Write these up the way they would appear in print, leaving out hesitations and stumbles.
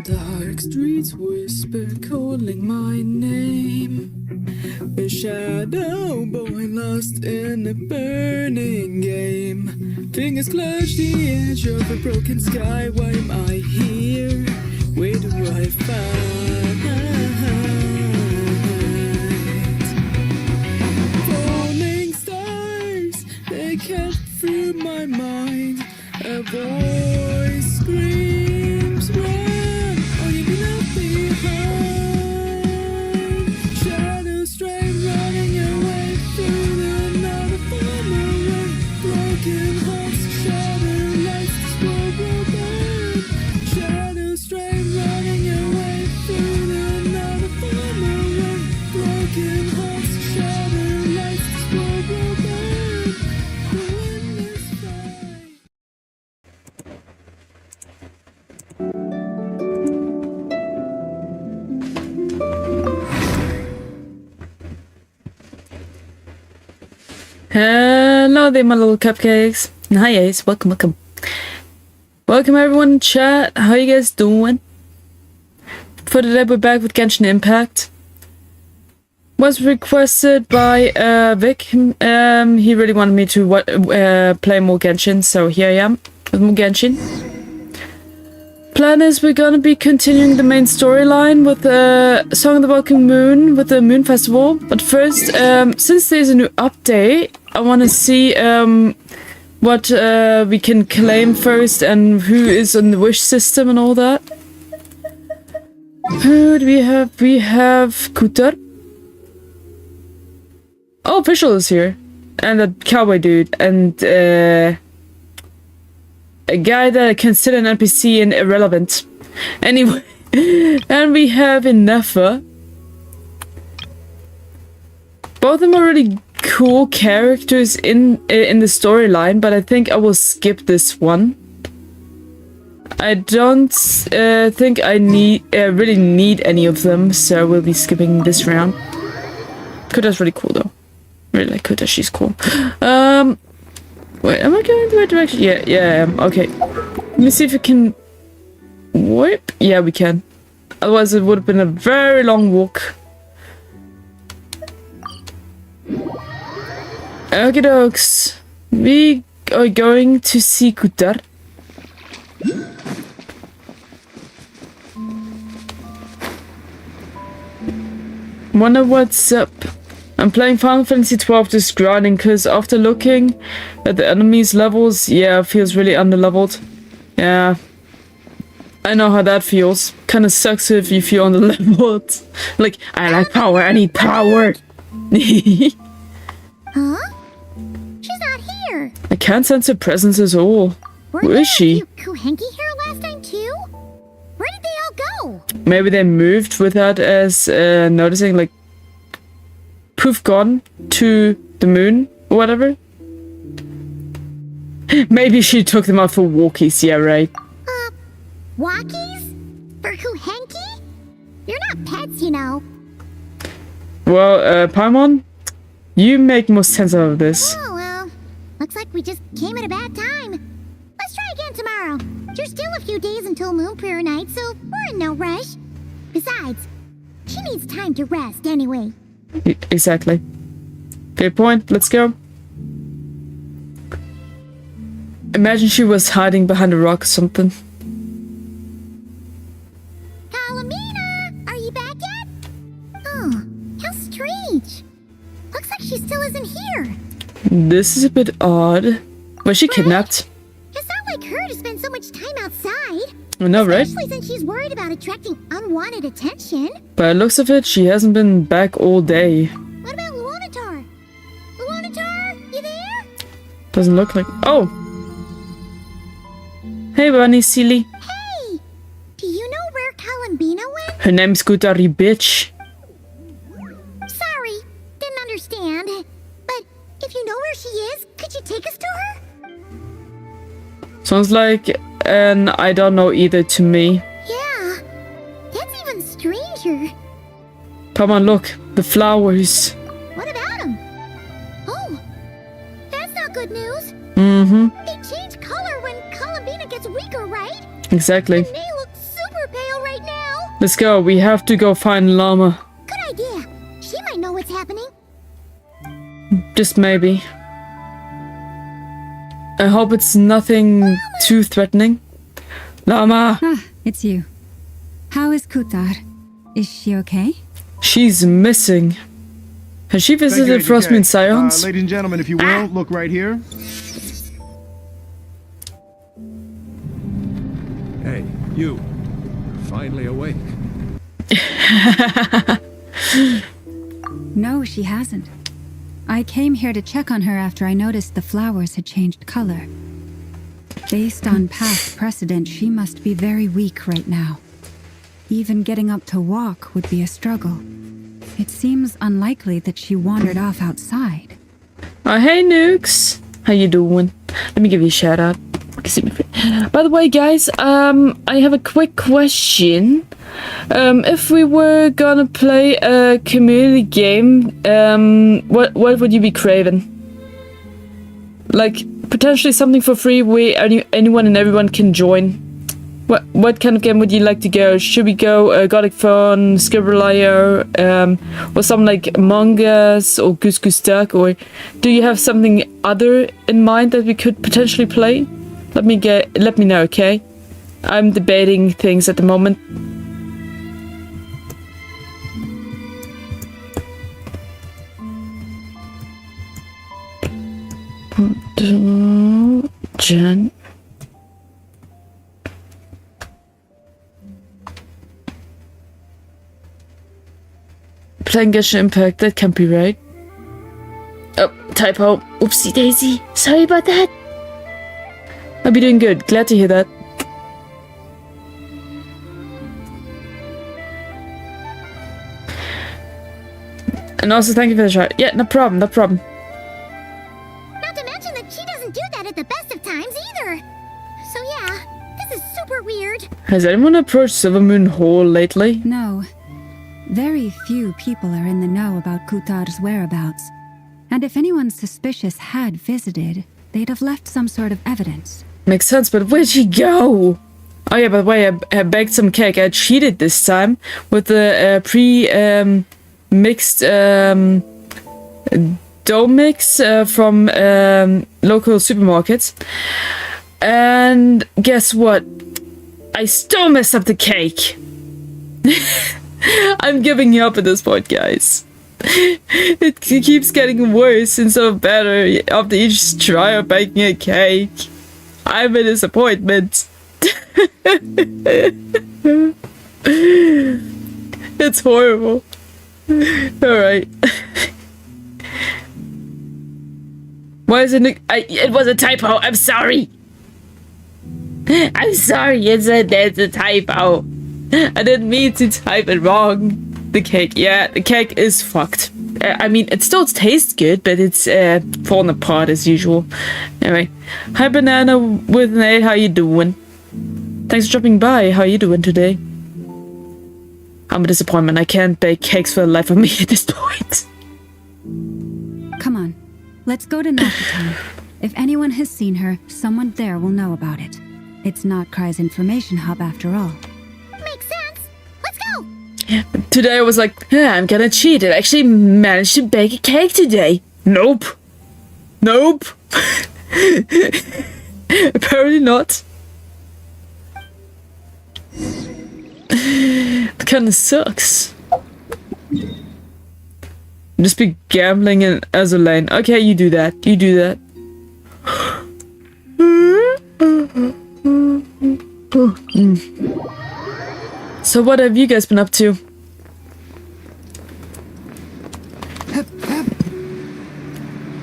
Dark streets whisper calling my name. A shadow boy lost in a burning game. Fingers clutch the edge of a broken sky. Why am I here? Where do I find? Falling stars, they cut through my mind. A voice screams, run, or you be left behind. Shadow straight running away through the night of armor. Broken hearts, shadow lights, this world will burn. Shadow straight running away through the night of armor. Broken hearts, shadow lights, this world will burn. The wind is fine. Hello there, my little cupcakes. Hi guys, welcome. Welcome everyone in chat. How you guys doing? For today we're back with Genshin Impact. Was requested by Vic. He really wanted me to play more Genshin, so here I am with more Genshin. Plan is we're gonna be continuing the main storyline with Song of the Welcome Moon with the Moon Festival. But first, since there's a new update, I want to see what we can claim first and who is on the wish system and all that. Who do we have? We have Kutarr. Oh, Official is here. And a cowboy dude. And a guy that can sit an NPC and irrelevant. Anyway. And we have Nefa. Both of them are really cool characters in the storyline, but I think I will skip this one. I don't think I really need any of them, so we'll be skipping this round. Kutar's really cool though. Really like Kutarr, she's cool. Wait, am I going the right direction? Yeah, I am. Okay. Let me see if we can warp. Yeah, we can. Otherwise, it would have been a very long walk. Okie dokes. We are going to see Kutarr. Wonder what's up. I'm playing Final Fantasy 12 just grinding because after looking at the enemies levels, yeah, it feels really underleveled. Yeah. I know how that feels. Kinda sucks if you feel underleveled. Like, I like power, I need power. Huh? She's not here. I can't sense her presence at all. Where is she? Kuhenki here last time too? Where did they all go? Maybe they moved without us noticing, like, poof, gone to the moon or whatever. Maybe she took them out for walkies, yeah, right. Walkies? For Kuhenki? You're not pets, you know. Well, Paimon, you make more sense out of this. Oh, well. Looks like we just came at a bad time. Let's try again tomorrow. There's still a few days until Moon Prayer Night, so we're in no rush. Besides, she needs time to rest anyway. Exactly. Fair point. Let's go. Imagine she was hiding behind a rock or something. Kalamina! Are you back yet? Oh, how strange. Looks like she still isn't here. This is a bit odd. Was she kidnapped? It's not like her to spend so much time outside. I know, right? Especially since she's worried about attracting unwanted attention. By the looks of it, she hasn't been back all day. What about Luanatar? Luanatar, you there? Doesn't look like... Oh! Hey, Bunny, silly. Hey! Do you know where Kalambina went? Her name's Kutarr, you bitch. Sorry, didn't understand. But if you know where she is, could you take us to her? Sounds like an I don't know either to me. Yeah, that's even stranger. Come on, look. The flowers. What about them? Oh, that's not good news. Mm-hmm. They change color when Kalambina gets weaker, right? Exactly. And they look super pale right Let's go. We have to go find Llama. Good idea. She might know what's happening. Just maybe. I hope it's nothing too threatening. Llama! Ah, it's you. How is Kutarr? Is she okay? She's missing. Has she visited Frostmoon Scions? Ladies and gentlemen, if you will, look right here. Hey, you. You're finally awake. No, she hasn't. I came here to check on her after I noticed the flowers had changed color. Based on past precedent, she must be very weak right now. Even getting up to walk would be a struggle. It seems unlikely that she wandered off outside. Oh, hey, Nukes. How you doing? Let me give you a shout out. By the way, guys, I have a quick question. If we were gonna play a community game, what would you be craving? Like, potentially something for free where anyone and everyone can join. What kind of game would you like to go? Should we go Gothic Phone, Scribbler, or something like Among Us or Goose Goose Duck? Or do you have something other in mind that we could potentially play? Let me know, okay? I'm debating things at the moment. Jen. Playing Genshin Impact, that can't be right. Oh, typo. Oopsie daisy. Sorry about that. I'll be doing good. Glad to hear that. And also, thank you for the shot. Yeah, no problem, no problem. Not to mention that she doesn't do that at the best of times either. So yeah, this is super weird. Has anyone approached Silvermoon Hall lately? No. Very few people are in the know about Kutarr's whereabouts. And if anyone suspicious had visited, they'd have left some sort of evidence. Makes sense, but where'd she go? Oh yeah, by the way, I baked some cake. I cheated this time with the mixed dough mix from local supermarkets. And guess what? I still messed up the cake. I'm giving up at this point, guys. It keeps getting worse instead of better after each try of baking a cake. I'm a disappointment. It's horrible. Alright. Why is it? It was a typo. I'm sorry. I'm sorry. It's a typo. I didn't mean to type it wrong. The cake. Yeah, the cake is fucked. I mean, it still tastes good, but it's falling apart as usual. Anyway. Hi, Banana with an 8. How you doing? Thanks for dropping by. How you doing today? I'm a disappointment. I can't bake cakes for the life of me at this point. Come on. Let's go to Nakatown. If anyone has seen her, someone there will know about it. It's not Cry's information hub after all. Makes sense. Let's go. Today I was like, yeah, I'm gonna cheat. I actually managed to bake a cake today. Nope. Nope. Apparently not. It kinda sucks. Just be gambling in Azulane. Okay, you do that. You do that. So what have you guys been up to?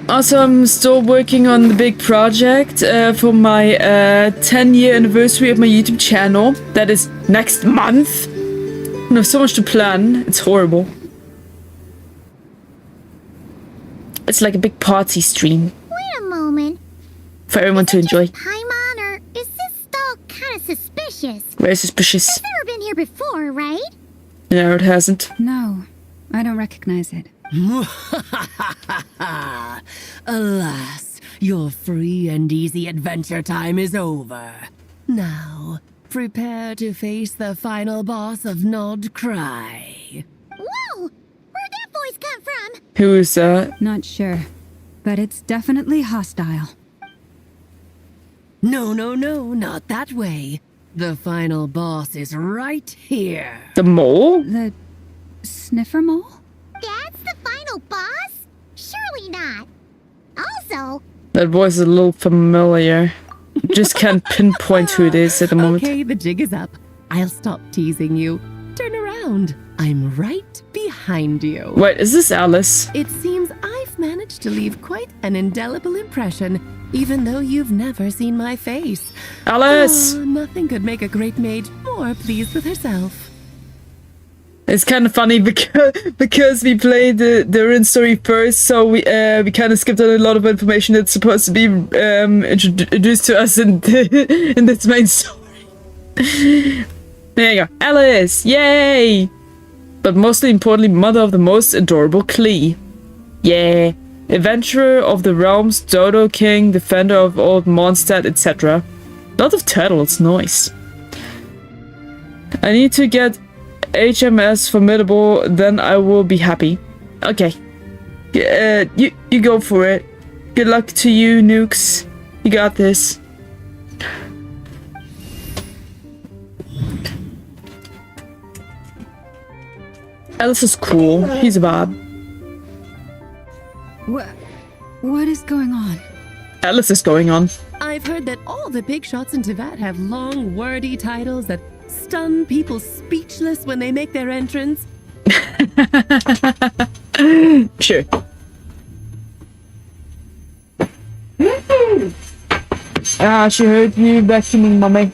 Also, I'm still working on the big project for my 10-year anniversary of my YouTube channel. That is next month. I have so much to plan. It's horrible. It's like a big party stream Wait a moment. for everyone to enjoy. Paimon, or is this stall kind of suspicious? Very suspicious. It's never been here before, right? No, it hasn't. No, I don't recognize it. Alas, your free and easy adventure time is over. Now, Prepare to face the final boss of Nod Cry. Whoa! Where'd that voice come from? Who's that? Not sure, but it's definitely hostile. No, not that way. The final boss is right here. The mole? The sniffer mole? That's the final boss? Surely not. Also, That voice is a little familiar. Just can't pinpoint who it is at the moment. Okay, the jig is up. I'll stop teasing you. Turn around. I'm right behind you. Wait, is this Alice? It seems I've managed to leave quite an indelible impression, even though you've never seen my face. Alice! Nothing could make a great mage more pleased with herself. It's kind of funny because we played the Rin story first, so we kind of skipped a lot of information that's supposed to be introduced to us in this main story. There you go, Alice! Yay! But mostly importantly, mother of the most adorable Klee. Yeah, adventurer of the realms, Dodo King, defender of old Mondstadt, etc. Lot of titles, nice. I need to get HMS Formidable, then I will be happy. Okay. You go for it. Good luck to you, Nukes. You got this. Alice is cool. He's a vibe. What is going on? Alice is going on. I've heard that all the big shots in Teyvat have long, wordy titles that stun people speechless when they make their entrance. Sure. She heard you vacuuming, mommy.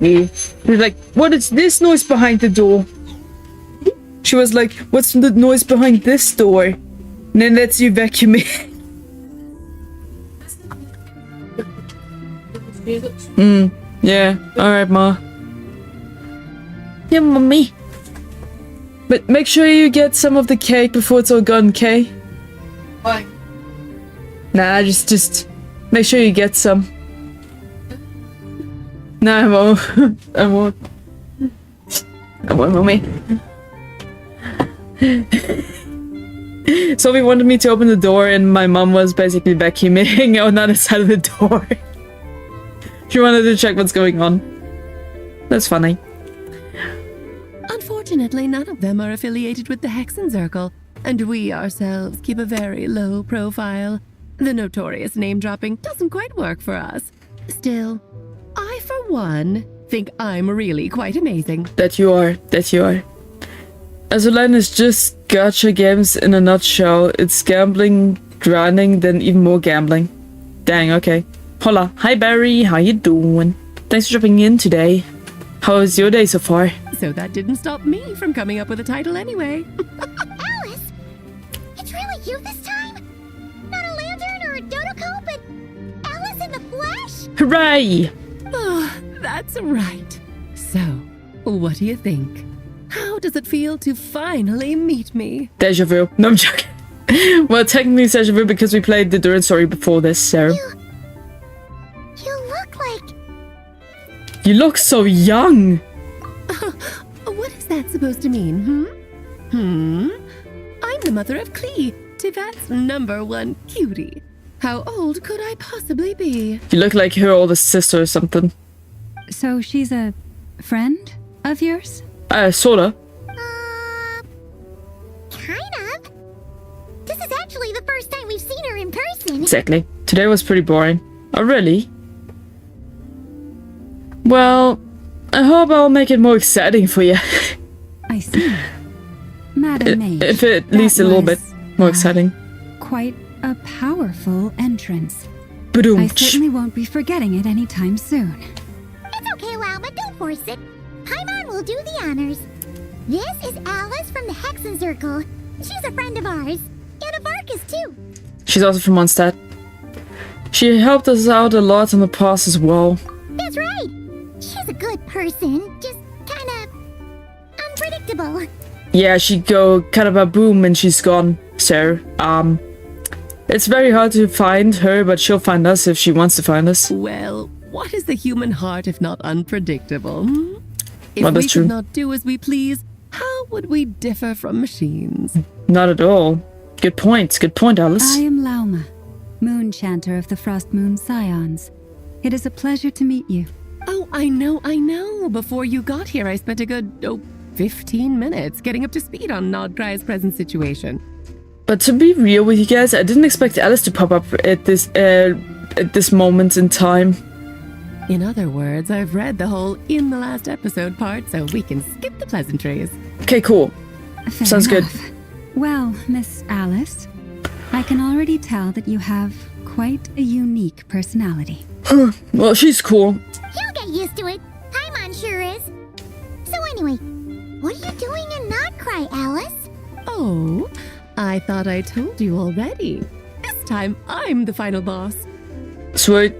She was like, what is this noise behind the door? She was like, what's the noise behind this door? And then lets you vacuum it. Yeah. Alright, Ma. Yeah, mommy. But make sure you get some of the cake before it's all gone, okay? Why? Nah, just make sure you get some. Nah, I won't. I won't. I won't, mommy. Sophie wanted me to open the door and my mom was basically vacuuming on the other side of the door. She wanted to check what's going on. That's funny. Unfortunately, none of them are affiliated with the Hexen Circle, and we ourselves keep a very low profile. The notorious name-dropping doesn't quite work for us. Still, I, for one, think I'm really quite amazing. That you are. Azuline is just gacha games in a nutshell. It's gambling, grinding, then even more gambling. Dang, okay. Hola. Hi, Barry. How you doing? Thanks for dropping in today. How was your day so far? So that didn't stop me from coming up with a title anyway. Alice! It's really you this time? Not a lantern or a dodoco, but Alice in the flesh? Hooray! Oh, that's right. So, what do you think? How does it feel to finally meet me? Deja vu. No, I'm joking. Well, technically it's deja vu because we played the Durin story before this, so... You look like... You look so young! What is that supposed to mean, I'm the mother of Klee, Teyvat's #1 cutie. How old could I possibly be? You look like her older sister or something. So she's a friend of yours? Sorta. Kind of. This is actually the first time we've seen her in person. Exactly. Today was pretty boring. Oh, really? Well, I hope I'll make it more exciting for you. I see. Madam Mage. If at least a little bit more exciting. Quite a powerful entrance. Ba-doom. I certainly won't be forgetting it anytime soon. It's okay, Lalma, don't force it. Paimon will do the honors. This is Alice from the Hexen Circle. She's a friend of ours. And of Arcus, too. She's also from Mondstadt. She helped us out a lot in the past as well. That's right. She's a good person. Just kind of unpredictable. Yeah, she'd go kind of a boom and she's gone. So, It's very hard to find her, but she'll find us if she wants to find us. Well, what is the human heart if not unpredictable? Hmm? If Well, we that's true. could not do as we please, how would we differ from machines? Not at all. Good point, Alice. I am Lauma, Moon Chanter of the Frost Moon Scions. It is a pleasure to meet you. Oh, I know. Before you got here, I spent a good, 15 minutes getting up to speed on Nodcry's present situation. But to be real with you guys, I didn't expect Alice to pop up at this moment in time. In other words, I've read the whole in the last episode part, so we can skip the pleasantries. Okay, cool. Fair Sounds good. enough. Well, Miss Alice, I can already tell that you have quite a unique personality. Well, she's cool. You'll get used to it. Paimon sure is. So anyway, what are you doing in Nodcry, Alice? Oh, I thought I told you already. This time, I'm the final boss. Sweet.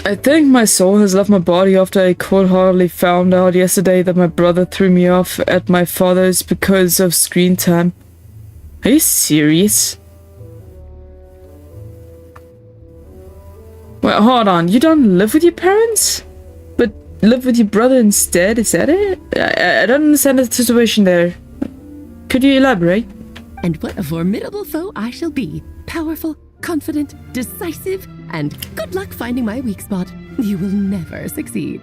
I think my soul has left my body after I cold-heartedly found out yesterday that my brother threw me off at my father's because of screen time. Are you serious? Wait, hold on. You don't live with your parents? But live with your brother instead? Is that it? I don't understand the situation there. Could you elaborate? And what a formidable foe I shall be. Powerful, confident, decisive, and good luck finding my weak spot. You will never succeed.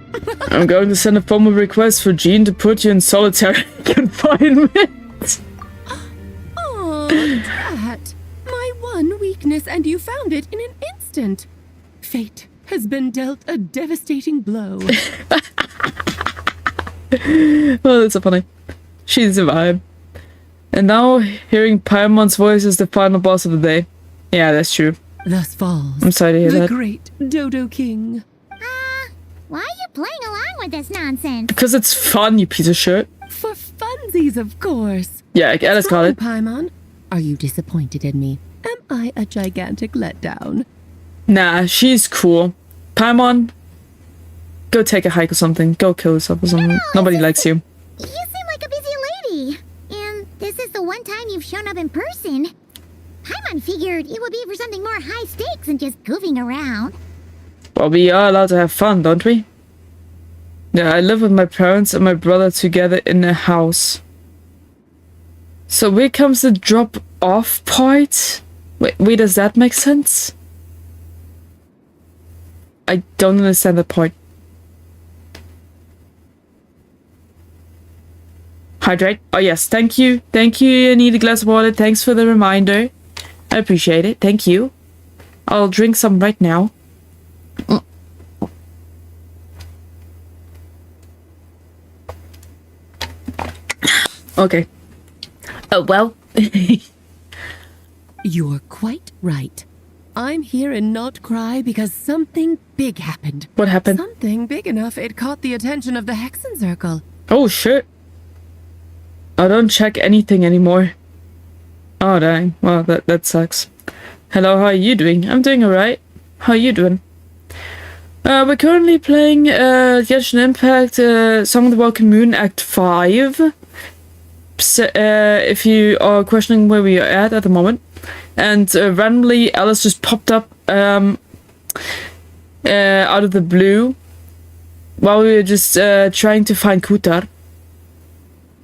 I'm going to send a formal request for Jean to put you in solitary confinement. Oh, Drat. My one weakness, and you found it in an instant. Fate has been dealt a devastating blow. Oh, that's so funny. She's a vibe. And now, hearing Paimon's voice is the final boss of the day. Yeah, that's true. Thus falls I'm sorry to hear the that. great Dodo King. Why are you playing along with this nonsense? Because it's fun, you piece of shit. For funsies, of course. Yeah, Alice got it. Paimon, are you disappointed in me? Am I a gigantic letdown? Nah, she's cool. Paimon, go take a hike or something. Go kill yourself or something. Nobody likes you. You seem like a busy lady. And this is the one time you've shown up in person. Paimon figured it would be for something more high stakes than just goofing around. Well, we are allowed to have fun, don't we? Yeah, I live with my parents and my brother together in a house. So where comes the drop-off part? Wait, does that make sense? I don't understand that part. Hydrate. Oh yes, thank you. Thank you, I need a glass of water. Thanks for the reminder. I appreciate it. Thank you. I'll drink some right now. Okay. Oh, well. You're quite right. I'm here in Nodcry because something big happened. What happened? Something big enough it caught the attention of the Hexen Circle. Oh, shit. I don't check anything anymore. Oh, dang. Well, that sucks. Hello, how are you doing? I'm doing alright. How are you doing? We're currently playing Genshin Impact, Song of the Welcome Moon, Act 5. So, if you are questioning where we are at the moment. And randomly, Alice just popped up out of the blue while we were just trying to find Kutarr.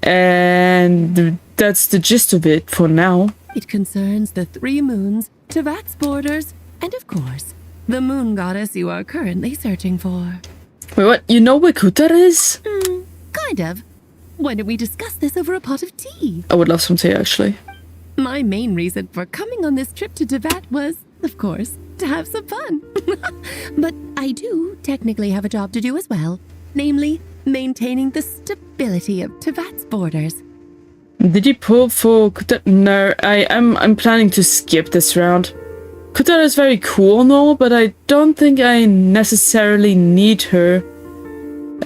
And that's the gist of it for now. It concerns the 3 moons, Tevat's borders, and of course, the moon goddess you are currently searching for. Wait, what? You know where Kutarr is? Kind of. Why don't we discuss this over a pot of tea? I would love some tea, actually. My main reason for coming on this trip to Tevat was, of course, to have some fun. But I do technically have a job to do as well. Namely, maintaining the stability of Tevat's borders. Did you pull for Kutarr? No, I'm planning to skip this round. Kutarr is very cool and all, but I don't think I necessarily need her.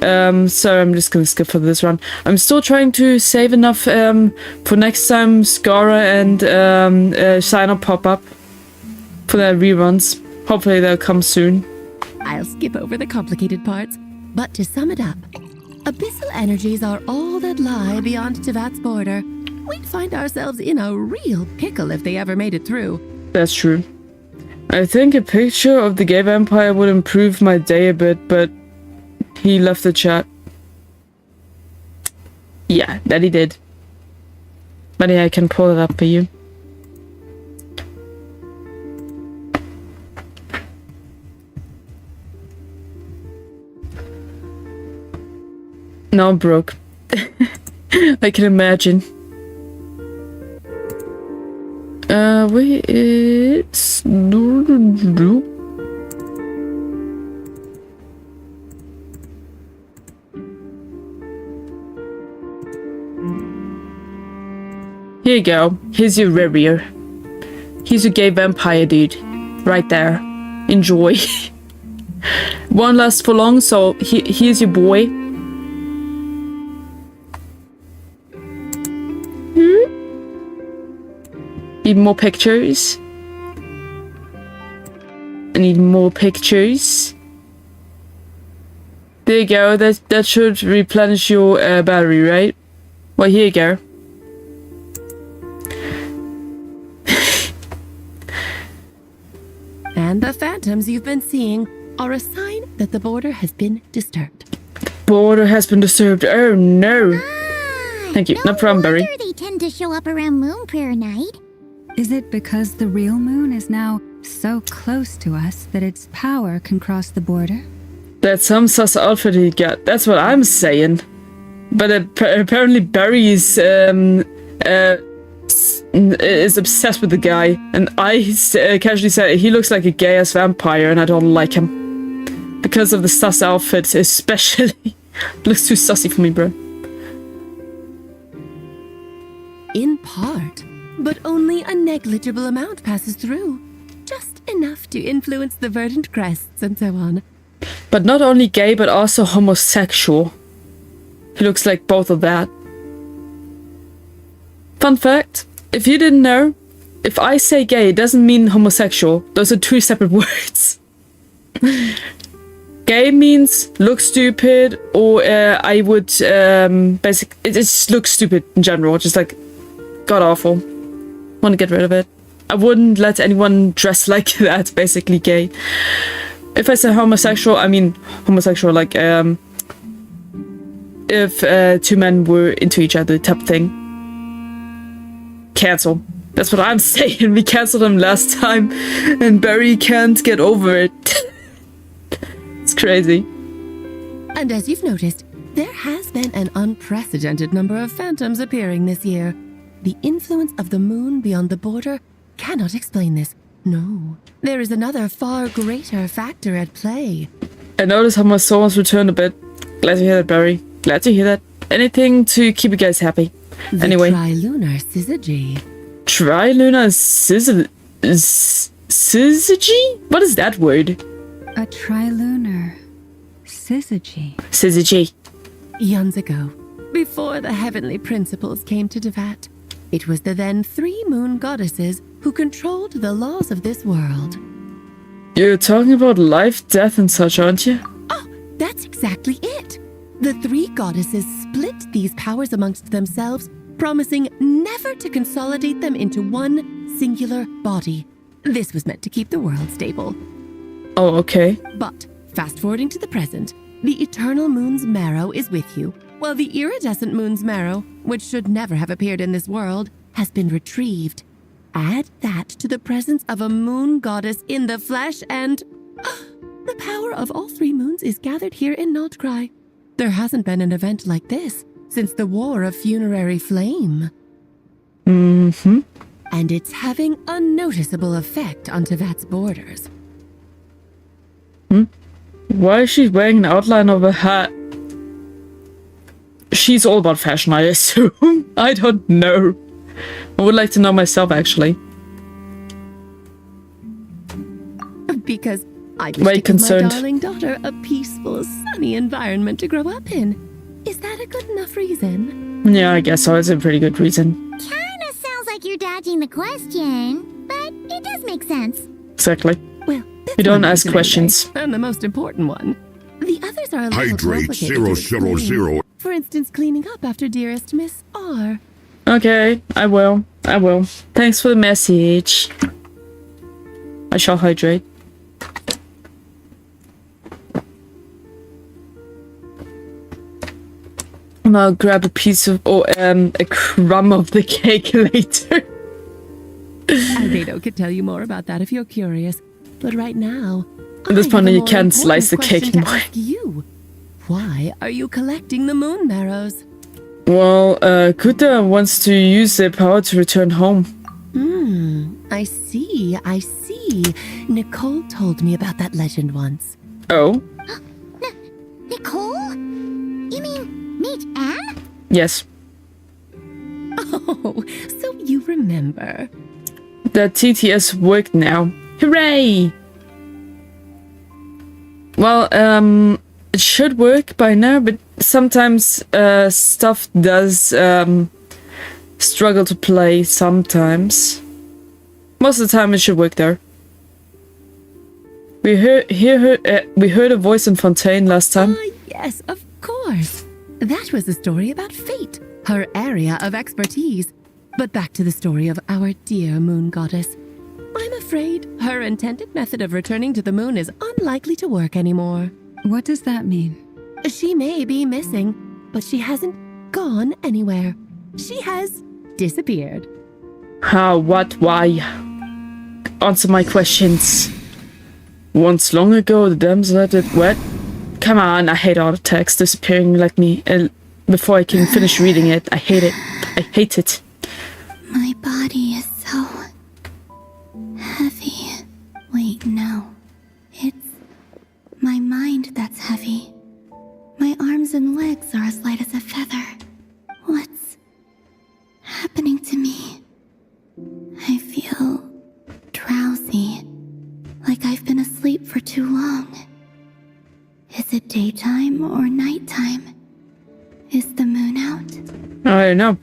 So I'm just gonna skip for this round. I'm still trying to save enough for next time Scara and Shiner pop up for their reruns. Hopefully they'll come soon. I'll skip over the complicated parts, but to sum it up, abyssal energies are all that lie beyond Tevat's border, we'd find ourselves in a real pickle if they ever made it through. That's true. I think a picture of the gay vampire would improve my day a bit, but he left the chat. Yeah, that he did. But yeah, I can pull it up for you. Now I'm broke. I can imagine. Wait, it's... Here you go. Here's your Rirrier. He's your gay vampire dude. Right there. Enjoy. Won't last for long, so here's your boy. Need more pictures. I need more pictures. There you go. That should replenish your battery, right? Well, here you go. And the phantoms you've been seeing are a sign that the border has been disturbed. Border has been disturbed. Oh no. Thank you. No problem, Barry. wonder they tend to show up around Moon Prayer night. Is it because the real moon is now so close to us that its power can cross the border? That's some sus outfit he got. That's what I'm saying. But apparently Barry is obsessed with the guy, and I casually said he looks like a gay-ass vampire, and I don't like him because of the sus outfit, especially. Looks too sussy for me, bro. In part, but only a negligible amount passes through. Just enough to influence the verdant crests and so on. But not only gay, but also homosexual. He looks like both of that. Fun fact, if you didn't know, if I say gay, it doesn't mean homosexual. Those are two separate words. Gay means look stupid, or I would basically it just looks stupid in general, just like god awful. Want to get rid of it. I wouldn't let anyone dress like that. Basically, gay. If I say homosexual, I mean homosexual, like if two men were into each other, type thing. Cancel. That's what I'm saying. We canceled him last time, and Barry can't get over it. It's crazy. And as you've noticed, there has been an unprecedented number of phantoms appearing this year. The influence of the moon beyond the border cannot explain this. No, there is another far greater factor at play. I noticed how my soul has returned a bit. Glad to hear that, Barry. Glad to hear that. Anything to keep you guys happy. The Anyway. trilunar syzygy. Trilunar syzygy? What is that word? A trilunar syzygy. Syzygy. Eons ago, before the heavenly principles came to Devat, it was the then 3 moon goddesses who controlled the laws of this world. You're talking about life, death, and such, aren't you? Oh, that's exactly it. The 3 goddesses split these powers amongst themselves, promising never to consolidate them into one singular body. This was meant to keep the world stable. Oh, okay. But, fast forwarding to the present, the eternal moon's marrow is with you, while the iridescent moon's marrow, which should never have appeared in this world, has been retrieved. Add that to the presence of a moon goddess in the flesh and... the power of all 3 moons is gathered here in Notcry. There hasn't been an event like this since the War of Funerary Flame. Mm-hmm. And it's having a noticeable effect on Tevat's borders. Why is she wearing an outline of a hat? She's all about fashion, I assume. I don't know. I would like to know myself, actually. Because I'd Very wish to give concerned. my darling daughter a peaceful, sunny environment to grow up in. Is that a good enough reason? Yeah, I guess so. It's a pretty good reason. Kinda sounds like you're dodging the question, but it does make sense. Exactly. Well, that's We don't one ask reason questions. anyway, and the most important one. The others are a little Hydrate complicated to explain. 000. For instance, cleaning up after dearest Miss R. Okay, I will. I will. Thanks for the message. I shall hydrate. And I'll grab a piece of, a crumb of the cake later. Albedo could tell you more about that if you're curious. But right now, At this I point, have a you more can't slice the important cake question to anymore. ask you. Why are you collecting the moon marrows? Well, Kutarr wants to use their power to return home. I see. Nicole told me about that legend once. Oh? Nicole? You mean meet Anne? Yes. Oh, so you remember. The TTS worked now. Hooray! Well, it should work by now, but sometimes stuff does struggle to play sometimes. Most of the time it should work there. We heard a voice in Fontaine last time. Yes, of course. That was a story about fate, her area of expertise. But back to the story of our dear moon goddess. I'm afraid her intended method of returning to the moon is unlikely to work anymore. What does that mean? She may be missing, but she hasn't gone anywhere. She has disappeared. How, what, why? Answer my questions. Once long ago, the damsel had it wet. Come on, I hate all the text disappearing like me before I can finish reading it. I hate it. I hate it. My body is so heavy. Wait, no. It's my mind that's heavy. My arms and legs are as light as a feather. What's happening to me? I feel drowsy, like I've been asleep for too long. Is it daytime or nighttime? Is the moon out? I don't know.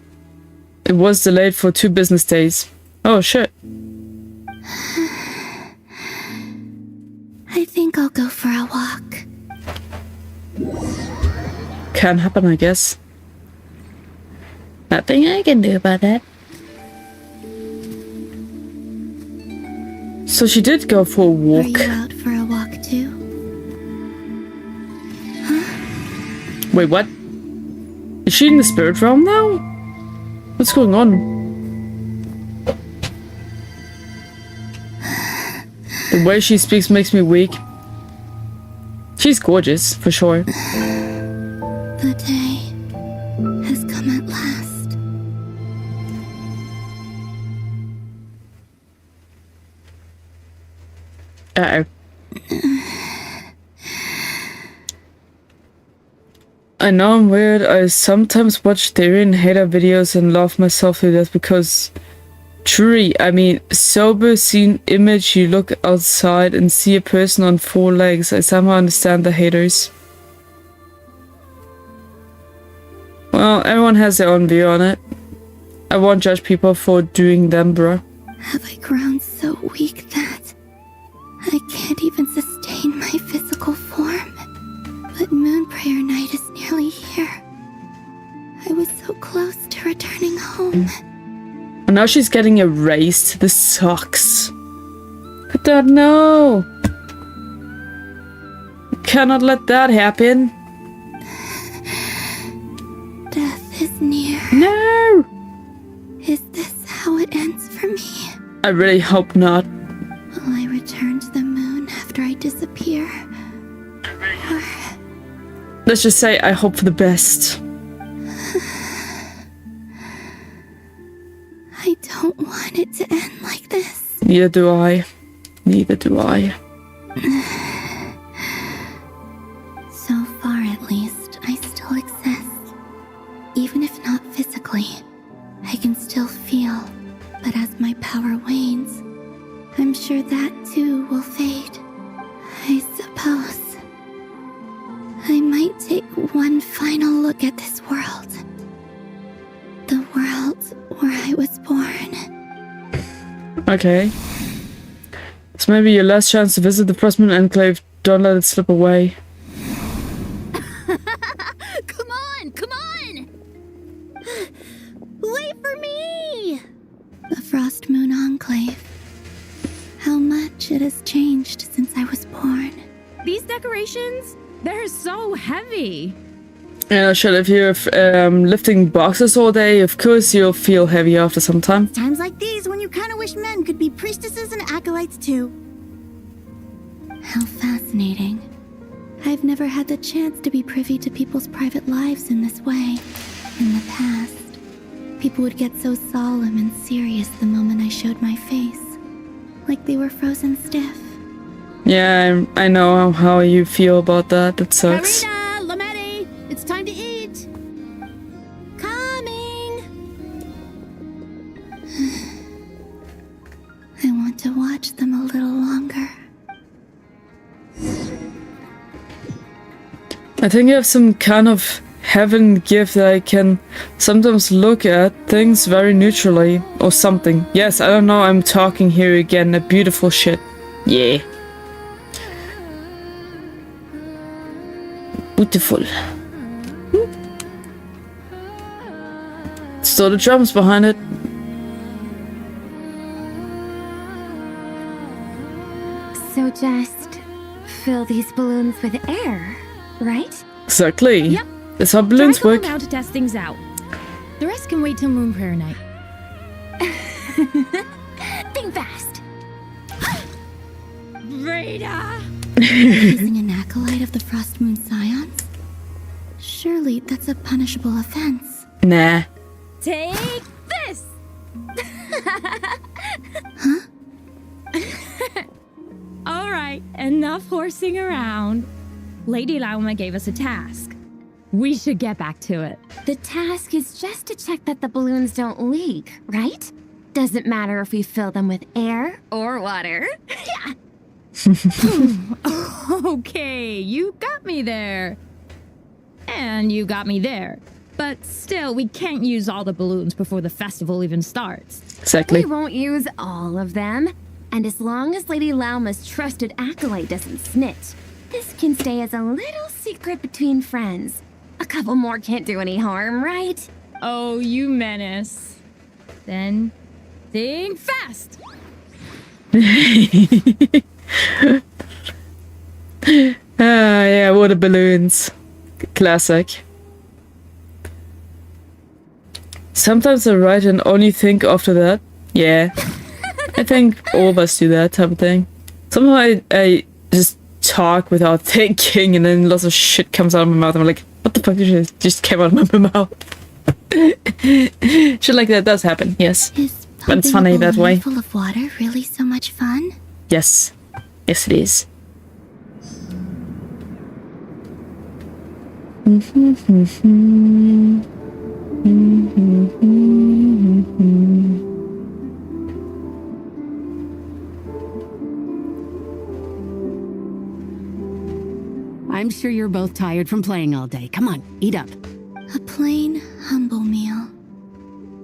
It was delayed for 2 business days. Oh shit. I think I'll go for a walk. Can happen, I guess. Nothing I can do about that. So she did go for a Are walk. you out for a walk too? Wait, what? Is she in the spirit realm now? What's going on? The way she speaks makes me weak. She's gorgeous, for sure. The day has come at last. Uh-oh. I know I'm weird. I sometimes watch theory and hater videos and laugh myself to death because truly, I mean, sober scene image, you look outside and see a person on 4 legs. I somehow understand the haters. Well, everyone has their own view on it. I won't judge people for doing them, bruh. Have I grown so weak that I can't even sustain my physical form? But Moon Prayer Night is nearly here. I was so close to returning home. And now she's getting erased. This sucks. I don't know. Cannot let that happen. Death is near. No! Is this how it ends for me? I really hope not. Will I return to the moon after I disappear? Or Let's just say I hope for the best. I don't want it to end like this. Neither do I. Neither do I. So far, at least, I still exist. Even if not physically, I can still feel. But as my power wanes, I'm sure that too will fade. I suppose I might take one final look at this world. The world where I was born. Okay. This may be your last chance to visit the Frostmoon Enclave. Don't let it slip away. Come on, come on! Wait for Frost Moon Enclave. How much it has changed since I was born. These decorations, they're so heavy. Yeah, sure, if you're lifting boxes all day, of course you'll feel heavy after some time. Times like these when you kind of wish men could be priestesses and acolytes too. How fascinating. I've never had the chance to be privy to people's private lives in this way. In the past, people would get so solemn and serious the moment I showed my face. Like they were frozen stiff. Yeah, I know how you feel about that. It sucks. Karina, Lametti, it's time to eat. Coming! I want to watch them a little longer. I think I have some kind of heaven gift that I can sometimes look at things very neutrally or something. Yes, I don't know, I'm talking here again, a beautiful shit. Yeah. Beautiful. Still the drums behind it. So just fill these balloons with air, right? Exactly. Yep. That's how balloons Try work. going out to test things out. The rest can wait till Moon Prayer night. Think fast. Rita! Using an acolyte of the Frost Moon Scions? Surely that's a punishable offense. Nah. Take this! All right, enough horsing around. Lady Lauma gave us a task. We should get back to it. The task is just to check that the balloons don't leak, right? Doesn't matter if we fill them with air or water. Yeah. Okay, you got me there. And you got me there. But still, we can't use all the balloons before the festival even starts. Exactly. We won't use all of them. And as long as Lady Lauma's trusted acolyte doesn't snitch, this can stay as a little secret between friends. A couple more can't do any harm, right? Oh, you menace. Then, think fast! Ah, yeah, water balloons. Classic. Sometimes I write and only think after that. Yeah. I think all of us do that type of thing. Sometimes I just talk without thinking and then lots of shit comes out of my mouth and I'm like, what the fuck just came out of my mouth? Shit like that does happen, yes. Is But it's pumping funny a that balloon way. full of water really so much fun? Yes. Yes, it is. I'm sure you're both tired from playing all day. Come on, eat up. A plain, humble meal.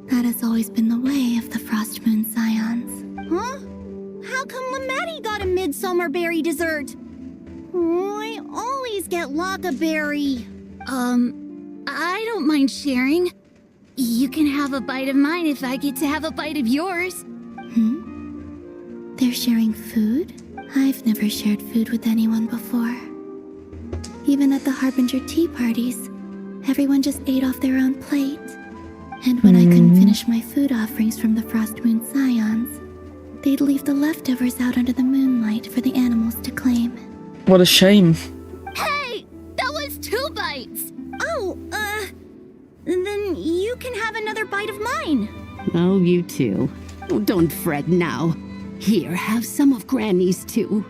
That has always been the way of the Frost Moon Scions. Huh? How come Lametti got a midsummer berry dessert? Oh, I always get Lockaberry. I don't mind sharing. You can have a bite of mine if I get to have a bite of yours. They're sharing food? I've never shared food with anyone before. Even at the Harbinger tea parties, everyone just ate off their own plate. And when I couldn't finish my food offerings from the Frost Moon Scions, they'd leave the leftovers out under the moonlight for the animals to claim. What a shame. Hey! That was 2 bites! Oh, then you can have another bite of mine. Oh, you too. Oh, don't fret now. Here, have some of Granny's too.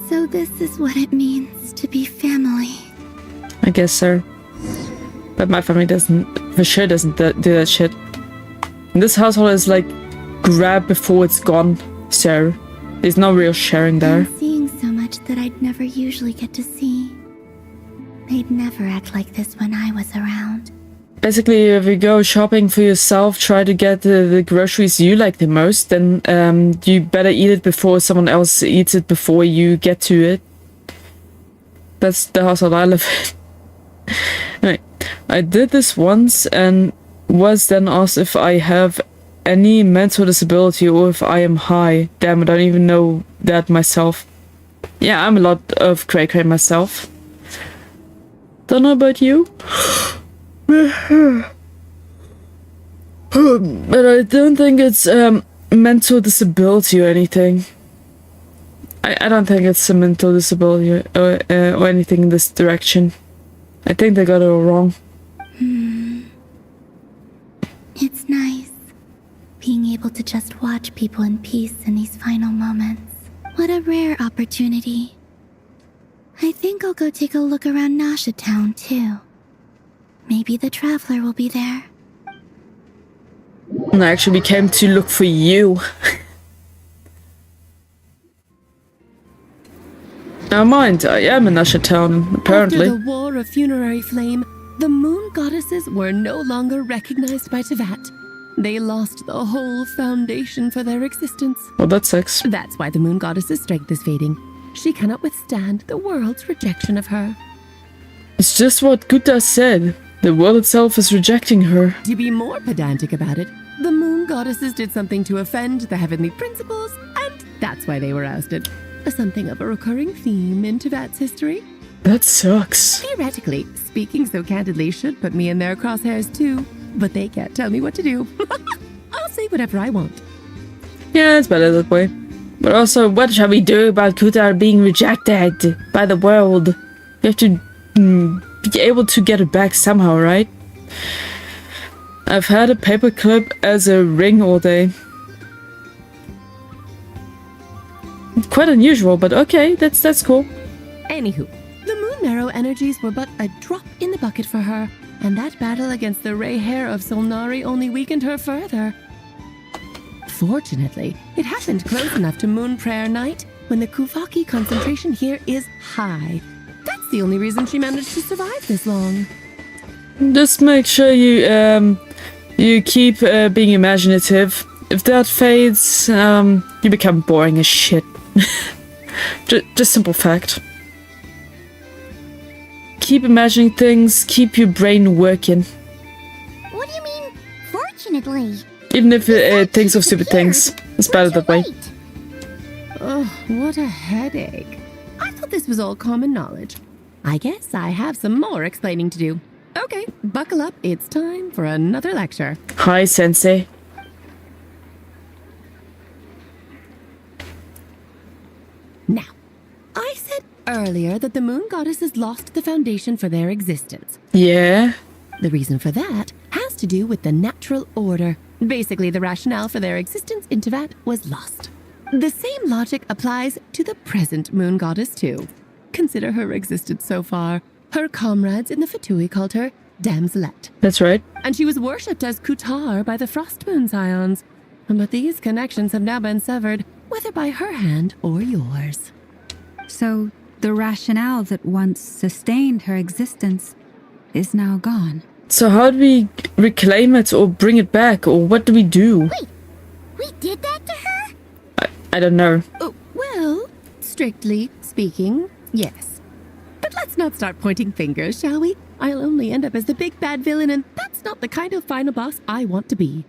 So this is what it means to be family. I guess so. But my family for sure doesn't do that shit. In this household is like grab before it's gone, so there's no real sharing there. I'm seeing so much that I'd never usually get to see. They'd never act like this when I was around. Basically, if you go shopping for yourself, try to get the groceries you like the most, then you better eat it before someone else eats it before you get to it. That's the household I live in. Anyway, I did this once, and was then asked if I have any mental disability or if I am high. Damn it, I don't even know that myself. Yeah, I'm a lot of cray-cray myself. Don't know about you. But I don't think it's mental disability or anything. I don't think it's a mental disability or anything in this direction. I think they got it all wrong. It's nice being able to just watch people in peace in these final moments. What a rare opportunity. I think I'll go take a look around Nasha Town too. Maybe the Traveler will be there. And actually, we came to look for you. Never mind, I am in Nasha Town, apparently. After the War of Funerary Flame, the Moon Goddesses were no longer recognized by Tevat. They lost the whole foundation for their existence. Well, that sucks. That's why the Moon Goddess's strength is fading. She cannot withstand the world's rejection of her. It's just what Kutarr said. The world itself is rejecting her. To be more pedantic about it, the Moon Goddesses did something to offend the heavenly principles, and that's why they were ousted. Something of a recurring theme in Tevat's history. That sucks. Theoretically, speaking so candidly should put me in their crosshairs too, but they can't tell me what to do. I'll say whatever I want. Yeah, it's better that way. But also, what shall we do about Kutarr being rejected by the world? We have to be able to get it back somehow, right? I've had a paperclip as a ring all day. Quite unusual, but okay, that's cool. Anywho, the Moon Marrow energies were but a drop in the bucket for her, and that battle against the Ray Hair of Solnari only weakened her further. Fortunately, it happened close enough to Moon Prayer Night when the Kuvaki concentration here is high. That's the only reason she managed to survive this long. Just make sure you keep being imaginative. If that fades, you become boring as shit. Just simple fact. Keep imagining things, keep your brain working. What do you mean, fortunately? Even if it thinks of stupid things. It's better that way. Oh, what a headache. I thought this was all common knowledge. I guess I have some more explaining to do. Okay, buckle up. It's time for another lecture. Hi, Sensei. Now, I said earlier that the Moon Goddesses lost the foundation for their existence. Yeah? The reason for that has to do with the natural order. Basically, the rationale for their existence in Tevat was lost. The same logic applies to the present Moon Goddess, too. Consider her existence so far. Her comrades in the Fatui called her Damselette. That's right. And she was worshipped as Kutarr by the Frost Moon Scions. But these connections have now been severed, whether by her hand or yours. So, the rationale that once sustained her existence is now gone. So how do we reclaim it or bring it back, or what do we do? Wait, we did that to her? I don't know. Oh, well, strictly speaking, yes. But let's not start pointing fingers, shall we? I'll only end up as the big bad villain, and that's not the kind of final boss I want to be.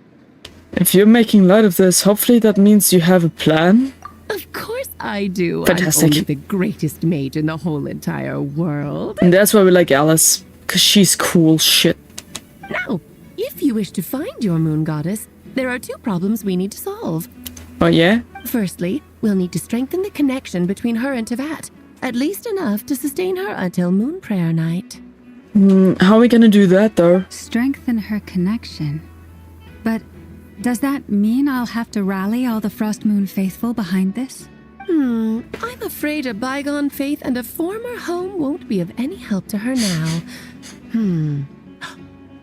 If you're making light of this, hopefully that means you have a plan? Of course I do. Fantastic. I'm only the greatest mage in the whole entire world. And that's why we like Alice. Because she's cool shit. Now, if you wish to find your Moon Goddess, there are two problems we need to solve. Oh yeah? Firstly, we'll need to strengthen the connection between her and Tevat, at least enough to sustain her until Moon Prayer Night. How are we gonna do that, though? Strengthen her connection. But does that mean I'll have to rally all the Frost Moon faithful behind this? I'm afraid a bygone faith and a former home won't be of any help to her now.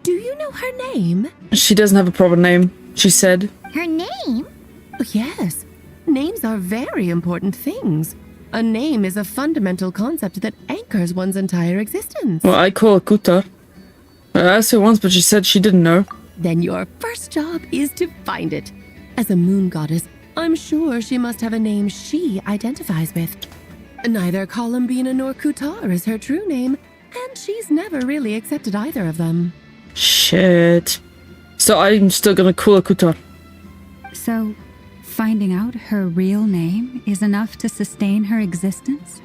Do you know her name? She doesn't have a proper name, she said. Her name? Oh, yes. Names are very important things. A name is a fundamental concept that anchors one's entire existence. Well, I call her Kutarr. I asked her once, but she said she didn't know. Then your first job is to find it. As a moon goddess, I'm sure she must have a name she identifies with. Neither Columbina nor Kutarr is her true name, and she's never really accepted either of them. Shit. So I'm still gonna call her Kutarr. So, finding out her real name is enough to sustain her existence?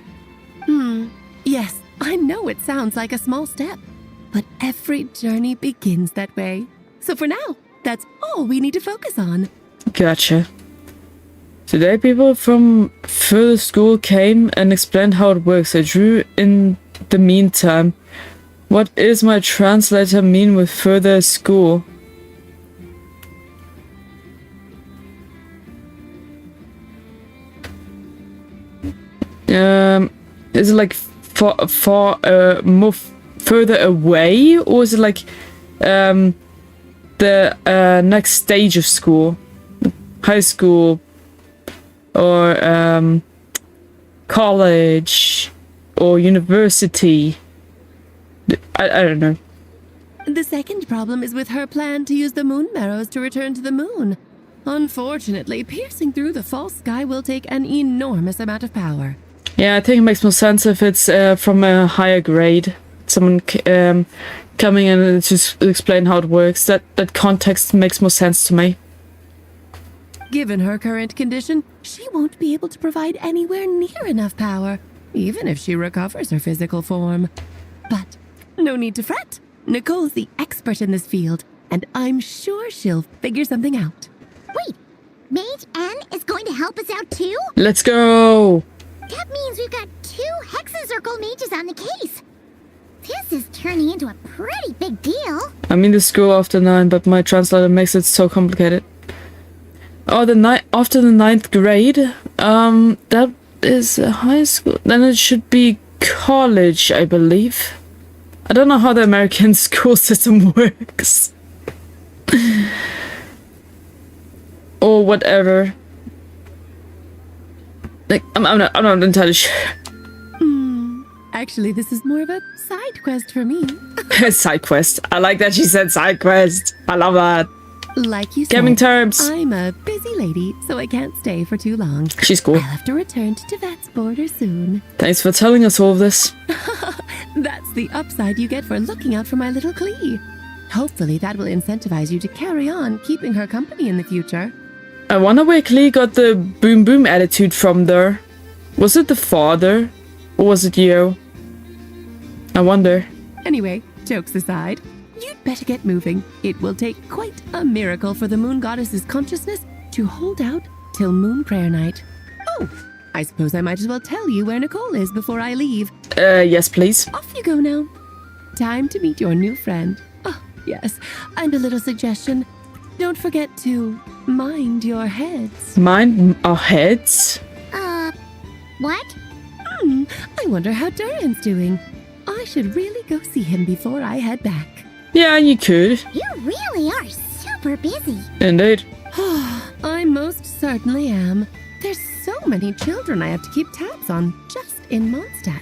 Yes, I know it sounds like a small step, but every journey begins that way. So for now, that's all we need to focus on. Gotcha. Today people from further school came and explained how it works. I drew in the meantime. What is my translator mean with further school? Is it like far more further away, or is it like the next stage of school, high school, or college, or university? I don't know. The second problem is with her plan to use the moon marrows to return to the moon. Unfortunately, piercing through the false sky will take an enormous amount of power. Yeah, I think it makes more sense if it's from a higher grade. Someone coming in and just explain how it works. That context makes more sense to me. Given her current condition, she won't be able to provide anywhere near enough power, even if she recovers her physical form. But no need to fret. Nicole's the expert in this field, and I'm sure she'll figure something out. Wait, Mage N is going to help us out too? Let's go! That means we've got 2 Hexencircle mages on the case. This is turning into a pretty big deal. I'm in the school after 9, but my translator makes it so complicated. Oh, after the 9th grade? That is a high school. Then it should be college, I believe. I don't know how the American school system works. Or whatever. Like, I'm not entirely sure. Actually, this is more of a side quest for me. Side quest. I like that she said side quest. I love that. Like you said, Gaming terms. I'm a busy lady, so I can't stay for too long. She's cool. I'll have to return to Tibet's border soon. Thanks for telling us all of this. That's the upside you get for looking out for my little Klee. Hopefully that will incentivize you to carry on keeping her company in the future. I wonder where Klee got the boom boom attitude from there. Was it the father? Or was it you? I wonder. Anyway, jokes aside, you'd better get moving. It will take quite a miracle for the moon goddess's consciousness to hold out till moon prayer night. Oh, I suppose I might as well tell you where Nicole is before I leave. Yes, please. Off you go now. Time to meet your new friend. Oh, yes, and a little suggestion. Don't forget to mind your heads. Mind our heads? What? I wonder how Durin's doing. I should really go see him before I head back. Yeah, you could. You really are super busy. Indeed. I most certainly am. There's so many children I have to keep tabs on just in Mondstadt.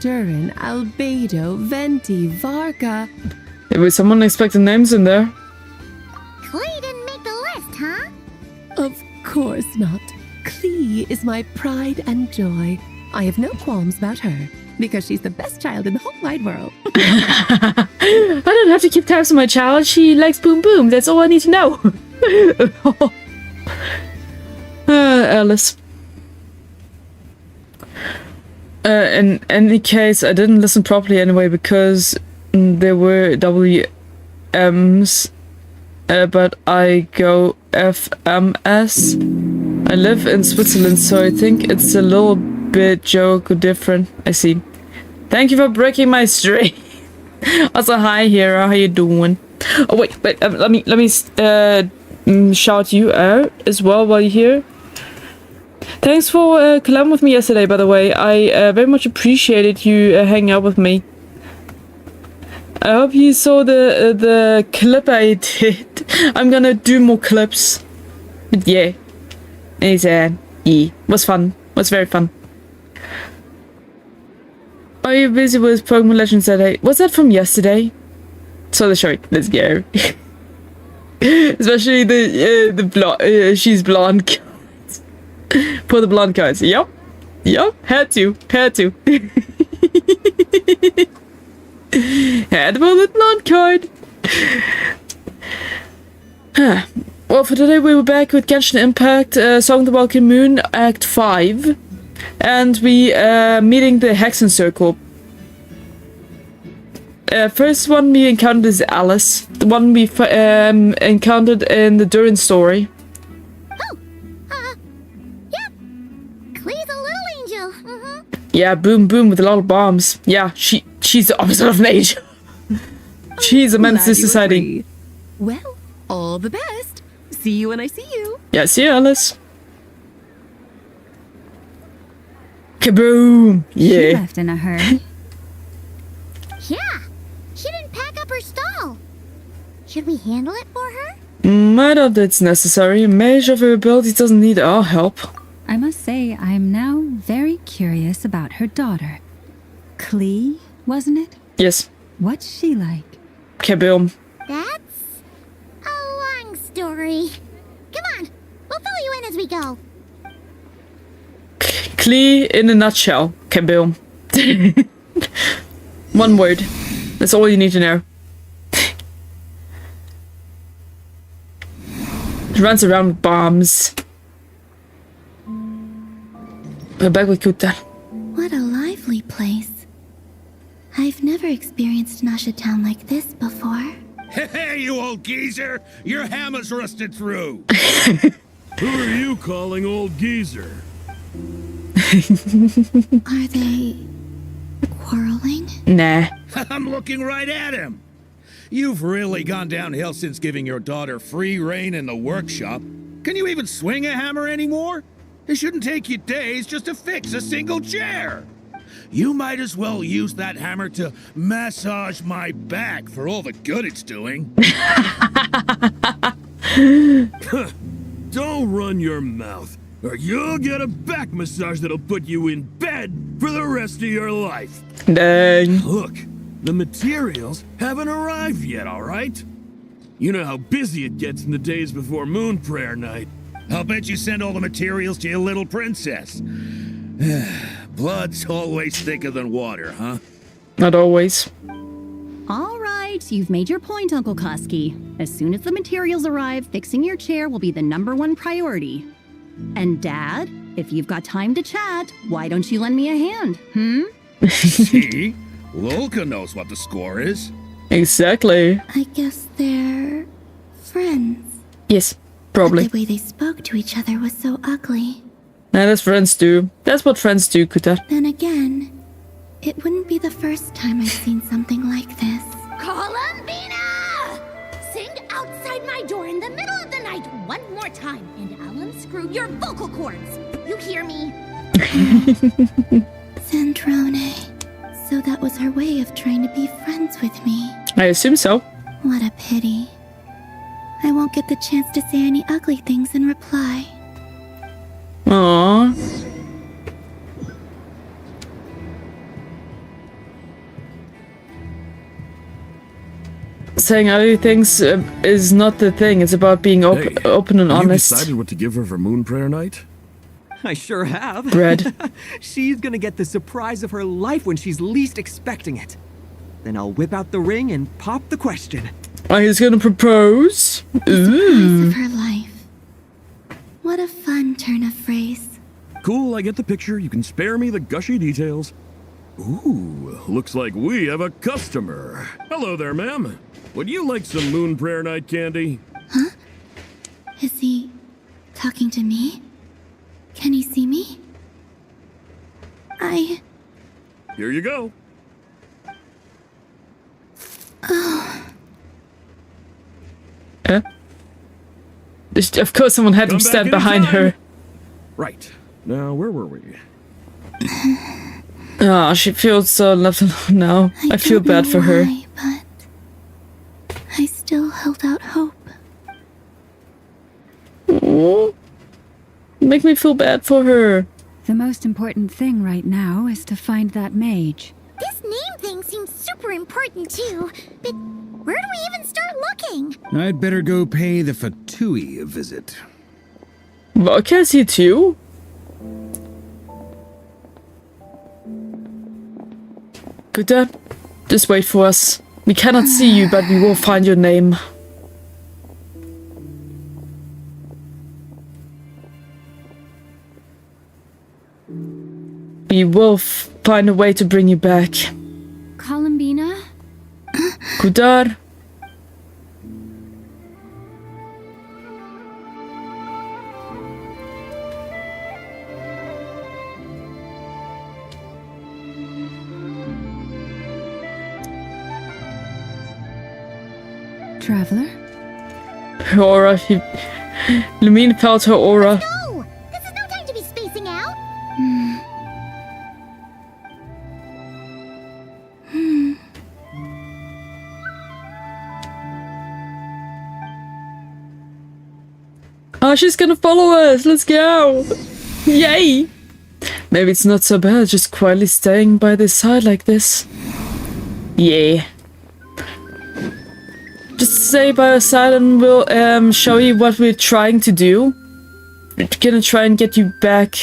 Durin, Albedo, Venti, Varka. There was someone expecting names in there. Klee didn't make the list, huh? Of course not. Klee is my pride and joy. I have no qualms about her, because she's the best child in the whole wide world. I don't have to keep tabs on my child. She likes boom boom. That's all I need to know. Alice. In any case, I didn't listen properly anyway because there were WMs, but I go FMS. I live in Switzerland, so I think it's a little bit joke different. I see. Thank you for breaking my streak. Also, hi Hera, how you doing? Oh wait, let me shout you out as well while you're here. Thanks for collabing with me yesterday, by the way. I very much appreciated you hanging out with me. I hope you saw the clip I did. I'm gonna do more clips. But yeah, it's was fun. Was very fun. Are you busy with Pokemon Legends today? Was that from yesterday? So the show. Let's go. Especially the blonde. She's blonde. Cards. For the blonde cards. Yep. Had to. Had to for the blonde card. Well, for today we were back with Genshin Impact, Song of the Welcome Moon, Act 5. And we meeting the Hexen Circle. First one we encountered is Alice. The one we encountered in the Durin story. Yep. Clee's a little angel. Yeah, boom boom with a lot of bombs. Yeah, she's the opposite of an angel. She's a menace to society. Well, all the best. See you when I see you. Yeah, see you, Alice. Kaboom! She Yeah. left in a hurry. Yeah. She didn't pack up her stall. Should we handle it for her? I doubt it's necessary. A mage of her abilities doesn't need our help. I must say, I am now very curious about her daughter. Klee, wasn't it? Yes. What's she like? Kaboom. That's a long story. Come on. We'll fill you in as we go. Klee in a nutshell. Kaboom. One word. That's all you need to know. She runs around with bombs. We're back with Kutarr. What a lively place. I've never experienced Nasha Town like this before. Hey, you old geezer! Your hammer's rusted through! Who are you calling old geezer? Are they quarreling? Nah. I'm looking right at him! You've really gone downhill since giving your daughter free reign in the workshop. Can you even swing a hammer anymore? It shouldn't take you days just to fix a single chair. You might as well use that hammer to massage my back for all the good it's doing. Don't run your mouth, or you'll get a back massage that'll put you in bed for the rest of your life. Dang. Look, the materials haven't arrived yet, all right? You know how busy it gets in the days before Moon Prayer Night. I'll bet you send all the materials to your little princess. Blood's always thicker than water, huh? Not always. All right, you've made your point, Uncle Koski. As soon as the materials arrive, fixing your chair will be the #1 priority. And Dad, if you've got time to chat, why don't you lend me a hand, See? Lolka knows what the score is. Exactly. I guess they're friends. Yes, probably. But the way they spoke to each other was so ugly. Nah, that's friends do. That's what friends do, Kutarr. Then again, it wouldn't be the first time I've seen something like this. Columbina! Sing outside my door in the middle of the night one more time, and I'll unscrew your vocal cords. You hear me? Zandrone. So that was her way of trying to be friends with me. I assume so. What a pity. I won't get the chance to say any ugly things in reply. Aww. Saying ugly things is not the thing. It's about being open and honest. You decided what to give her for Moon Prayer Night? I sure have. Bread. She's gonna get the surprise of her life when she's least expecting it. Then I'll whip out the ring and pop the question. Oh, he's gonna propose? Surprise of her life. What a fun turn of phrase. Cool, I get the picture. You can spare me the gushy details. Ooh, looks like we have a customer. Hello there, ma'am. Would you like some Moon Prayer Night candy? Huh? Is he talking to me? Can he see me? Here you go. Oh. Of course someone had to stand behind her. Right. Now, where were we? Oh, she feels so left alone now. I feel bad for her. But I still held out hope. Oh, make me feel bad for her. The most important thing right now is to find that mage. This name thing seems super important too, but where do we even start looking? I'd better go pay the Fatui a visit. Well, can I see too? Kutarr, just wait for us. We cannot see you, but we will find your name. will find a way to bring you back. Columbina? Kutarr. Traveler? Her aura. Lumine felt her aura. No! This is no time to be spacing out! Oh, she's gonna follow us! Let's go! Yay! Maybe it's not so bad, just quietly staying by this side like this. Yeah. Just stay by our side and we'll show you what we're trying to do. We're gonna try and get you back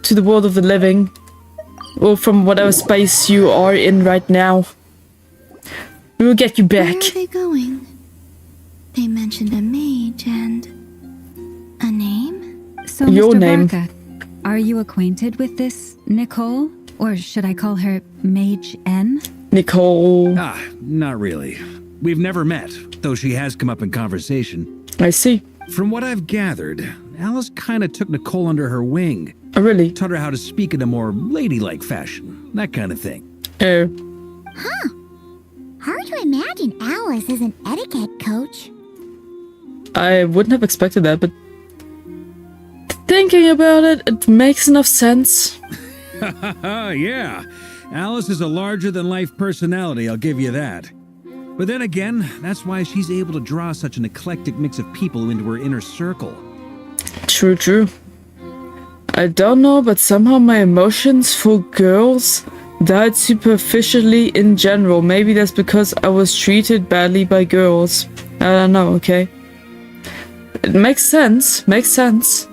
to the world of the living. Or from whatever space you are in right now. We will get you back. Where are they going? They mentioned a mage and a name? So, Your Mr. name. Barca, are you acquainted with this Nicole? Or should I call her Mage N? Nicole. Ah, not really. We've never met, though she has come up in conversation. I see. From what I've gathered, Alice kinda took Nicole under her wing. Oh, really? Taught her how to speak in a more ladylike fashion. That kind of thing. Oh. Huh. Hard to imagine Alice as an etiquette coach. I wouldn't have expected that, but thinking about it, it makes enough sense. Yeah. Alice is a larger-than-life personality, I'll give you that. But then again, that's why she's able to draw such an eclectic mix of people into her inner circle. True, true. I don't know, but somehow my emotions for girls died superficially in general. Maybe that's because I was treated badly by girls. I don't know, okay? It makes sense. Makes sense.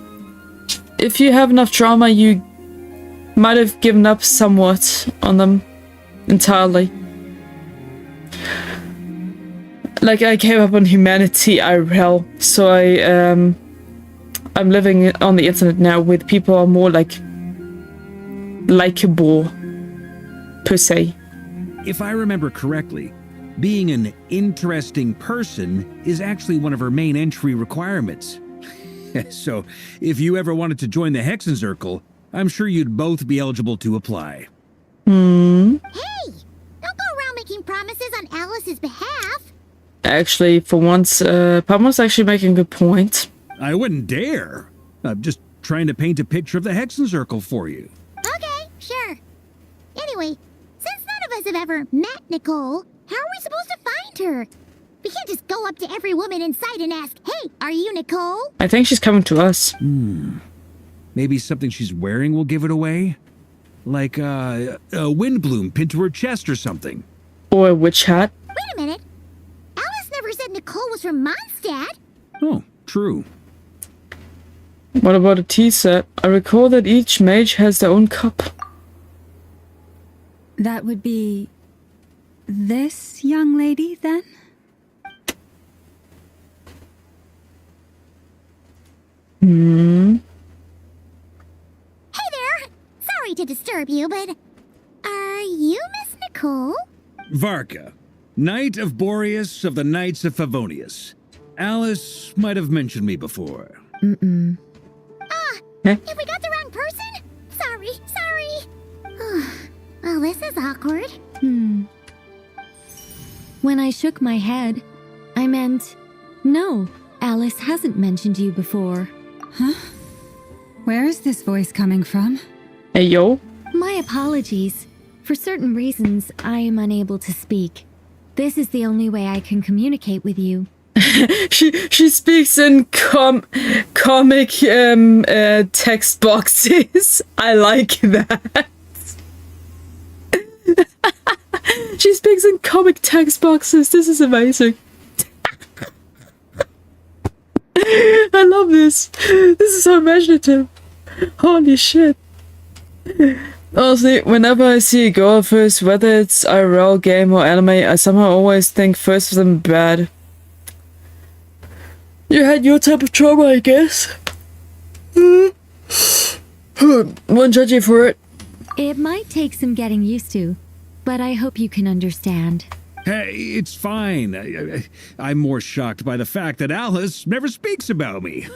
If you have enough trauma, you might have given up somewhat on them entirely. Like, I gave up on humanity IRL, so I'm living on the internet now with people who are more like likable per se. If I remember correctly, being an interesting person is actually one of her main entry requirements. So, if you ever wanted to join the Hexenzirkel, I'm sure you'd both be eligible to apply. Hey! Don't go around making promises on Alice's behalf. Actually, for once, Pama's actually making a good point. I wouldn't dare. I'm just trying to paint a picture of the Hexenzirkel for you. Okay, sure. Anyway, since none of us have ever met Nicole, how are we supposed to find her? We can't just go up to every woman in sight and ask, "Hey, are you Nicole?" I think she's coming to us. Maybe something she's wearing will give it away? Like a windbloom pinned to her chest or something. Or a witch hat. Wait a minute. Alice never said Nicole was from Mondstadt. Oh, true. What about a tea set? I recall that each mage has their own cup. That would be this young lady, then? Hey there! Sorry to disturb you, but are you Miss Nicole? Varka, Knight of Boreas of the Knights of Favonius. Alice might have mentioned me before. If we got the wrong person? Sorry. Well, this is awkward. When I shook my head, I meant, no, Alice hasn't mentioned you before. Huh? Where is this voice coming from? Hey, yo. My apologies. For certain reasons, I am unable to speak. This is the only way I can communicate with you. she speaks in comic text boxes. I like that. She speaks in comic text boxes. This is amazing. I love this. This is so imaginative. Holy shit. Honestly, whenever I see a girl first, whether it's IRL game or anime, I somehow always think first of them bad. You had your type of trauma, I guess. Won't judge you for it. It might take some getting used to, but I hope you can understand. Hey, it's fine. I'm more shocked by the fact that Alice never speaks about me.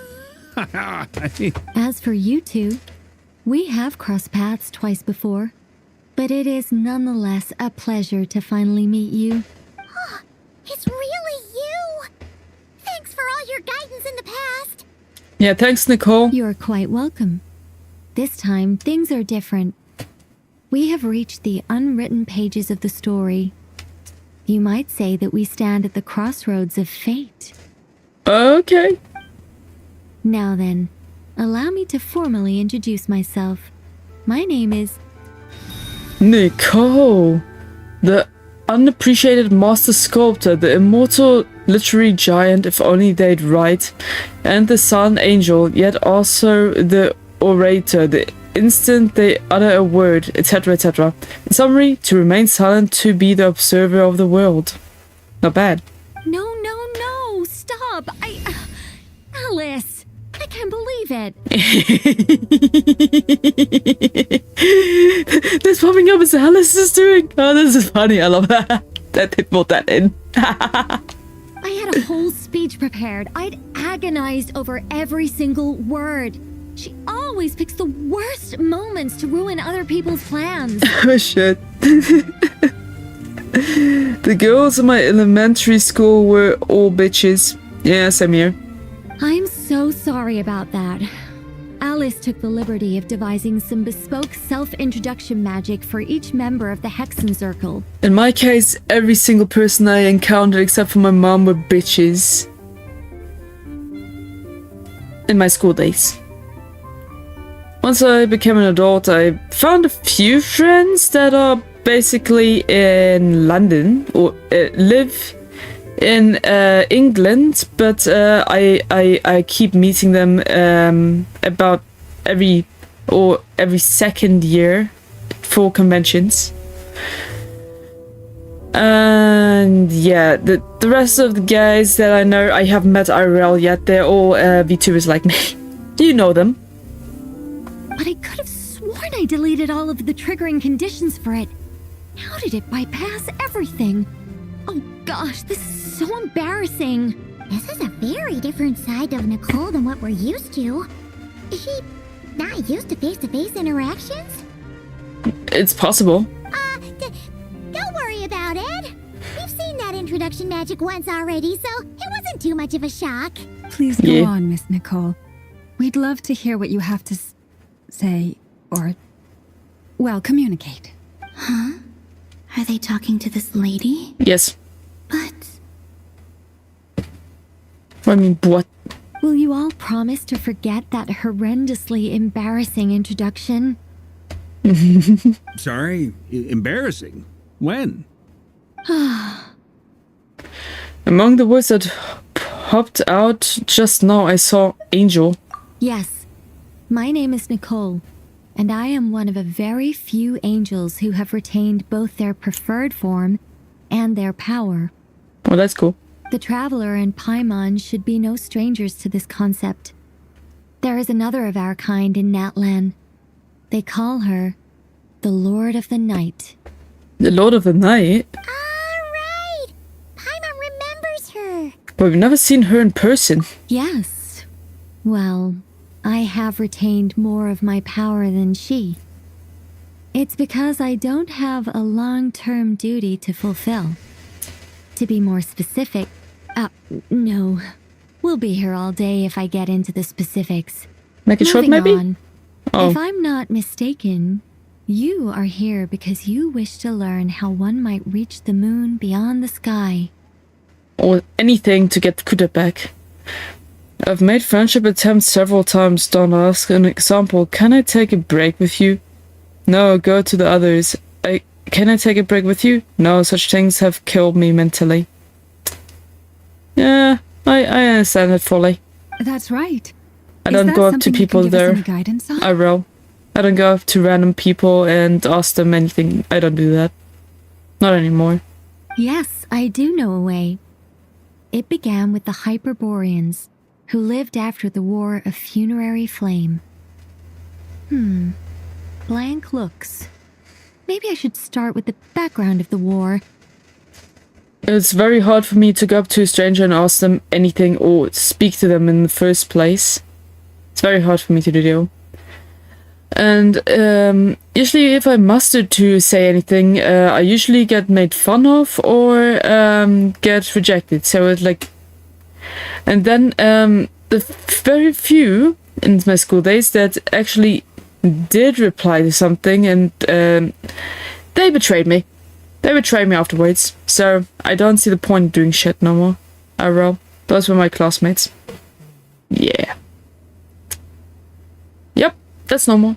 As for you two, we have crossed paths twice before, but it is nonetheless a pleasure to finally meet you. It's really you! Thanks for all your guidance in the past. Yeah, thanks, Nicole. You're quite welcome. This time, things are different. We have reached the unwritten pages of the story. You might say that we stand at the crossroads of fate. Okay. Now then, allow me to formally introduce myself. My name is... Nicole, the unappreciated master sculptor, the immortal literary giant, if only they'd write, and the sun angel, yet also the orator, the instant they utter a word, etc., etc. In summary, to remain silent, to be the observer of the world. Not bad. No, stop! Alice! I can't believe it! This popping up is Alice is doing. Oh, this is funny. I love that. That they put that in. I had a whole speech prepared. I'd agonized over every single word. She always picks the worst moments to ruin other people's plans. Oh, shit. The girls in my elementary school were all bitches. Yeah, same here. I'm so sorry about that. Alice took the liberty of devising some bespoke self-introduction magic for each member of the Hexen Circle. In my case, every single person I encountered except for my mom were bitches. In my school days. Once I became an adult, I found a few friends that are basically in London or live in England, but I keep meeting them about every second year for conventions. And yeah, the rest of the guys that I know I haven't met IRL yet. They're all VTubers like me. Do you know them? But I could have sworn I deleted all of the triggering conditions for it. How did it bypass everything? Oh gosh, this is so embarrassing. This is a very different side of Nicole than what we're used to. Is she not used to face-to-face interactions? It's possible. Don't worry about it. We've seen that introduction magic once already, so it wasn't too much of a shock. Please go on, Miss Nicole. We'd love to hear what you have to say, or, well, communicate. Huh? Are they talking to this lady? Yes. But... I mean, what? Will you all promise to forget that horrendously embarrassing introduction? Sorry, embarrassing. When? Among the words that popped out just now, I saw Angel. Yes. My name is Nicole, and I am one of a very few angels who have retained both their preferred form and their power. Oh, that's cool. The Traveler and Paimon should be no strangers to this concept. There is another of our kind in Natlan. They call her the Lord of the Night. The Lord of the Night? Alright! Paimon remembers her! But we've never seen her in person. Yes. Well, I have retained more of my power than she. It's because I don't have a long-term duty to fulfill. To be more specific, no. We'll be here all day if I get into the specifics. Make it short, maybe? On. Oh. If I'm not mistaken, you are here because you wish to learn how one might reach the moon beyond the sky. Or anything to get Kutarr back. I've made friendship attempts several times. Don't ask. An example, can I take a break with you? No, go to the others. Can I take a break with you? No, such things have killed me mentally. Yeah, I understand it fully. That's right. I don't go up to people there. I will. I don't go up to random people and ask them anything. I don't do that. Not anymore. Yes, I do know a way. It began with the Hyperboreans, who lived after the War of Funerary Flame. blank looks. Maybe I should start with the background of the war. It's very hard for me to go up to a stranger and ask them anything or speak to them in the first place. It's very hard for me to do. And usually if I mustered to say anything, I usually get made fun of or get rejected. So it's like... And then the very few in my school days that actually did reply to something, and they betrayed me. They betrayed me afterwards, so I don't see the point of doing shit no more. Oh well, those were my classmates. Yeah. Yep, that's normal.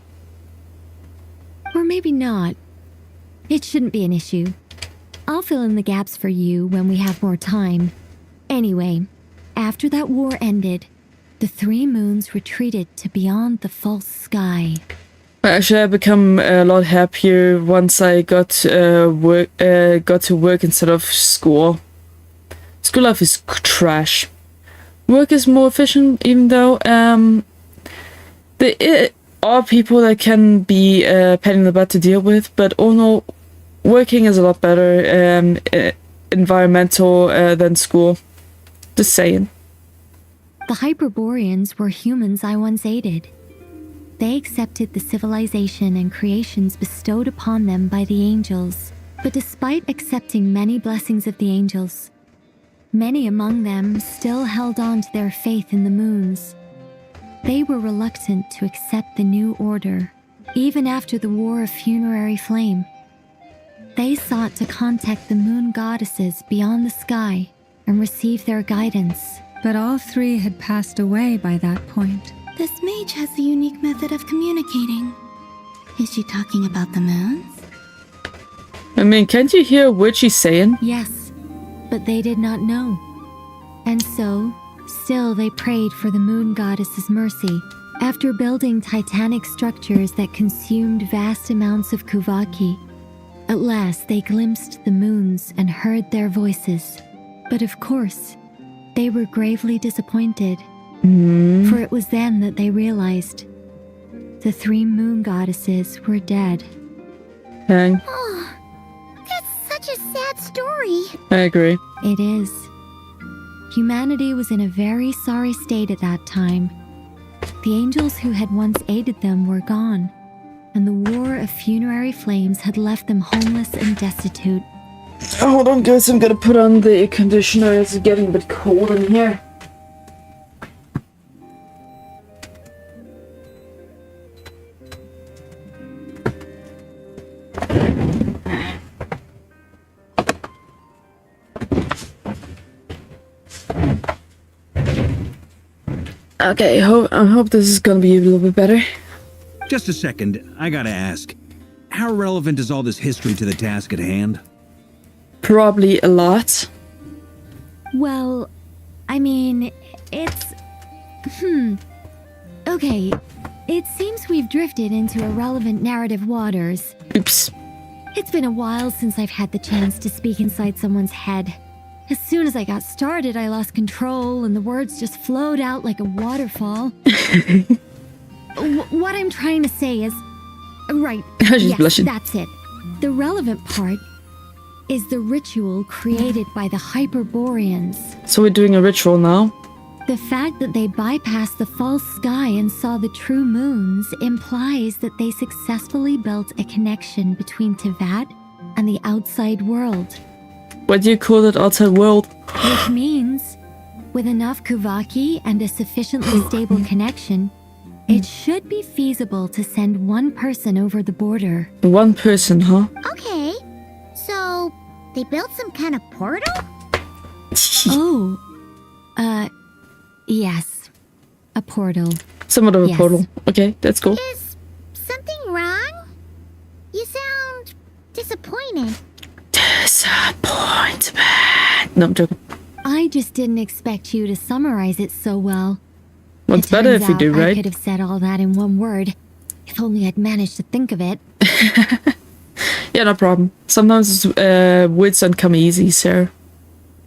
Or maybe not. It shouldn't be an issue. I'll fill in the gaps for you when we have more time. Anyway, after that war ended, the 3 moons retreated to beyond the false sky. Actually, I become a lot happier once I got to work instead of school. School life is trash. Work is more efficient, even though there are people that can be a pain in the butt to deal with, but all in all, working is a lot better environmental than school. Just saying. The Hyperboreans were humans I once aided. They accepted the civilization and creations bestowed upon them by the angels. But despite accepting many blessings of the angels, many among them still held on to their faith in the moons. They were reluctant to accept the new order, even after the War of Funerary Flame. They sought to contact the moon goddesses beyond the sky and receive their guidance. But all 3 had passed away by that point. This mage has a unique method of communicating. Is she talking about the moons? I mean, can't you hear what she's saying? Yes, but they did not know. And so, still they prayed for the moon goddess's mercy. After building titanic structures that consumed vast amounts of Kuvaki, at last they glimpsed the moons and heard their voices. But of course, they were gravely disappointed, for it was then that they realized the 3 moon goddesses were dead. Dang. Oh, that's such a sad story. I agree. It is. Humanity was in a very sorry state at that time. The angels who had once aided them were gone, and the War of Funerary Flames had left them homeless and destitute. Hold on, guys. I'm gonna put on the air conditioner. It's getting a bit cold in here. Okay, I hope this is gonna be a little bit better. Just a second, I gotta ask. How relevant is all this history to the task at hand? Probably a lot. Well, I mean, it's... Okay, it seems we've drifted into irrelevant narrative waters. Oops. It's been a while since I've had the chance to speak inside someone's head. As soon as I got started, I lost control and the words just flowed out like a waterfall. What I'm trying to say is... Right, yes, blushing. That's it. The relevant part is the ritual created by the Hyperboreans. So we're doing a ritual now? The fact that they bypassed the false sky and saw the true moons implies that they successfully built a connection between Tevat and the outside world. What do you call it, outside world? Which means, with enough Kuvaki and a sufficiently stable connection, it should be feasible to send one person over the border. One person, huh? Okay, so they built some kind of portal? Oh, yes. A portal. Somewhat of a Yes. portal. Okay, that's cool. Is something wrong? You sound disappointed. Disappointment. No, I'm joking. I just didn't expect you to summarize it so well. Well, it's better if you do, I right? could have said all that in one word. If only I'd managed to think of it. Yeah, no problem. Sometimes words don't come easy, so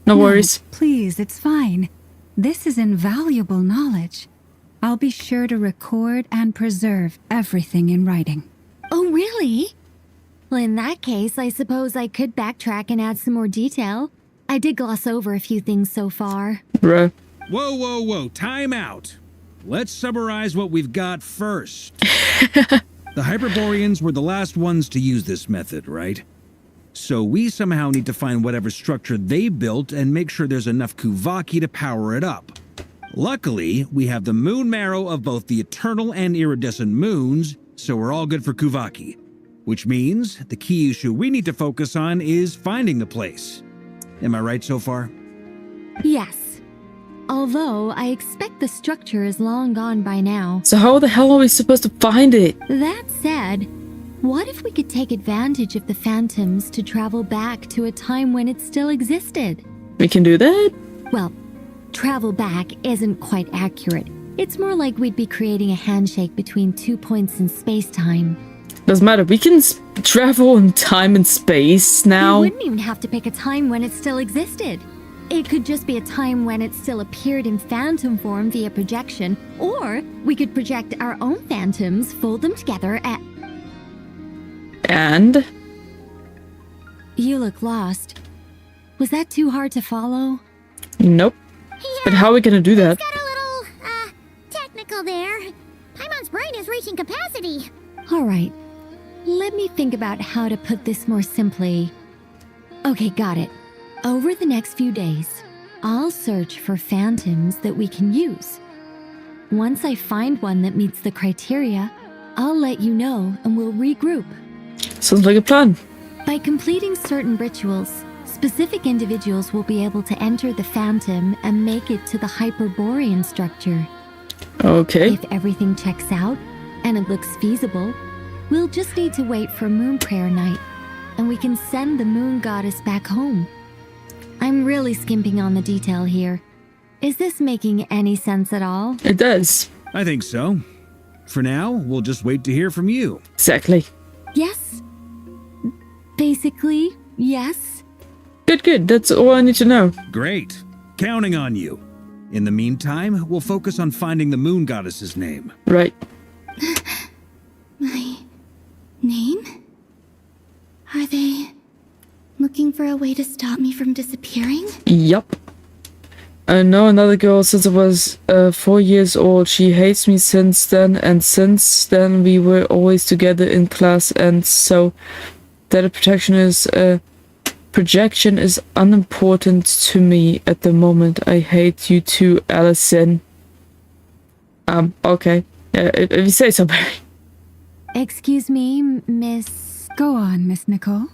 no worries. Please, it's fine. This is invaluable knowledge. I'll be sure to record and preserve everything in writing. Oh, really? Well, in that case, I suppose I could backtrack and add some more detail. I did gloss over a few things so far. Bruh. Whoa, whoa, whoa, time out. Let's summarize what we've got first. The Hyperboreans were the last ones to use this method, right? So we somehow need to find whatever structure they built and make sure there's enough Kuvaki to power it up. Luckily, we have the moon marrow of both the eternal and iridescent moons, so we're all good for Kuvaki. Which means the key issue we need to focus on is finding the place. Am I right so far? Yes. Although, I expect the structure is long gone by now. So how the hell are we supposed to find it? That said, what if we could take advantage of the phantoms to travel back to a time when it still existed? We can do that? Well, travel back isn't quite accurate. It's more like we'd be creating a handshake between 2 points in space-time. Doesn't matter, we can travel in time and space now. We wouldn't even have to pick a time when it still existed. It could just be a time when it still appeared in phantom form via projection, or we could project our own phantoms, fold them together And? You look lost. Was that too hard to follow? Nope. Yeah, but how are we gonna do that? Got a little, technical there. Paimon's brain is reaching capacity. Alright. Let me think about how to put this more simply. Okay, got it. Over the next few days, I'll search for phantoms that we can use. Once I find one that meets the criteria, I'll let you know and we'll regroup. Sounds like a plan. By completing certain rituals, specific individuals will be able to enter the phantom and make it to the Hyperborean structure. Okay. If everything checks out and it looks feasible, we'll just need to wait for Moon Prayer Night, and we can send the Moon Goddess back home. I'm really skimping on the detail here. Is this making any sense at all? It does. I think so. For now, we'll just wait to hear from you. Exactly. Yes. Basically, yes. Good. That's all I need to know. Great. Counting on you. In the meantime, we'll focus on finding the Moon Goddess's name. Right. My name? Are they looking for a way to stop me from disappearing? Yup. I know another girl since I was 4 years old. She hates me since then, and since then we were always together in class, and so data projection is unimportant to me at the moment. I hate you too, Allison. Okay. If you say so. Excuse me, Miss... Go on, Miss Nicole.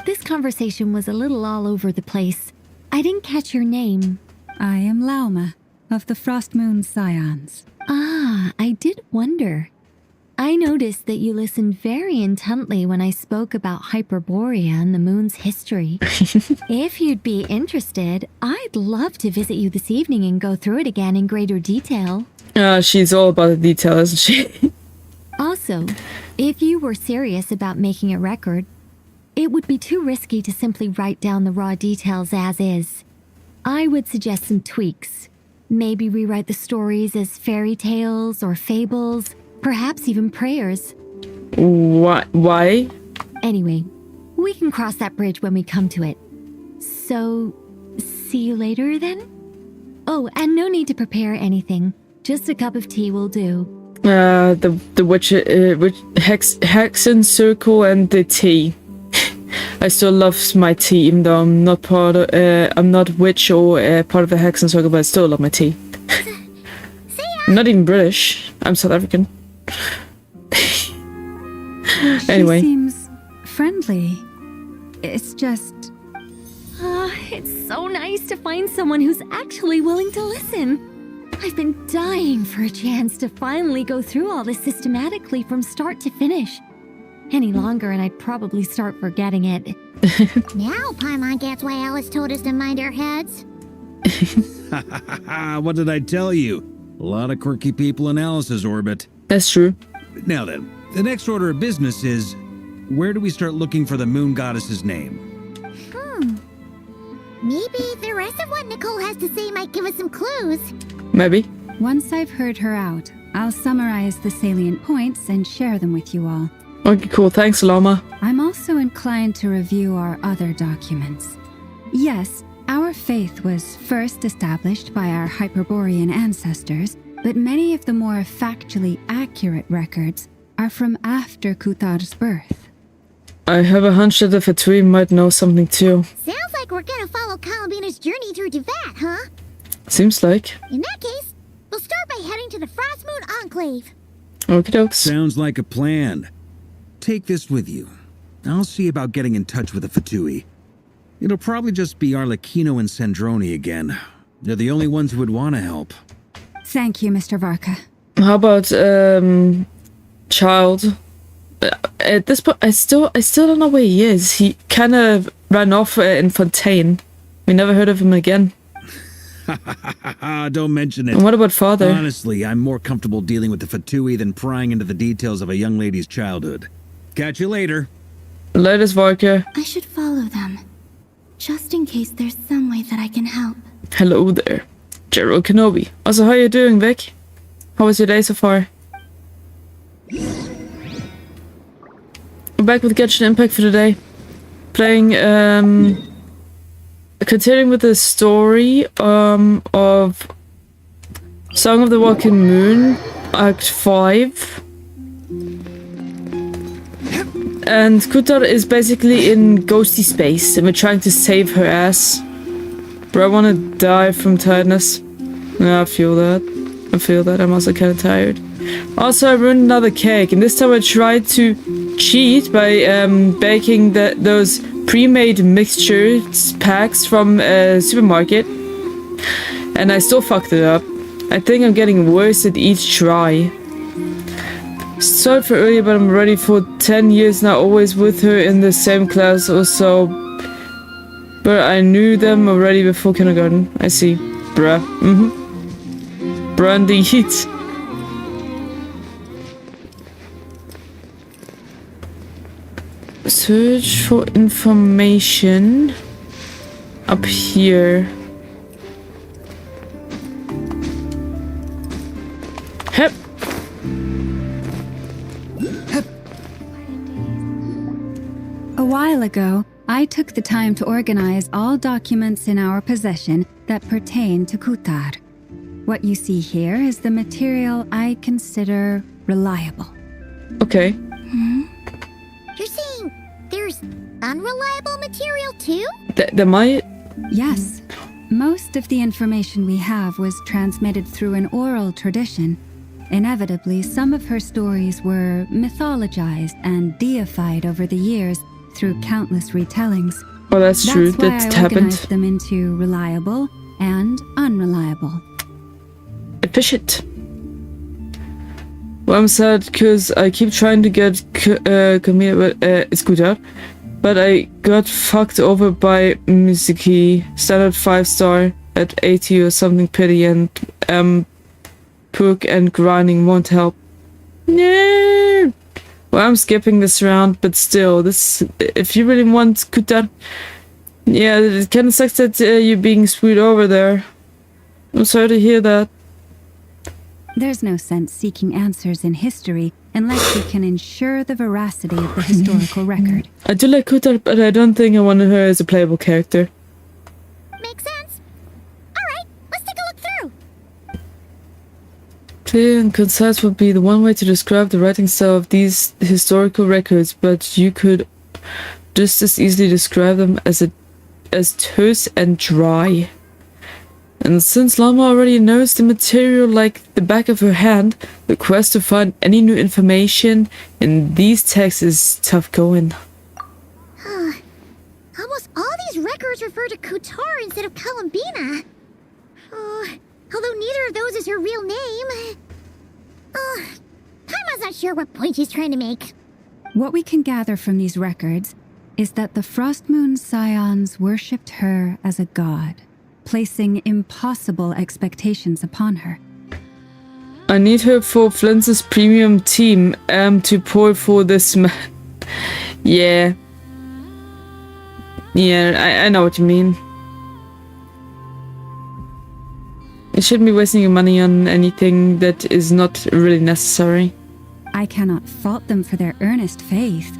This conversation was a little all over the place. I didn't catch your name. I am Lauma, of the Frost Moon Scions. Ah, I did wonder. I noticed that you listened very intently when I spoke about Hyperborea and the moon's history. If you'd be interested, I'd love to visit you this evening and go through it again in greater detail. She's all about the detail, isn't she? Also, if you were serious about making a record, it would be too risky to simply write down the raw details as is. I would suggest some tweaks. Maybe rewrite the stories as fairy tales or fables, perhaps even prayers. Why? Anyway, we can cross that bridge when we come to it. So, see you later then? Oh, and no need to prepare anything. Just a cup of tea will do. The witch Hexen Circle and the tea. I still love my tea, even though I'm not I'm not witch or part of the Hexen Circle, but I still love my tea. I'm not even British. I'm South African. Anyway. She seems friendly. It's just... It's so nice to find someone who's actually willing to listen. I've been dying for a chance to finally go through all this systematically from start to finish. Any longer and I'd probably start forgetting it. Now Paimon gets why Alice told us to mind our heads. What did I tell you? A lot of quirky people in Alice's orbit. That's true. Now then, the next order of business is, where do we start looking for the Moon Goddess's name? Maybe the rest of what Nicole has to say might give us some clues. Maybe. Once I've heard her out, I'll summarize the salient points and share them with you all. Okay, cool. Thanks, Llama. I'm also inclined to review our other documents. Yes, our faith was first established by our Hyperborean ancestors, but many of the more factually accurate records are from after Kutarr's birth. I have a hunch that the Fatui might know something too. Sounds like we're gonna follow Columbina's journey through Devat, huh? Seems like. In that case, we'll start by heading to the Frostmoon Enclave. Okie dokes. Sounds like a plan. Take this with you. I'll see about getting in touch with the Fatui. It'll probably just be Arlecchino and Sandroni again. They're the only ones who would want to help. Thank you, Mr. Varka. How about, Child? At this point, I still don't know where he is. He kind of ran off in Fontaine. We never heard of him again. Don't mention it. And what about Father? Honestly, I'm more comfortable dealing with the Fatui than prying into the details of a young lady's childhood. Catch you later. Later, Varka. I should follow them, just in case there's some way that I can help. Hello there, Gerald Kenobi. Also, how you doing, Vic? How was your day so far? I'm back with Genshin Impact for today. Playing, continuing with the story, of Song of the Walking Moon, Act 5. And Kutarr is basically in ghosty space, and we're trying to save her ass. Bro, I wanna die from tiredness. Yeah, I feel that. I'm also kinda tired. Also, I ruined another cake, and this time I tried to cheat by baking those pre-made mixtures packs from a supermarket, and I still fucked it up. I think I'm getting worse at each try. Sorry for earlier, but I'm ready for 10 years now, always with her in the same class or so. But I knew them already before kindergarten. I see. Bruh. Bruh indeed. Search for information up here. Hep. A while ago, I took the time to organize all documents in our possession that pertain to Kutarr. What you see here is the material I consider reliable. Okay. You're saying there's unreliable material too? There might? Yes. Most of the information we have was transmitted through an oral tradition. Inevitably, some of her stories were mythologized and deified over the years through countless retellings. Oh, that's true. That's why That I happened. organized them into reliable and unreliable. Efficient. Well, I'm sad because I keep trying to get Kutarr, but I got fucked over by Mizuki, standard 5-star at 80 or something pity, and Pook and grinding won't help. No. Well, I'm skipping this round, but still, if you really want Kutarr, yeah, it kind of sucks that you're being screwed over there. I'm sorry to hear that. There's no sense seeking answers in history unless we can ensure the veracity of the historical record. I do like Kutarr, but I don't think I want her as a playable character. Makes sense. Alright, let's take a look through. Clear and concise would be the one way to describe the writing style of these historical records, but you could just as easily describe them as terse and dry. And since Llama already knows the material like the back of her hand, the quest to find any new information in these texts is tough going. Almost all these records refer to Kutarr instead of Columbina. Although neither of those is her real name. Paimon's not sure what point she's trying to make. What we can gather from these records is that the Frostmoon Scions worshipped her as a god, placing impossible expectations upon her. I need her for Flintz's premium team to pour for this man. Yeah. Yeah, I know what you mean. You shouldn't be wasting your money on anything that is not really necessary. I cannot fault them for their earnest faith.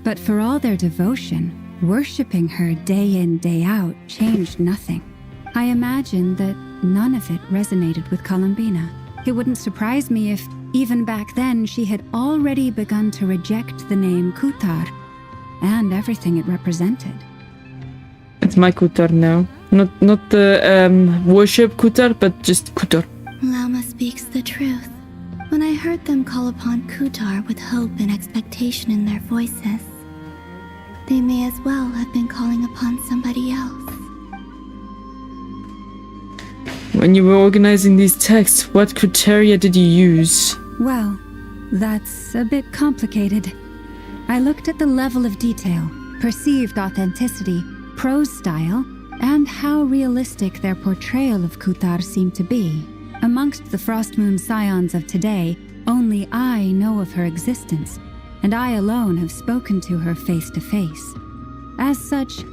But for all their devotion, worshipping her day in, day out changed nothing. I imagine that none of it resonated with Columbina. It wouldn't surprise me if, even back then, she had already begun to reject the name Kutarr and everything it represented. It's my Kutarr now. Not the worship Kutarr, but just Kutarr. Lama speaks the truth. When I heard them call upon Kutarr with hope and expectation in their voices, they may as well have been calling upon somebody else. When you were organizing these texts, what criteria did you use? Well, that's a bit complicated. I looked at the level of detail, perceived authenticity, prose style, and how realistic their portrayal of Kutarr seemed to be. Amongst the Frostmoon Scions of today, only I know of her existence, and I alone have spoken to her face to face. As such,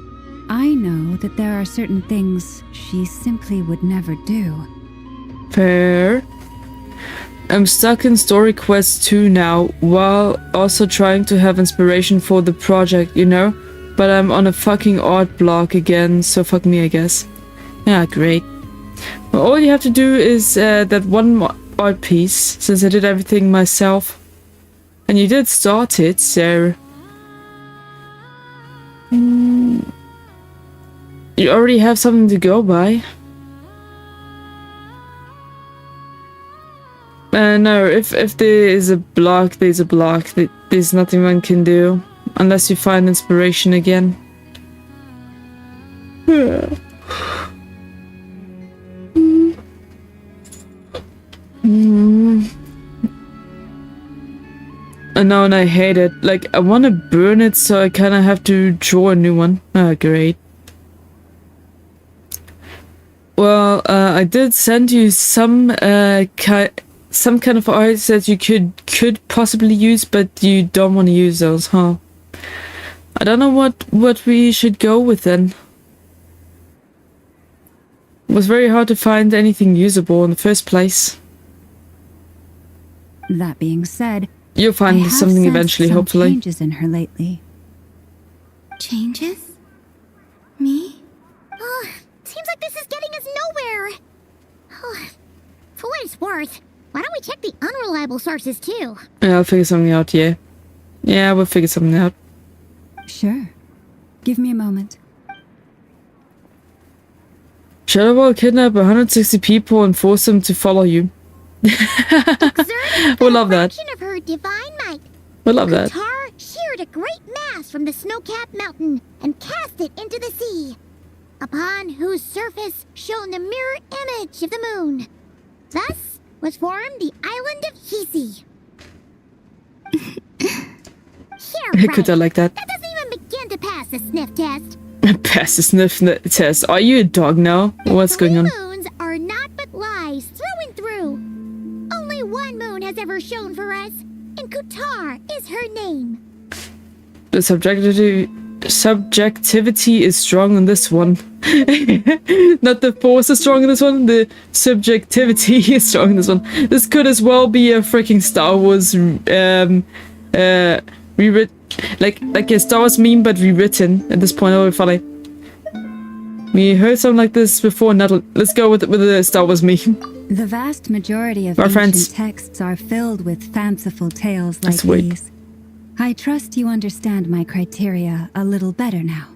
I know that there are certain things she simply would never do. Fair. I'm stuck in Story Quest 2 now, while also trying to have inspiration for the project, you know? But I'm on a fucking art block again, so fuck me, I guess. Yeah, great. Well, all you have to do is that one art piece, since I did everything myself. And you did start it, so... You already have something to go by. No, if there is a block, there's a block. There's nothing one can do. Unless you find inspiration again. I know, and I hate it. Like, I want to burn it, so I kind of have to draw a new one. Ah, great. Well, I did send you some kind of art that you could possibly use, but you don't want to use those, huh? I don't know what we should go with then. It was very hard to find anything usable in the first place. That being said, you'll find something eventually, some hopefully. Changes in her lately. Changes? Me? Oh, seems like this is getting us nowhere. Oh, for what it's worth, why don't we check the unreliable sources too? Yeah, I'll figure something out, yeah. Yeah, we'll figure something out. Sure. Give me a moment. Shadow will kidnap 160 people and force them to follow you. We'll love that. Of her divine might, We'll love that. Kutarr sheared a great mass from the snow-capped mountain and cast it into the sea, upon whose surface shone the mirror image of the moon. Thus was formed the island of Hisi. Here, Could I like that? That doesn't even begin to pass the sniff test. Pass the sniff test. Are you a dog now? What's going on? Moons are not but lies through and through. Only one moon has ever shone for us, and Kutarr is her name. The subjectivity is strong in this one. Not the force is strong in this one, the subjectivity is strong in this one. This could as well be a freaking Star Wars rewritten, like a Star Wars meme but rewritten at this point. Oh, funny. We heard something like this before. Let's go with the Star Wars meme. The vast majority of Our ancient friends. texts are filled with fanciful tales like Sweet. these. I trust you understand my criteria a little better now.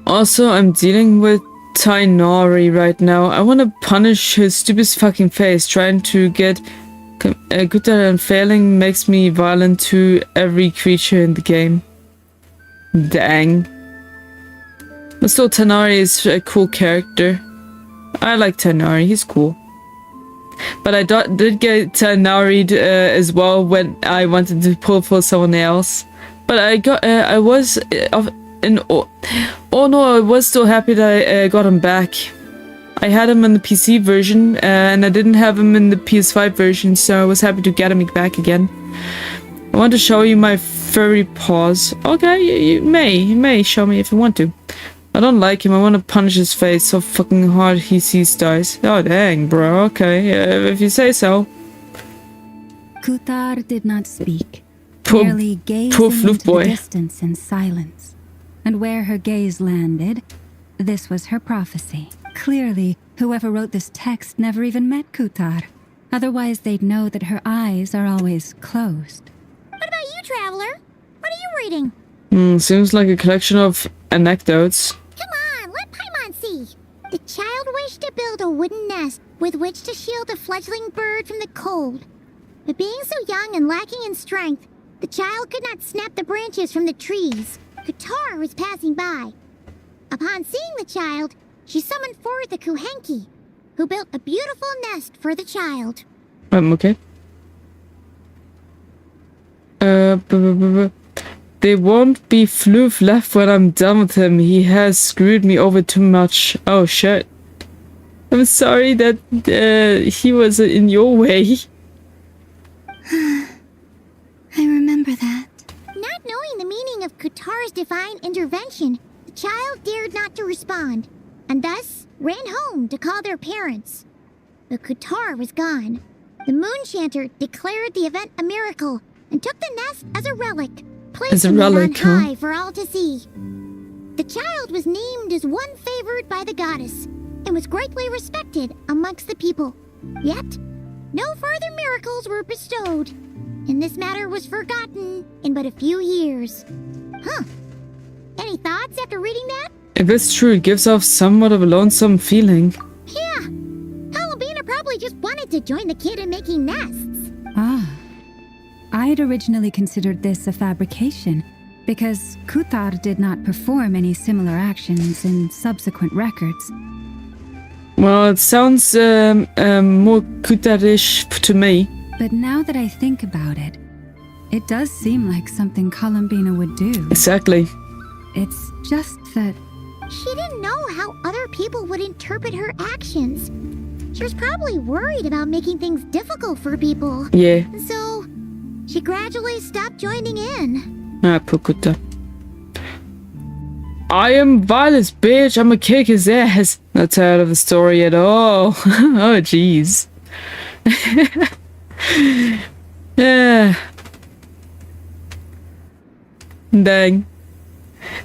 Also, I'm dealing with Tainari right now. I want to punish his stupid fucking face. Trying to get Kutarr and failing makes me violent to every creature in the game. Dang. But still, Tainari is a cool character. I like Tainari, he's cool. But I did get Tainari'd as well when I wanted to pull for someone else. But I was still happy that I got him back. I had him in the PC version, and I didn't have him in the PS5 version, so I was happy to get him back again. I want to show you my furry paws. Okay, you may show me if you want to. I don't like him. I want to punch his face so fucking hard he sees dies. Oh dang, bro. Okay, if you say so. Kutarr did not speak, Poor- merely gazing poor flute into boy. the distance in silence. And where her gaze landed, this was her prophecy. Clearly, whoever wrote this text never even met Kutarr. Otherwise, they'd know that her eyes are always closed. What about you, Traveler? What are you reading? Seems like a collection of anecdotes. Come on, let Paimon see. The child wished to build a wooden nest with which to shield a fledgling bird from the cold. But being so young and lacking in strength, the child could not snap the branches from the trees. Kutarr was passing by. Upon seeing the child, she summoned forth the Kuhenki, who built a beautiful nest for the child. Okay. There won't be Floof left when I'm done with him. He has screwed me over too much. Oh shit. I'm sorry that he was in your way. I remember that. Not knowing the meaning of Kutarr's divine intervention, the child dared not to respond, and thus ran home to call their parents. But Kutarr was gone. The moon chanter declared the event a miracle and took the nest as a relic, placing it on high for all to see. The child was named as one favored by the goddess and was greatly respected amongst the people. Yet, no further miracles were bestowed, and this matter was forgotten in but a few years. Huh. Any thoughts after reading that? If it's true, it gives off somewhat of a lonesome feeling. Yeah. Halabina probably just wanted to join the kid in making nests. Ah. I'd originally considered this a fabrication, because Kutarr did not perform any similar actions in subsequent records. Well, it sounds more Kutarrish to me. But now that I think about it, it does seem like something Columbina would do. Exactly. It's just that... She didn't know how other people would interpret her actions. She was probably worried about making things difficult for people. Yeah. So, she gradually stopped joining in. Ah, poor Kutarr. I am Violet's bitch. I'ma kick his ass. Not tired of the story at all. Oh, jeez. Yeah. Dang.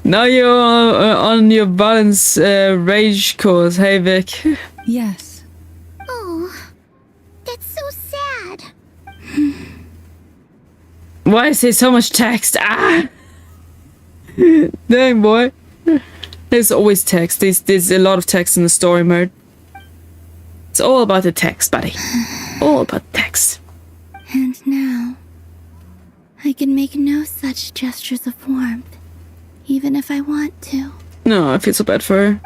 Now you're on your balance rage course, hey Vic. Yes. Oh, that's so sad. Why is there so much text? Ah! Dang, boy. There's always text. There's a lot of text in the story mode. It's all about the text, buddy. All about text. And now, I can make no such gestures of warmth, even if I want to. No, I feel so bad for her.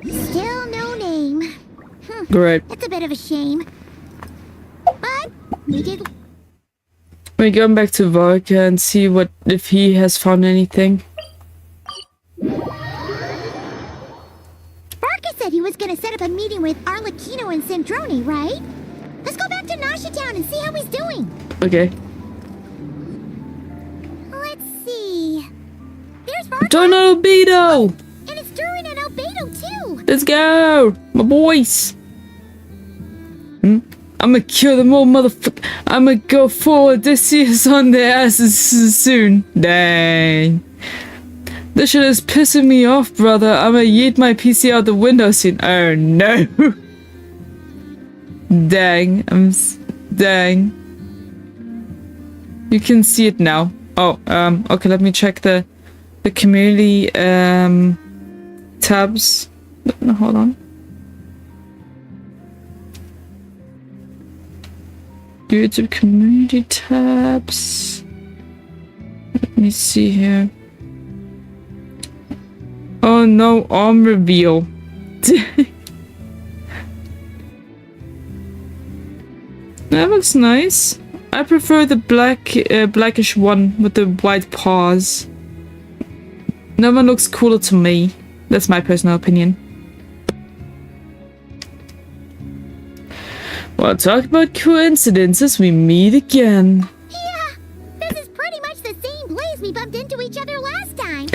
Still no name. Great. That's a bit of a shame. But we did. We're going back to Volca and see if he has found anything. Barca said he was gonna set up a meeting with Arlecchino and Sandrone, right? Let's go back to Nasha Town and see how he's doing. Okay. Let's see. There's Barca. Join Albedo! And it's Durin and Albedo too. Let's go! My boys! I'ma kill them all, motherfucker. I'ma go forward this year's on their asses soon. Dang. This shit is pissing me off, brother. I'ma yeet my PC out the window soon. Oh no. Dang. Dang. You can see it now. Oh, okay, let me check the community tabs. No, hold on. YouTube community tabs. Let me see here. Oh no, arm reveal. That looks nice. I prefer the blackish one with the white paws. That one looks cooler to me. That's my personal opinion. Well, talk about coincidences, we meet again. Yeah, this is pretty much the same place we bumped into each other last time.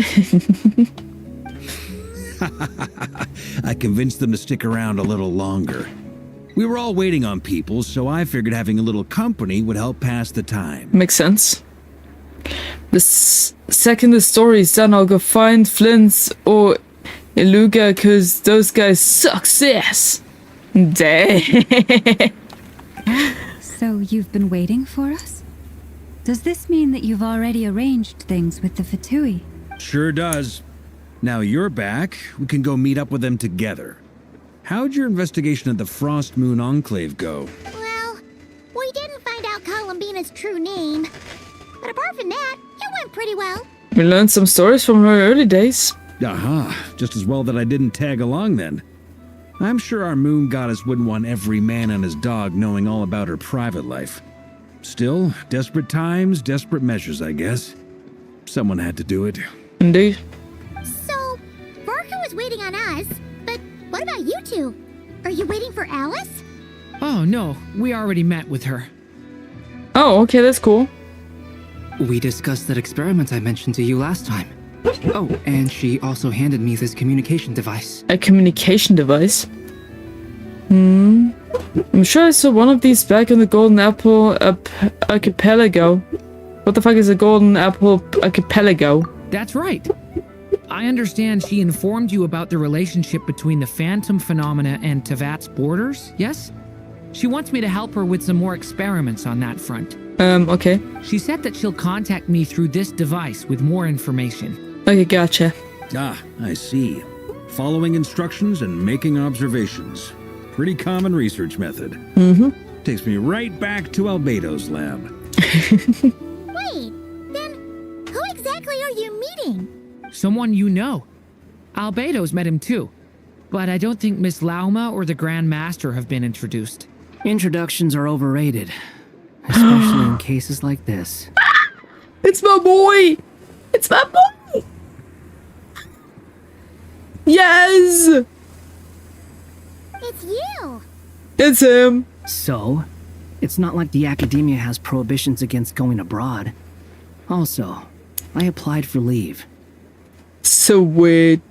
I convinced them to stick around a little longer. We were all waiting on people, so I figured having a little company would help pass the time. Makes sense. The second the story's done, I'll go find Flint's or Iluga, because those guys success. Dang. So you've been waiting for us? Does this mean that you've already arranged things with the Fatui? Sure does. Now you're back, we can go meet up with them together. How'd your investigation of the Frost Moon Enclave go? Well, we didn't find out Columbina's true name. But apart from that, it went pretty well. We learned some stories from her early days. Aha, just as well that I didn't tag along then. I'm sure our moon goddess wouldn't want every man and his dog knowing all about her private life. Still, desperate times, desperate measures, I guess. Someone had to do it. Indeed. So, Barker was waiting on us, but what about you two? Are you waiting for Alice? Oh, no. We already met with her. Oh, okay, that's cool. We discussed that experiment I mentioned to you last time. Oh, and she also handed me this communication device. A communication device? I'm sure I saw one of these back in the Golden Apple Archipelago. What the fuck is a Golden Apple Archipelago? That's right. I understand she informed you about the relationship between the phantom phenomena and Tevat's borders, yes? She wants me to help her with some more experiments on that front. Okay. She said that she'll contact me through this device with more information. Okay, gotcha. Ah, I see. Following instructions and making observations. Pretty common research method. Takes me right back to Albedo's lab. Wait, then who exactly are you meeting? Someone you know. Albedo's met him too. But I don't think Miss Lauma or the Grand Master have been introduced. Introductions are overrated. Especially in cases like this. It's my boy! It's my boy! Yes! It's you! It's him! So, it's not like the academia has prohibitions against going abroad. Also, I applied for leave. So weird.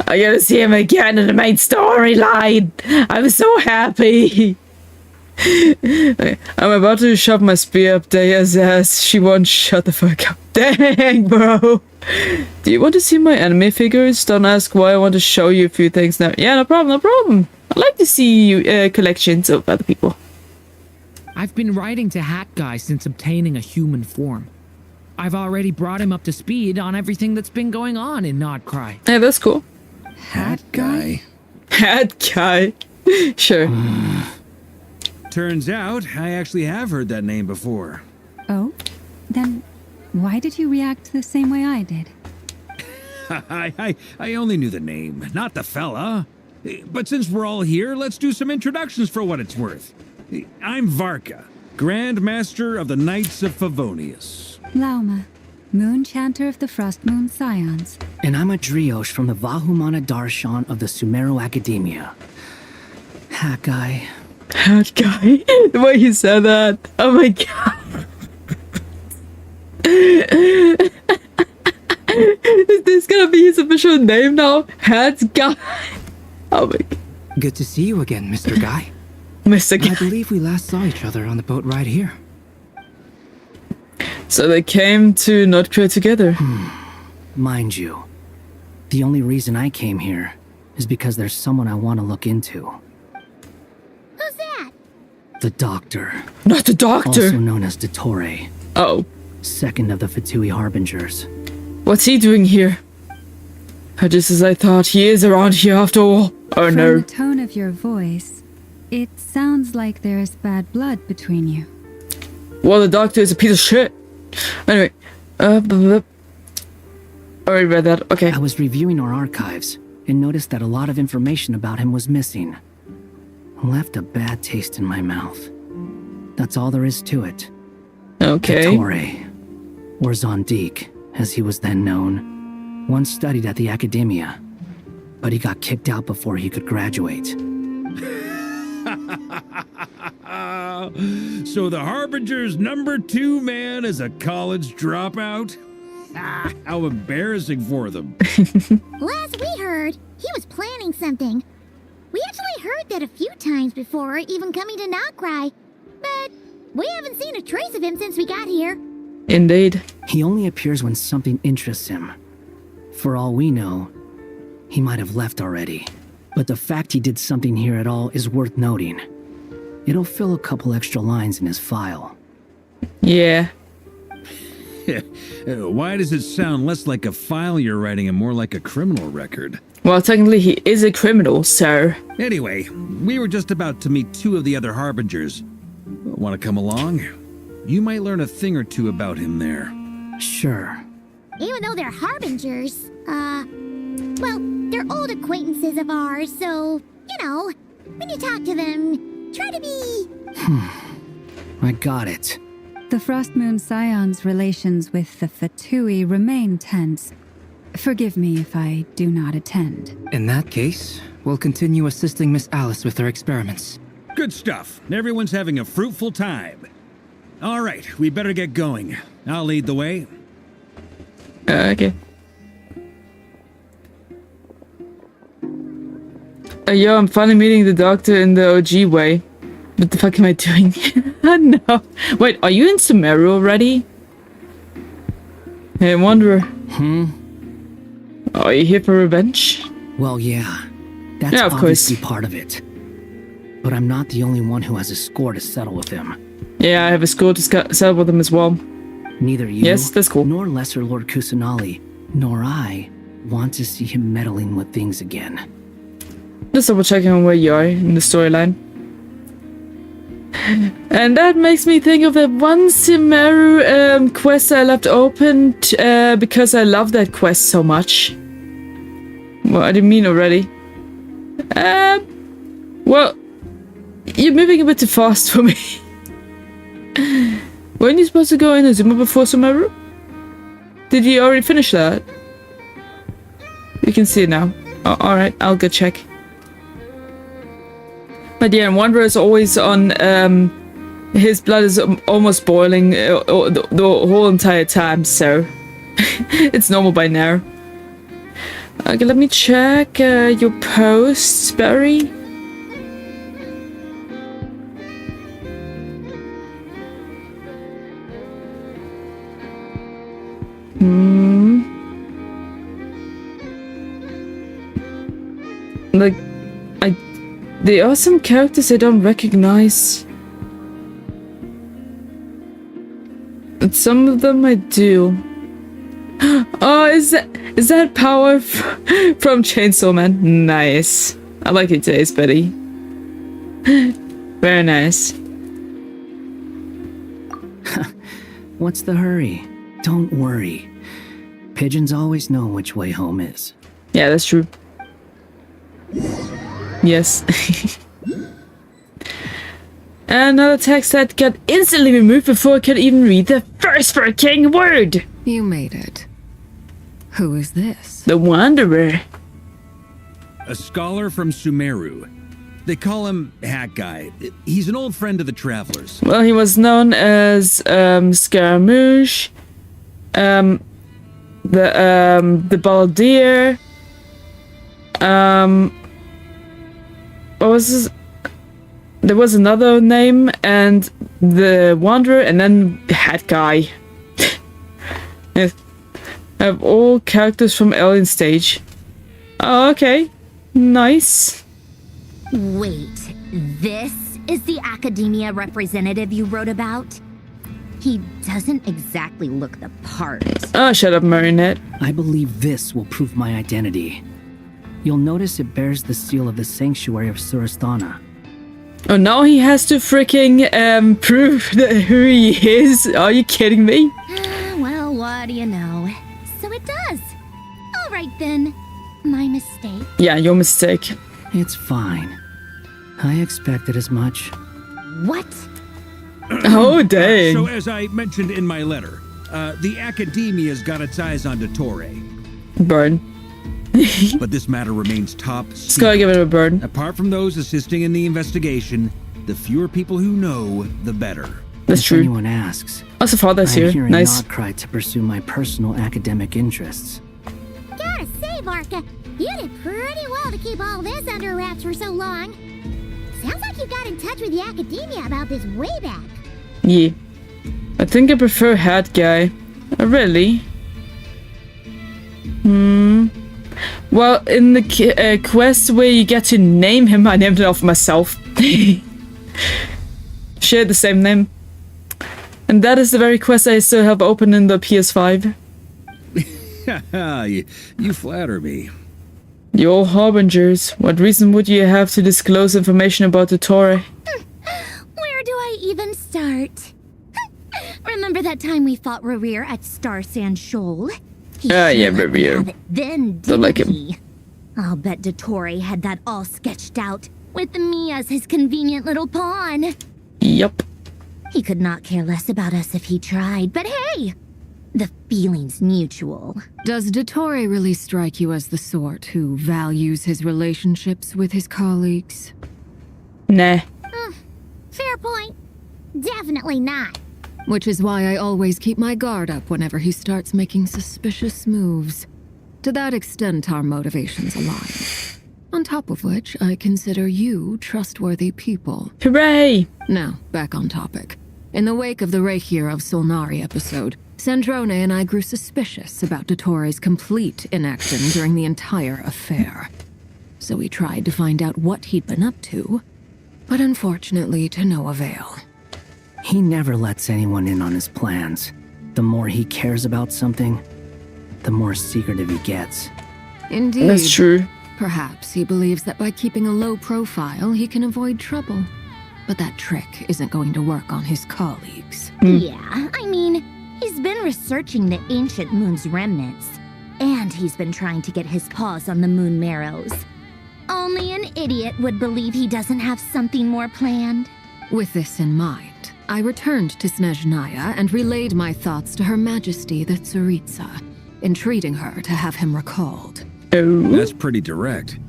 I gotta see him again in the main storyline! I'm so happy! I'm about to shove my spear up Daya's ass. She won't shut the fuck up. Dang, bro. Do you want to see my anime figures? Don't ask why. I want to show you a few things now. Yeah, no problem, no problem. I like to see collections of other people. I've been writing to Hat Guy since obtaining a human form. I've already brought him up to speed on everything that's been going on in Nodcry. Yeah, that's cool. Hat Guy? Hat Guy. Sure. Turns out, I actually have heard that name before. Oh? Then why did you react the same way I did? I only knew the name, not the fella. But since we're all here, let's do some introductions for what it's worth. I'm Varka, Grand Master of the Knights of Favonius. Lauma, Moon Chanter of the Frost Moon Scions. And I'm a Driosh from the Vahumana Darshan of the Sumero Academia. Hat Guy. Hat Guy. The way he said that. Oh my god. Is this gonna be his official name now? Hat Guy. Oh my god. Good to see you again, Mr. Guy. Mr. Guy. I believe we last saw each other on the boat ride here. So they came to Nodcry together. Mind you, the only reason I came here is because there's someone I want to look into. Who's that? The Doctor. Not the Doctor! Also known as Dottore. Oh. Second of the Fatui Harbingers. What's he doing here? Just as I thought, he is around here after all. Oh From no. the tone of your voice, it sounds like there is bad blood between you. Well, the Doctor is a piece of shit. Anyway, already read that. Okay. I was reviewing our archives and noticed that a lot of information about him was missing. Left a bad taste in my mouth. That's all there is to it. Okay. Dottore, or Zondik, as he was then known, once studied at the Academia, but he got kicked out before he could graduate. So the Harbinger's #2 man is a college dropout? How embarrassing for them. Last we heard, he was planning something. We actually heard that a few times before, even coming to Notcry. But we haven't seen a trace of him since we got here. Indeed. He only appears when something interests him. For all we know, he might have left already. But the fact he did something here at all is worth noting. It'll fill a couple extra lines in his file. Yeah. Why does it sound less like a file you're writing and more like a criminal record? Well, technically he is a criminal, so... Anyway, we were just about to meet 2 of the other Harbingers. Want to come along? You might learn a thing or two about him there. Sure. Even though they're Harbingers, well, they're old acquaintances of ours, so, you know, when you talk to them, try to be... I got it. The Frost Moon Scion's relations with the Fatui remain tense. Forgive me if I do not attend. In that case, we'll continue assisting Miss Alice with her experiments. Good stuff. Everyone's having a fruitful time. All right, we better get going. I'll lead the way. Okay. Yo, I'm finally meeting the doctor in the OG way. What the fuck am I doing? Oh no. Wait, are you in Sumeru already? Hey, Wanderer. Are you here for revenge? Well, yeah. That's Yeah, of obviously course. part of it. But I'm not the only one who has a score to settle with him. Yeah, I have a score to settle with him as well. Neither you, Yes, that's cool. nor Lesser Lord Kusanali, nor I want to see him meddling with things again. Just double checking on where you are in the storyline. And that makes me think of that one Sumeru quest I left open because I love that quest so much. Well, I didn't mean already. Well, you're moving a bit too fast for me. Weren't you supposed to go in Azuma before Sumeru? Did you already finish that? You can see it now. Oh, alright, I'll go check. My dear, and Wanderer is always on, his blood is almost boiling the whole entire time, so it's normal by now. Okay, let me check your posts, Barry. Like, there are some characters I don't recognize. And some of them I do. Oh, is that power from Chainsaw Man? Nice. I like your taste, Betty. Very nice. What's the hurry? Don't worry. Pigeons always know which way home is. Yeah, that's true. Yes. Another text that got instantly removed before I could even read the first freaking word. You made it. Who is this? The Wanderer. A scholar from Sumeru. They call him Hat Guy. He's an old friend of the Travelers. Well, he was known as Scaramouche, the Baldier, what was this? There was another name, and the Wanderer, and then Hat Guy. Yes. I have all characters from Alien Stage. Oh, okay. Nice. Wait, this is the academia representative you wrote about? He doesn't exactly look the part. Oh, shut up, Marionette. I believe this will prove my identity. You'll notice it bears the seal of the Sanctuary of Surasthana. Oh, now he has to freaking prove who he is. Are you kidding me? Well, what do you know? So it does. All right then. My mistake. Yeah, your mistake. It's fine. I expected as much. What? Oh, dang. So as I mentioned in my letter, the Academia's got its eyes on Dottore. Burn. But this matter remains top secret. Just gotta give it a burn. Apart from those assisting in the investigation, the fewer people who know, the better. That's if true. anyone asks, Also, father's I'm here. here in Nice. Notcry to pursue my personal academic interests. Gotta say, Varka, You did pretty well to keep all this under wraps for so long. Sounds like you got in touch with the academia about this way back. Yeah. I think I prefer Hat Guy. Really? Well, in the quest where you get to name him, I named it after myself. Share the same name. And that is the very quest I still have open in the PS5. you flatter me. You're harbingers. What reason would you have to disclose information about the Torah? Where do I even start? Remember that time we fought Rerir at Star Sand Shoal? Yeah, Rerir. Then Don't like him. he? I'll bet Dottore had that all sketched out, with me as his convenient little pawn. Yup. He could not care less about us if he tried, but hey! The feeling's mutual. Does Dottore really strike you as the sort who values his relationships with his colleagues? Nah. Fair point. Definitely not. Which is why I always keep my guard up whenever he starts making suspicious moves. To that extent, our motivations align. On top of which, I consider you trustworthy people. Hooray! Now, back on topic. In the wake of the Reikir of Solnari episode, Sandrone and I grew suspicious about Dottore's complete inaction during the entire affair. So we tried to find out what he'd been up to, but unfortunately to no avail. He never lets anyone in on his plans. The more he cares about something, the more secretive he gets. Indeed. That's true. Perhaps he believes that by keeping a low profile, he can avoid trouble. But that trick isn't going to work on his colleagues. Yeah, I mean, he's been researching the ancient moon's remnants. And he's been trying to get his paws on the moon marrows. Only an idiot would believe he doesn't have something more planned. With this in mind, I returned to Snezhnaya and relayed my thoughts to Her Majesty the Tsaritsa, entreating her to have him recalled. That's pretty direct.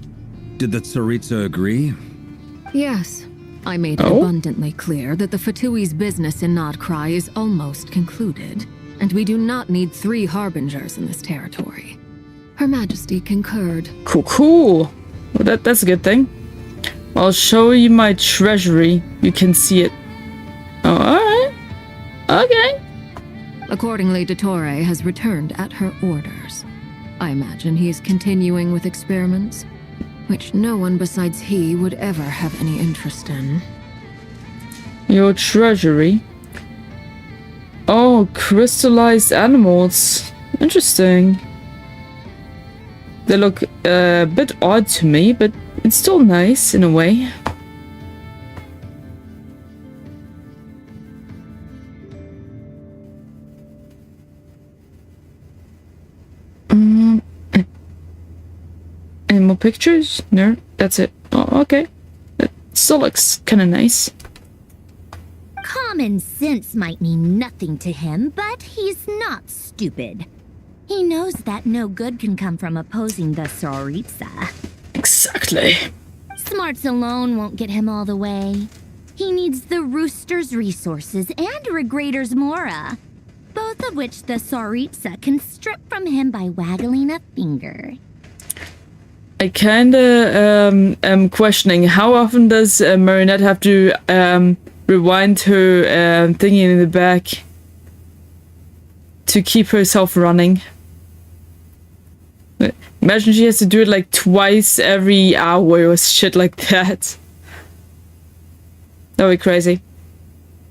Did the Tsaritsa agree? Yes. I made it abundantly clear that the Fatui's business in Nodcry is almost concluded, and we do not need 3 harbingers in this territory. Her Majesty concurred. Cool. Well, that's a good thing. I'll show you my treasury. You can see it. Oh, alright. Okay. Accordingly, Dottore has returned at her orders. I imagine he is continuing with experiments, which no one besides he would ever have any interest in. Your treasury? Oh, crystallized animals. Interesting. They look a bit odd to me, but it's still nice in a way. Any more pictures? No, that's it. Oh, okay. It still looks kind of nice. Common sense might mean nothing to him, but he's not stupid. He knows that no good can come from opposing the Tsaritsa. Exactly. Smarts alone won't get him all the way. He needs the Rooster's resources and Regrator's Mora, both of which the Tsaritsa can strip from him by waggling a finger. I kinda am questioning how often does Marinette have to rewind her thingy in the back to keep herself running. Imagine she has to do it like twice every hour or shit like that. That would be crazy.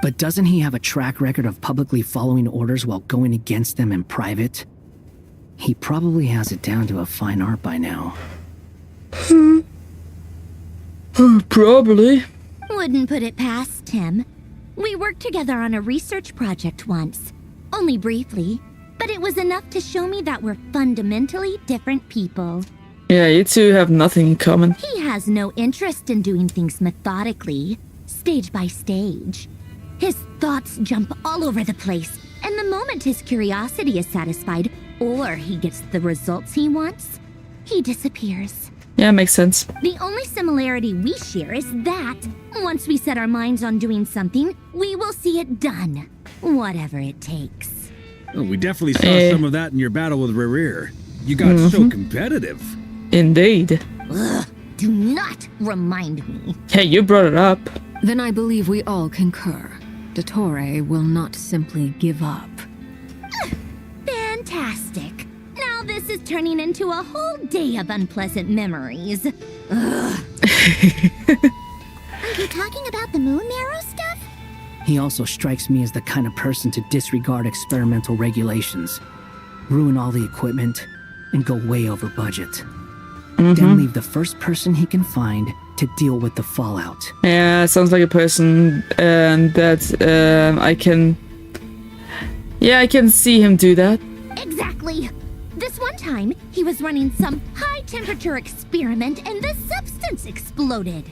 But doesn't he have a track record of publicly following orders while going against them in private? He probably has it down to a fine art by now. Probably. Wouldn't put it past him. We worked together on a research project once. Only briefly, but it was enough to show me that we're fundamentally different people. Yeah, you two have nothing in common. He has no interest in doing things methodically, stage by stage. His thoughts jump all over the place, and the moment his curiosity is satisfied, or he gets the results he wants, he disappears. Yeah, makes sense. The only similarity we share is that, once we set our minds on doing something, we will see it done, whatever it takes. Oh, we definitely saw some of that in your battle with Rerir. You got so competitive. Indeed. Ugh, do not remind me. Hey, you brought it up. Then I believe we all concur. Dottore will not simply give up. Fantastic. Now this is turning into a whole day of unpleasant memories. Ugh. Are you talking about the moon marrow stuff? He also strikes me as the kind of person to disregard experimental regulations, ruin all the equipment, and go way over budget. Then leave the first person he can find to deal with the fallout. Yeah, sounds like a person that I can... Yeah, I can see him do that. Exactly. This one time, he was running some high-temperature experiment and the substance exploded.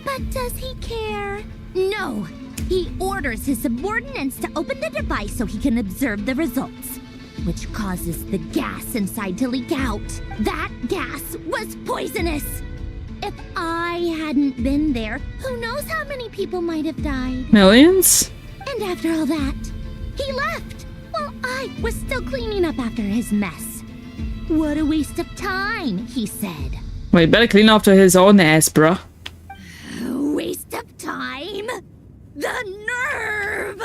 But does he care? No. He orders his subordinates to open the device so he can observe the results, which causes the gas inside to leak out. That gas was poisonous. If I hadn't been there, who knows how many people might have died. Millions? And after all that, he left while I was still cleaning up after his mess. What a waste of time, he said. Well, you better clean after his own ass, bruh. Waste of time? The nerve!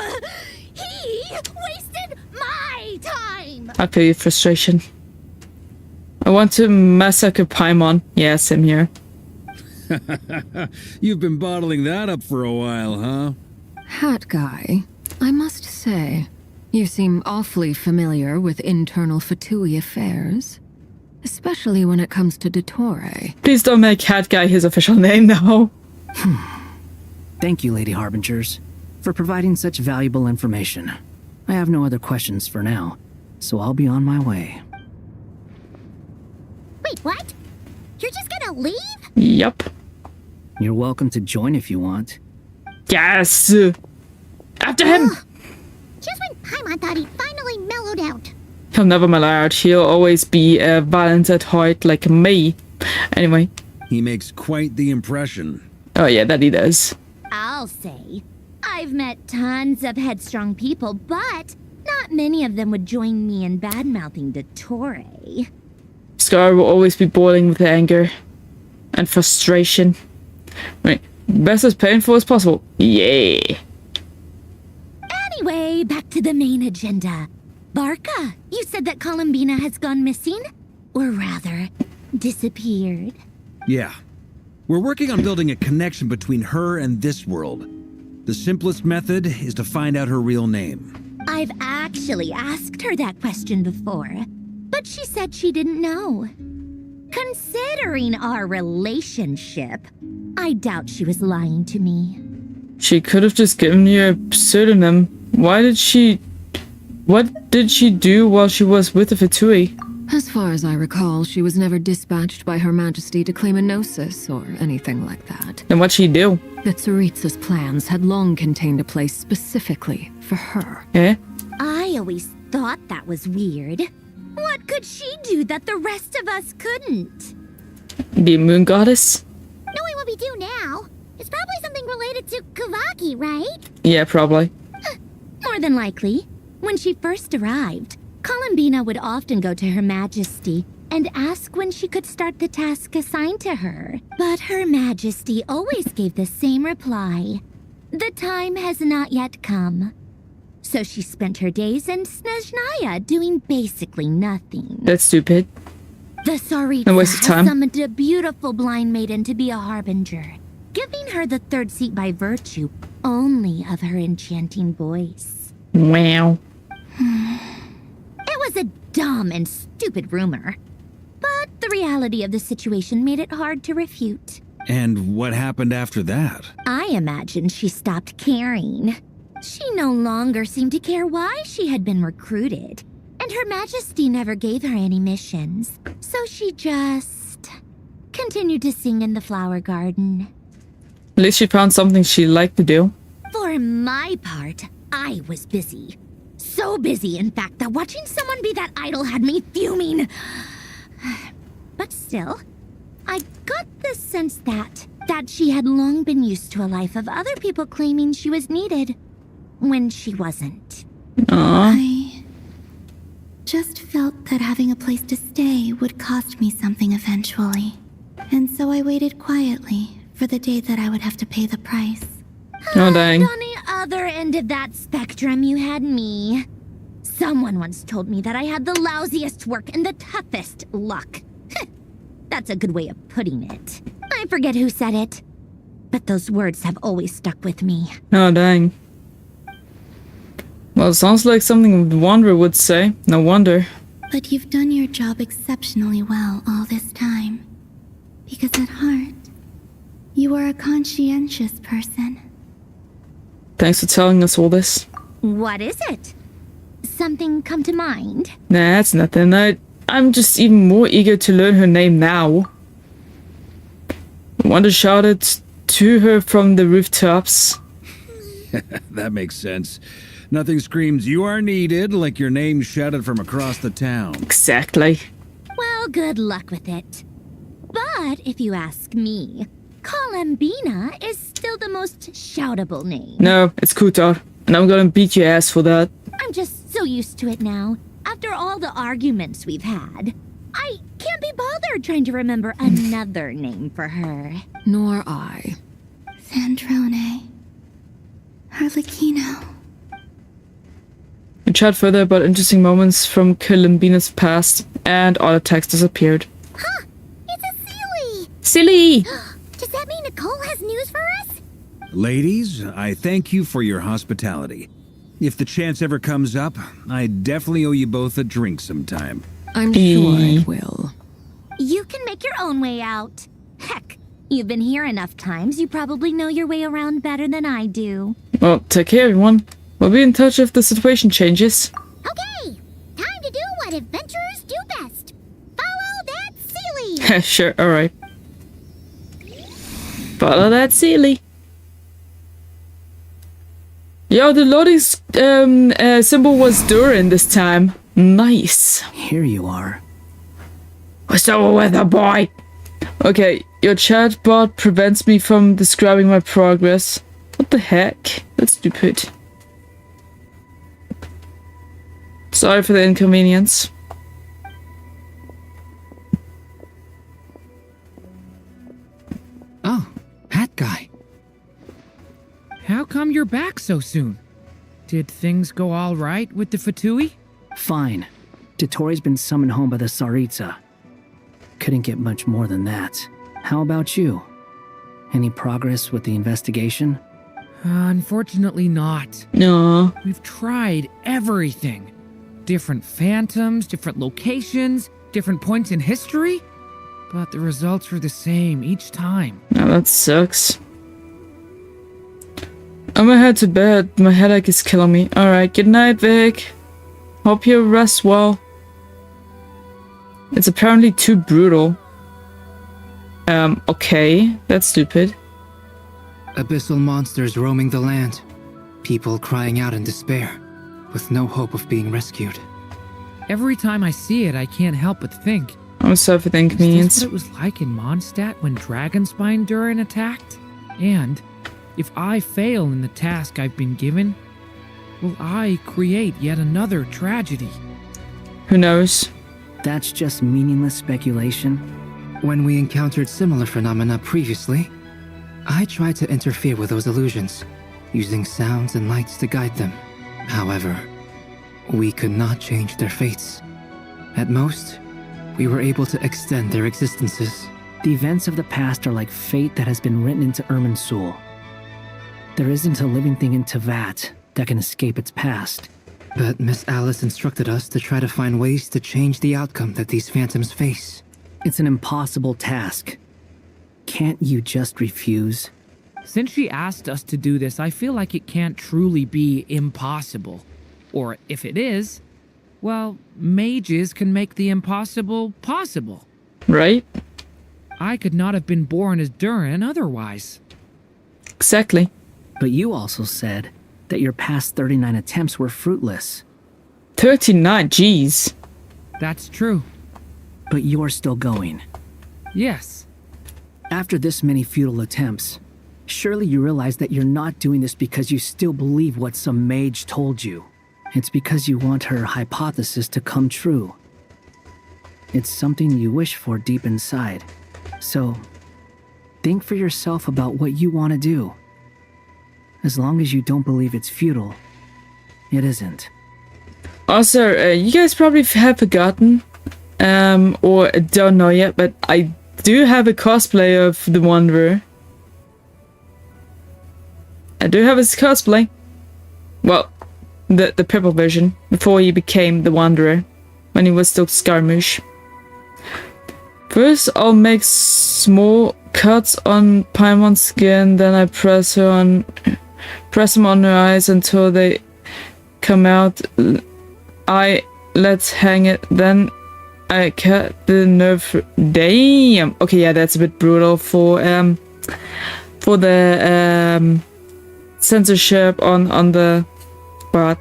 He wasted my time! I feel your frustration. I want to massacre Paimon. Yeah, same here. You've been bottling that up for a while, huh? Hat guy, I must say, you seem awfully familiar with internal Fatui affairs. Especially when it comes to Dottore. Please don't make Hat Guy his official name now. Thank you, Lady Harbingers, for providing such valuable information. I have no other questions for now, so I'll be on my way. Wait, what? You're just gonna leave? Yep. You're welcome to join if you want. Yes! After him! Just when Paimon thought he finally mellowed out. He'll never mellow out. He'll always be violent at heart like me. Anyway. He makes quite the impression. Oh yeah, that he does. I'll say, I've met tons of headstrong people, but not many of them would join me in bad-mouthing Dottore. Scar will always be boiling with anger and frustration. Right, best as painful as possible. Yeah. Anyway, back to the main agenda. Barca, you said that Columbina has gone missing? Or rather, disappeared. Yeah. We're working on building a connection between her and this world. The simplest method is to find out her real name. I've actually asked her that question before, but she said she didn't know. Considering our relationship, I doubt she was lying to me. She could have just given you a pseudonym. What did she do while she was with the Fatui? As far as I recall, she was never dispatched by Her Majesty to claim a gnosis or anything like that. Then what'd she do? The Tsaritsa's plans had long contained a place specifically for her. Eh? I always thought that was weird. What could she do that the rest of us couldn't? Be a moon goddess? Knowing what we do now, it's probably something related to Kavaki, right? Yeah, probably. More than likely. When she first arrived, Columbina would often go to Her Majesty and ask when she could start the task assigned to her. But Her Majesty always gave the same reply. The time has not yet come. So she spent her days in Snezhnaya doing basically nothing. That's stupid. The Tsaritsa No waste of time. has summoned a beautiful blind maiden to be a harbinger, giving her the third seat by virtue only of her enchanting voice. Wow. It was a dumb and stupid rumor, but the reality of the situation made it hard to refute. And what happened after that? I imagine she stopped caring. She no longer seemed to care why she had been recruited, and Her Majesty never gave her any missions, so she just continued to sing in the flower garden. At least she found something she liked to do. For my part, I was busy. So busy, in fact, that watching someone be that idol had me fuming. But still, I got the sense that she had long been used to a life of other people claiming she was needed when she wasn't. Just felt that having a place to stay would cost me something eventually. actually. And so I waited quietly for the day that I would have to pay the price. Oh, dang. And on the other end of that spectrum, you had me. Someone once told me that I had the lousiest work and the toughest luck. That's a good way of putting it. I forget who said it, but those words have always stuck with me. Oh, dang. Well, it sounds like something Wanderer would say. No wonder. But you've done your job exceptionally well all this time. Because at heart, you are a conscientious person. Thanks for telling us all this. What is it? Something come to mind? Nah, it's nothing. I'm just even more eager to learn her name now. Wanda shouted to her from the rooftops. That makes sense. Nothing screams "you are needed" like your name shouted from across the town. Exactly. Well, good luck with it. But if you ask me, Columbina is still the most shoutable name. No, it's Kutarr, and I'm gonna beat your ass for that. I'm just so used to it now. After all the arguments we've had, I can't be bothered trying to remember another name for her. Nor I. Sandrone. Harlequino. We chat further about interesting moments from Columbina's past, and all the text disappeared. Huh! It's a Sealy! Silly! Does that mean Nicole has news for us? Ladies, I thank you for your hospitality. If the chance ever comes up, I definitely owe you both a drink sometime. I'm sure I will. You can make your own way out. Heck, you've been here enough times, you probably know your way around better than I do. Well, take care, everyone. We'll be in touch if the situation changes. Okay, time to do what adventurers do best. Follow that Sealy! Sure, alright. Follow that Sealy. Yo, the loading symbol was Durin this time. Nice. Here you are. What's over with the boy? Okay, your chatbot prevents me from describing my progress. What the heck? That's stupid. Sorry for the inconvenience. Oh, that guy. How come you're back so soon? Did things go all right with the Fatui? Fine. Dotori's been summoned home by the Tsaritsa. Couldn't get much more than that. How about you? Any progress with the investigation? Unfortunately not. No. We've tried everything. Different phantoms, different locations, different points in history. But the results were the same each time. Now that sucks. I'm gonna head to bed. My headache is killing me. Alright, good night, Vic. Hope you rest well. It's apparently too brutal. Okay. That's stupid. Abyssal monsters roaming the land. People crying out in despair, with no hope of being rescued. Every time I see it, I can't help but think. I'm sorry for the Is inconvenience. this what it was like in Mondstadt when Dragonspine Durin attacked? And if I fail in the task I've been given, will I create yet another tragedy? Who knows? That's just meaningless speculation. When we encountered similar phenomena previously, I tried to interfere with those illusions, using sounds and lights to guide them. However, we could not change their fates. At most, we were able to extend their existences. The events of the past are like fate that has been written into Irminsul. There isn't a living thing in Teyvat that can escape its past. But Miss Alice instructed us to try to find ways to change the outcome that these phantoms face. It's an impossible task. Can't you just refuse? Since she asked us to do this, I feel like it can't truly be impossible. Or if it is, well, mages can make the impossible possible. Right? I could not have been born as Durin otherwise. Exactly. But you also said that your past 39 attempts were fruitless. 39, jeez. That's true. But you're still going. Yes. After this many futile attempts, surely you realize that you're not doing this because you still believe what some mage told you. It's because you want her hypothesis to come true. It's something you wish for deep inside. So, think for yourself about what you want to do. As long as you don't believe it's futile, it isn't. Also, you guys probably have forgotten, or don't know yet, but I do have a cosplay of the Wanderer. I do have his cosplay. Well, the purple version, before he became the Wanderer, when he was still Scaramouche. First, I'll make small cuts on Paimon's skin, then I press them on her eyes until they come out. Let's hang it, then I cut the nerve. Damn. Okay, yeah, that's a bit brutal for the censorship on the spot.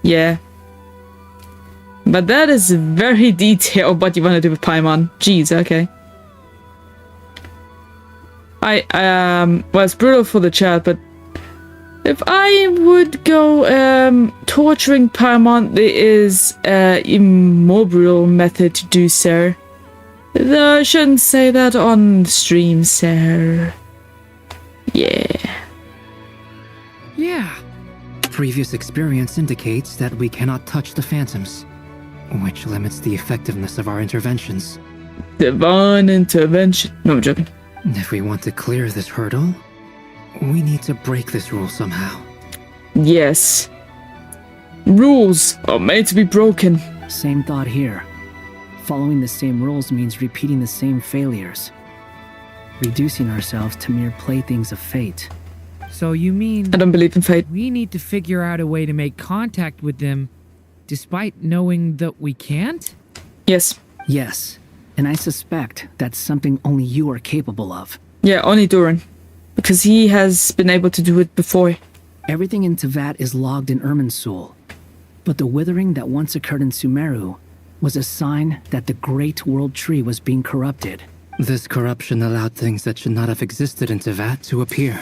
Yeah. But that is very detailed what you want to do with Paimon. Jeez, okay. Well, it's brutal for the chat, but if I would go torturing Paimon, there is a even more brutal method to do so. Though I shouldn't say that on stream, sir. Yeah. Yeah. Previous experience indicates that we cannot touch the phantoms, which limits the effectiveness of our interventions. Divine intervention. No, I'm joking. If we want to clear this hurdle, we need to break this rule somehow. Yes. Rules are made to be broken. Same thought here. Following the same rules means repeating the same failures. Reducing ourselves to mere playthings of fate. So you mean... I don't believe in fate. We need to figure out a way to make contact with them, despite knowing that we can't? Yes. Yes. And I suspect that's something only you are capable of. Yeah, only Duran. Because he has been able to do it before. Everything in Teyvat is logged in Irminsul. But the withering that once occurred in Sumeru was a sign that the Great World Tree was being corrupted. This corruption allowed things that should not have existed in Teyvat to appear.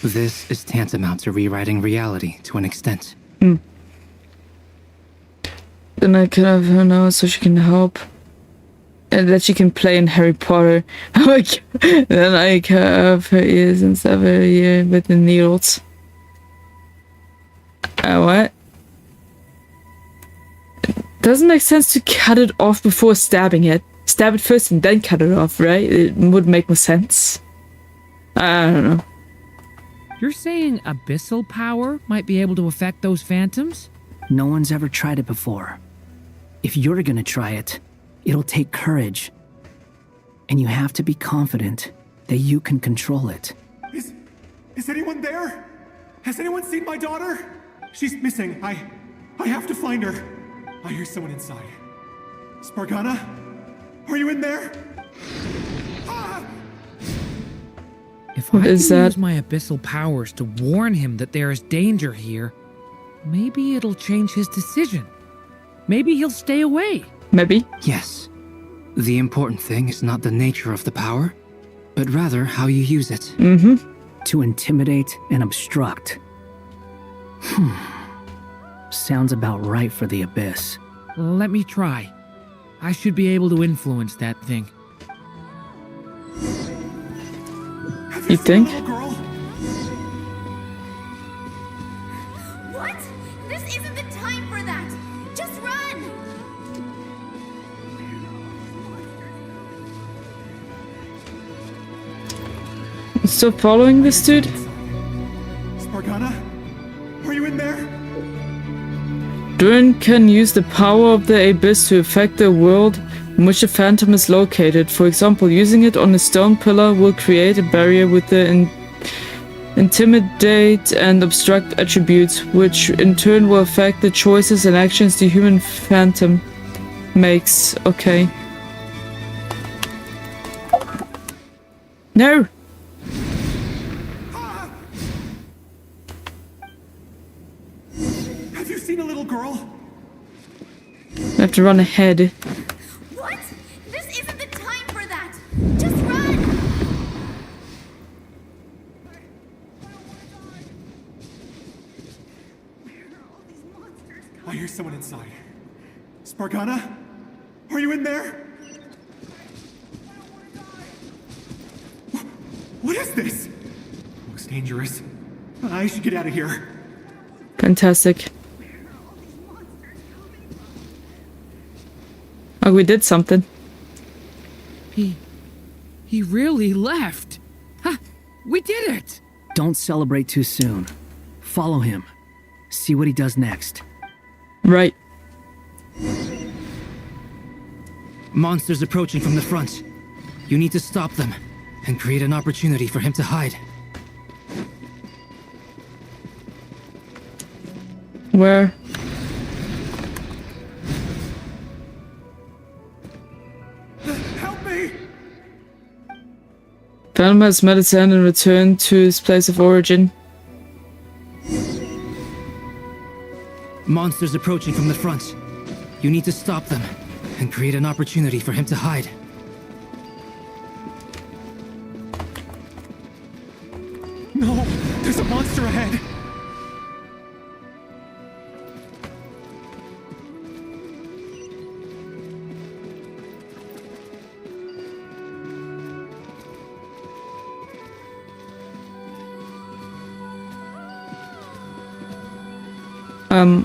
This is tantamount to rewriting reality to an extent. Then I can have her now so she can help. And that she can play in Harry Potter. Then I can have her ears and stuff here with the needles. What? It doesn't make sense to cut it off before stabbing it. Stab it first and then cut it off, right? It would make more sense. I don't know. You're saying abyssal power might be able to affect those phantoms? No one's ever tried it before. If you're gonna try it, it'll take courage. And you have to be confident that you can control it. Is anyone there? Has anyone seen my daughter? She's missing. I have to find her. I hear someone inside. Spargana? Are you in there? If I can use my abyssal powers to warn him that there is danger here, maybe it'll change his decision. Maybe he'll stay away. Maybe. Yes. The important thing is not the nature of the power, but rather how you use it. To intimidate and obstruct. Sounds about right for the Abyss. Let me try. I should be able to influence that thing. You think? What? This isn't the time for that! Just run! Still following this dude? Spargana? Are you in there? Duran can use the power of the Abyss to affect the world in which the Phantom is located. For example, using it on a stone pillar will create a barrier with the intimidate and obstruct attributes, which in turn will affect the choices and actions the human Phantom makes. Okay. No! Have you seen a little girl? I have to run ahead. What? This isn't the time for that! Just run! I hear someone inside. Spargana? Are you in there? What is this? Looks dangerous. I should get out of here. Fantastic. Oh, we did something. He really left. Ha! We did it! Don't celebrate too soon. Follow him. See what he does next. Right. Monsters approaching from the front. You need to stop them and create an opportunity for him to hide. Where? Help me! Phantom has met its end and returned to his place of origin. Monsters approaching from the front. You need to stop them and create an opportunity for him to hide. No! There's a monster ahead!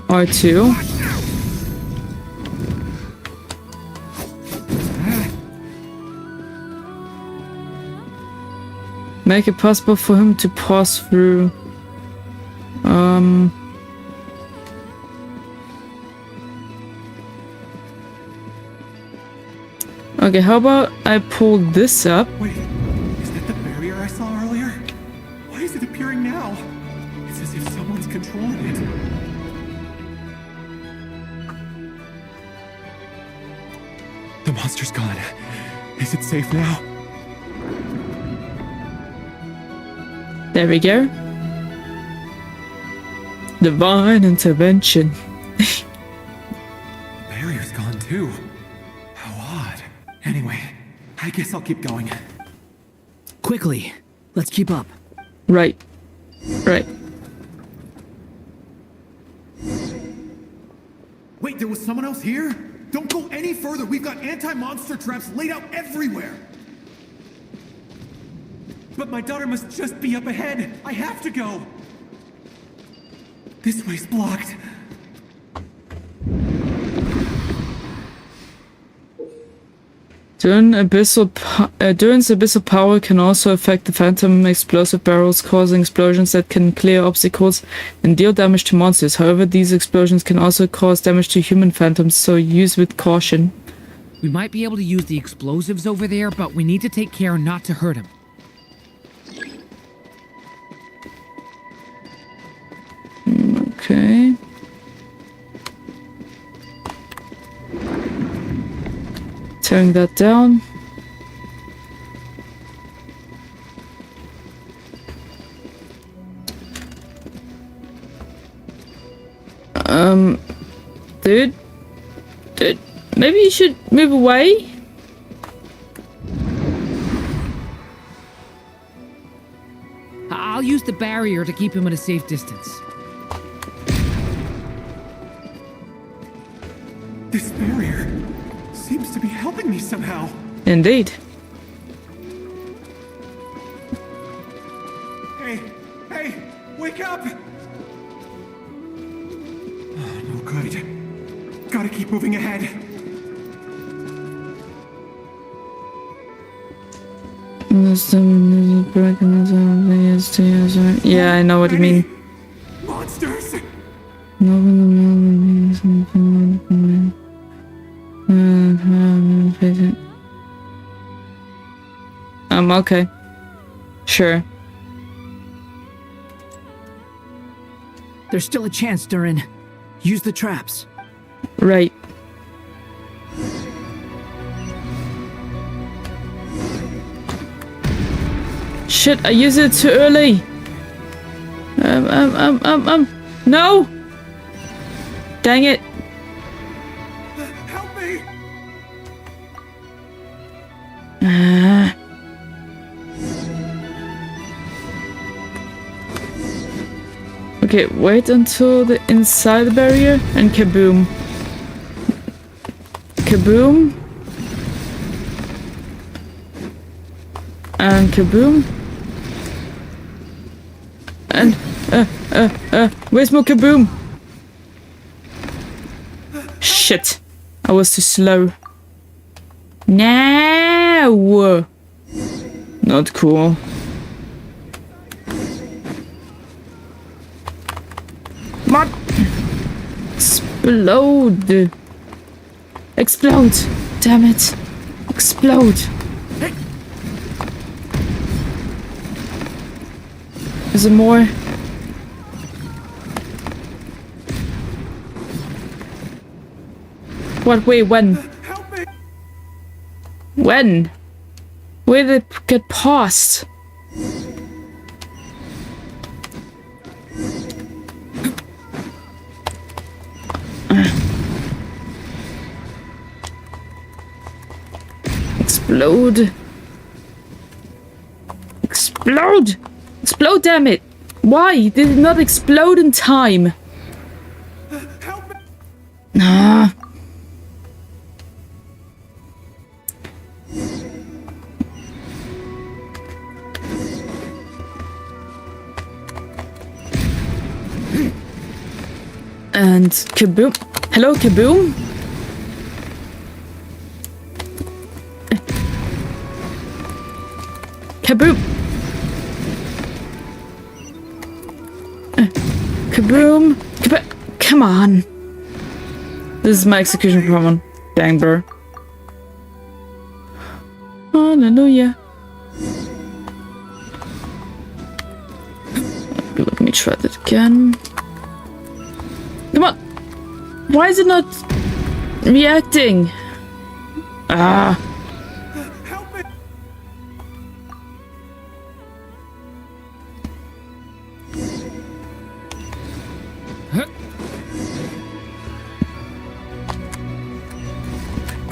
R2. Make it possible for him to pass through. Okay, how about I pull this up? Wait, is that the barrier I saw earlier? Why is it appearing now? It's as if someone's controlling it. The monster's gone. Is it safe now? There we go. Divine intervention. Barrier's gone too. How odd. Anyway, I guess I'll keep going. Quickly, let's keep up. Right. Right. Wait, there was someone else here? Don't go any further. We've got anti-monster traps laid out everywhere. But my daughter must just be up ahead. I have to go. This way's blocked. Duran's abyssal power can also affect the phantom explosive barrels, causing explosions that can clear obstacles and deal damage to monsters. However, these explosions can also cause damage to human phantoms, so use with caution. We might be able to use the explosives over there, but we need to take care not to hurt him. Okay. Tearing that down. Dude, maybe you should move away? I'll use the barrier to keep him at a safe distance. This barrier seems to be helping me somehow. Indeed. Hey, wake up! Oh, no good. Gotta keep moving ahead. Yeah, I know what you mean. Monsters! Okay. Sure. There's still a chance, Duran. Use the traps. Right. Shit, I used it too early. No! Dang it. Help me! Okay, wait until the inside the barrier and kaboom. Kaboom. And kaboom. And, where's more kaboom? Shit. I was too slow. No! Not cool. What? Explode. Explode. Damn it. Explode. Is there more? What? Wait, when? When? Where did it get paused? Explode. Explode! Explode, damn it! Why did it not explode in time? Ah. And kaboom. Hello, kaboom? Kaboom! Kaboom! Come on! This is my execution problem. Dang, bro. Hallelujah. Let me try that again. Come on! Why is it not reacting? Ah.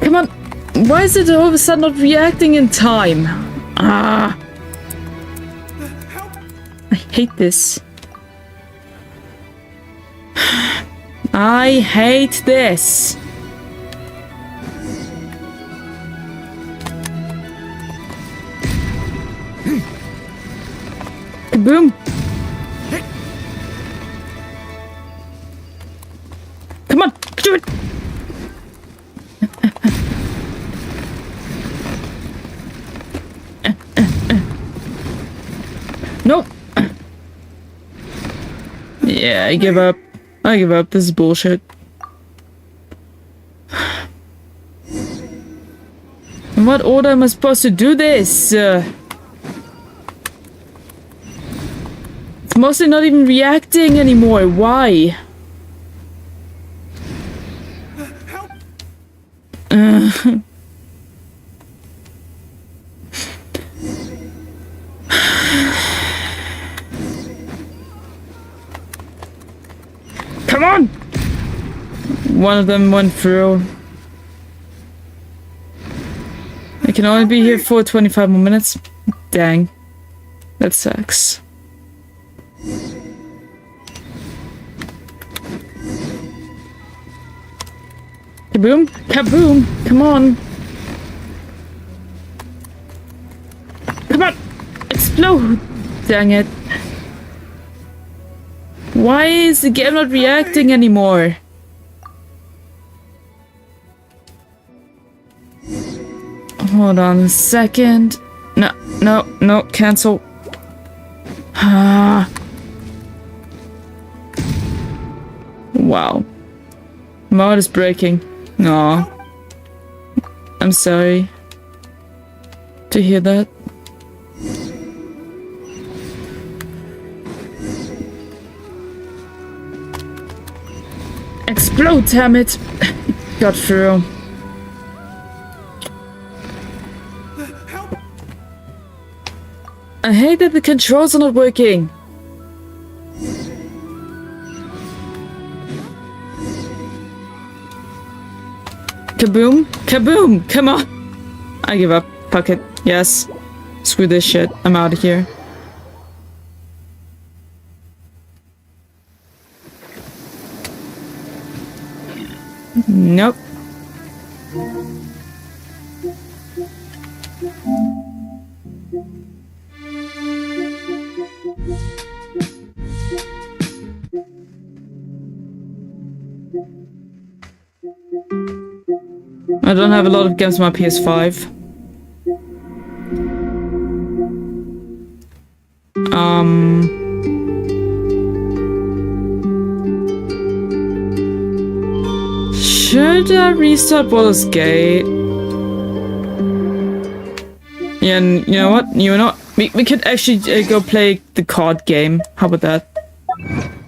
Come on! Why is it all of a sudden not reacting in time? Ah! I hate this. I hate this. Kaboom! Come on, do it! No! Yeah, I give up. I give up. This is bullshit. In what order am I supposed to do this? It's mostly not even reacting anymore. Why? Come on! One of them went through. I can only be here for 25 more minutes. Dang. That sucks. Kaboom! Kaboom! Come on! Come on! Explode! Dang it. Why is the game not reacting anymore? Hold on a second. No, no, no, cancel. Ah. Wow. My heart is breaking. Aw. I'm sorry to hear that. Explode, damn it! Got through. I hate that the controls are not working. Kaboom! Kaboom! Come on! I give up. Fuck it. Yes. Screw this shit. I'm out of here. Nope. I don't have a lot of games on my PS5. Should I restart Baldur's Gate? Yeah, and you know what? We could actually go play the card game. How about that?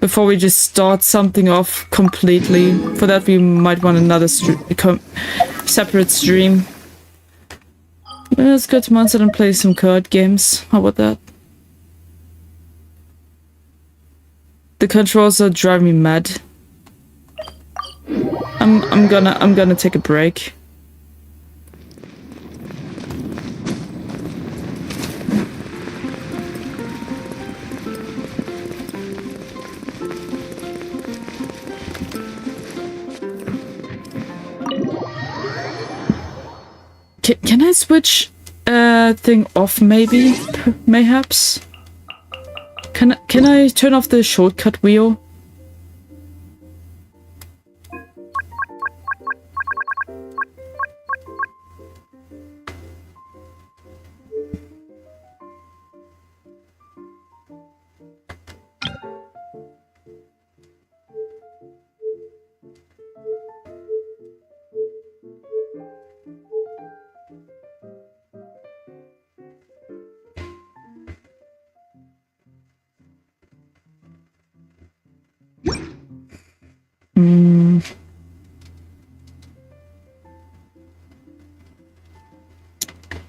Before we just start something off completely. For that, we might want another separate stream. Let's go to Monster and play some card games. How about that? The controls are driving me mad. I'm gonna take a break. Can I switch thing off maybe? Mayhaps? Can I turn off the shortcut wheel?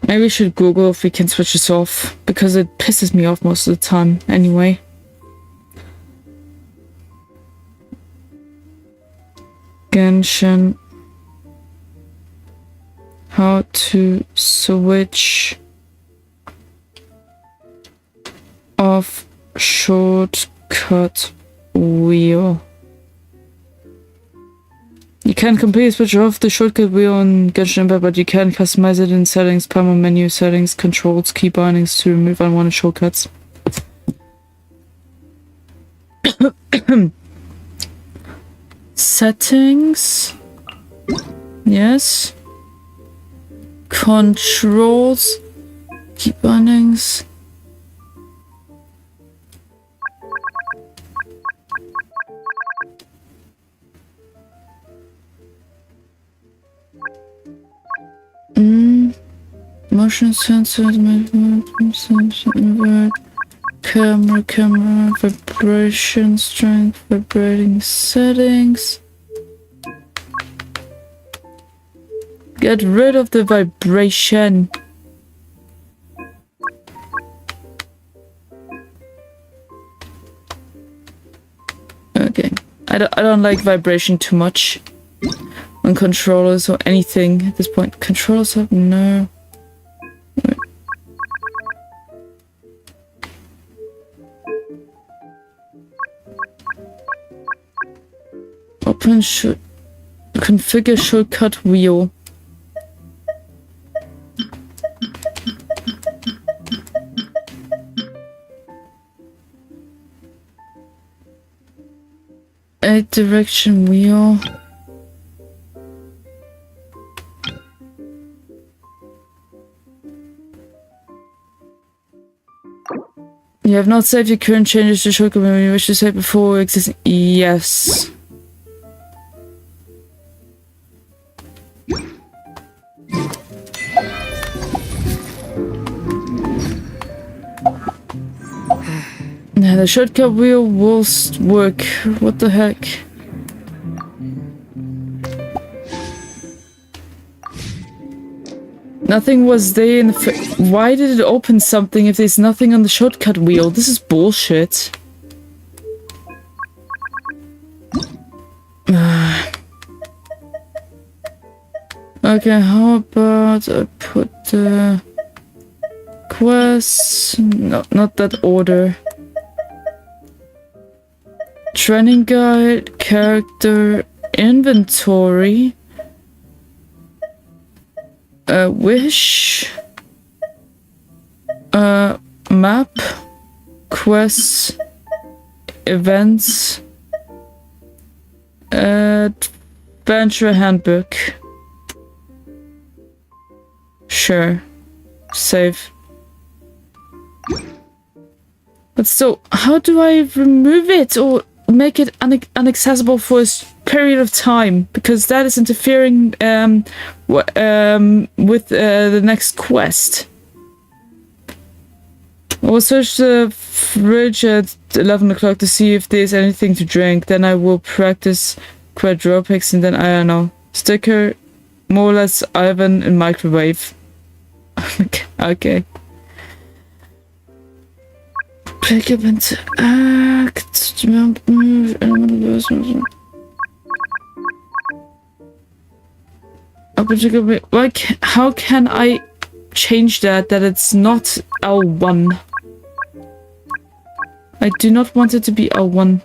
Maybe we should Google if we can switch this off, because it pisses me off most of the time anyway. Genshin. How to switch off shortcut wheel. You can completely switch off the shortcut wheel on Genshin Impact, but you can customize it in settings, panel menu settings, controls, key bindings to remove unwanted shortcuts. Settings. Yes. Controls. Key bindings. Motion sensors, invert, camera, vibration, strength, vibrating settings. Get rid of the vibration. Okay, I don't like vibration too much on controllers or anything at this point. Controllers have no. Wait. Open configure shortcut wheel. A direction wheel. You have not saved your current changes to shortcut when you wish to save before existing. Yes. Yeah, the shortcut wheel will work. What the heck? Nothing was there in the why did it open something if there's nothing on the shortcut wheel? This is bullshit. Okay, how about I put the quests? No, not that order. Training guide, character, inventory. Wish, map, quests, events, adventure handbook. Sure. Save. But still, how do I remove it or make it inaccessible for a period of time? Because that is interfering with the next quest. I will search the fridge at 11 o'clock to see if there's anything to drink. Then I will practice quadrupics and then, I don't know, sticker more or less Ivan in microwave. Okay. Pick up and act. Like, how can I change that it's not L1? I do not want it to be L1.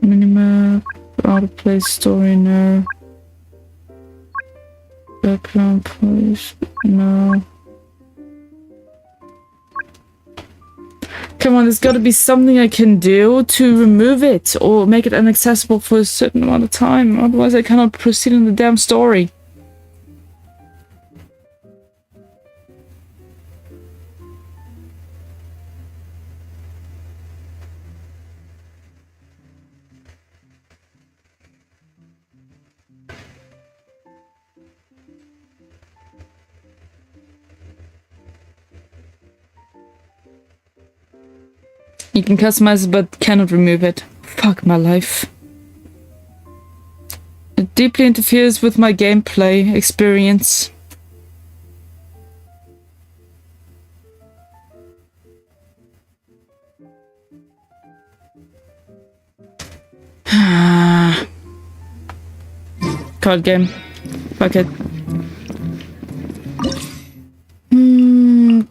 Minimap, out of place, story, no. Background, please, no. Come on, there's gotta be something I can do to remove it or make it inaccessible for a certain amount of time. Otherwise, I cannot proceed in the damn story. You can customize it, but cannot remove it. Fuck my life. It deeply interferes with my gameplay experience. Card game. Fuck it.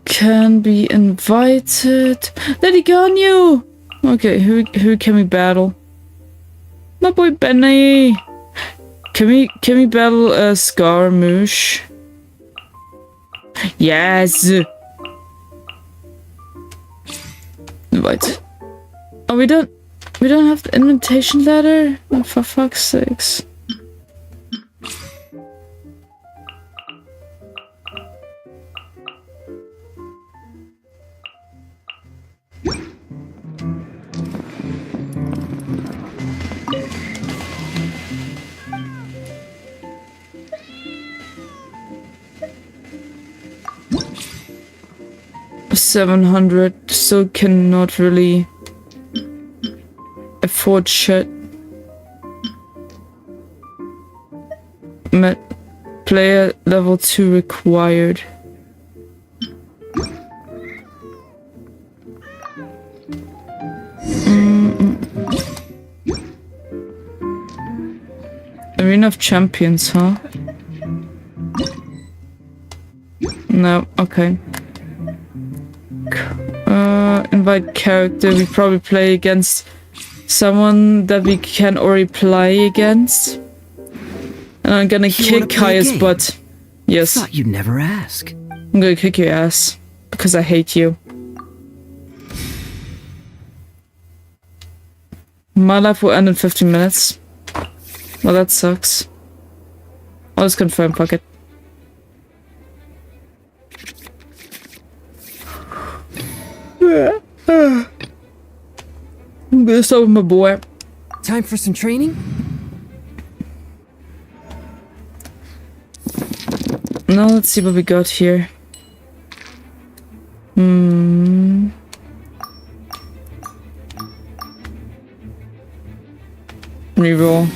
Can be invited. Let it go on you. Okay, who can we battle? My boy Benny. Can we battle a Scaramouche? Yes. Invite. Oh, we don't have the invitation letter? Oh, for fuck's sakes. $700, still cannot really afford shit. Player level 2 required. Arena of Champions, huh? No, okay. Invite character. We probably play against someone that we can already play against. And I'm gonna kick Kaya's butt. Yes. Thought you'd never ask. I'm gonna kick your ass. Because I hate you. My life will end in 15 minutes. Well, that sucks. I'll just confirm, fuck it. I'm gonna start with my boy. Time for some training? Now let's see what we got here. Reroll.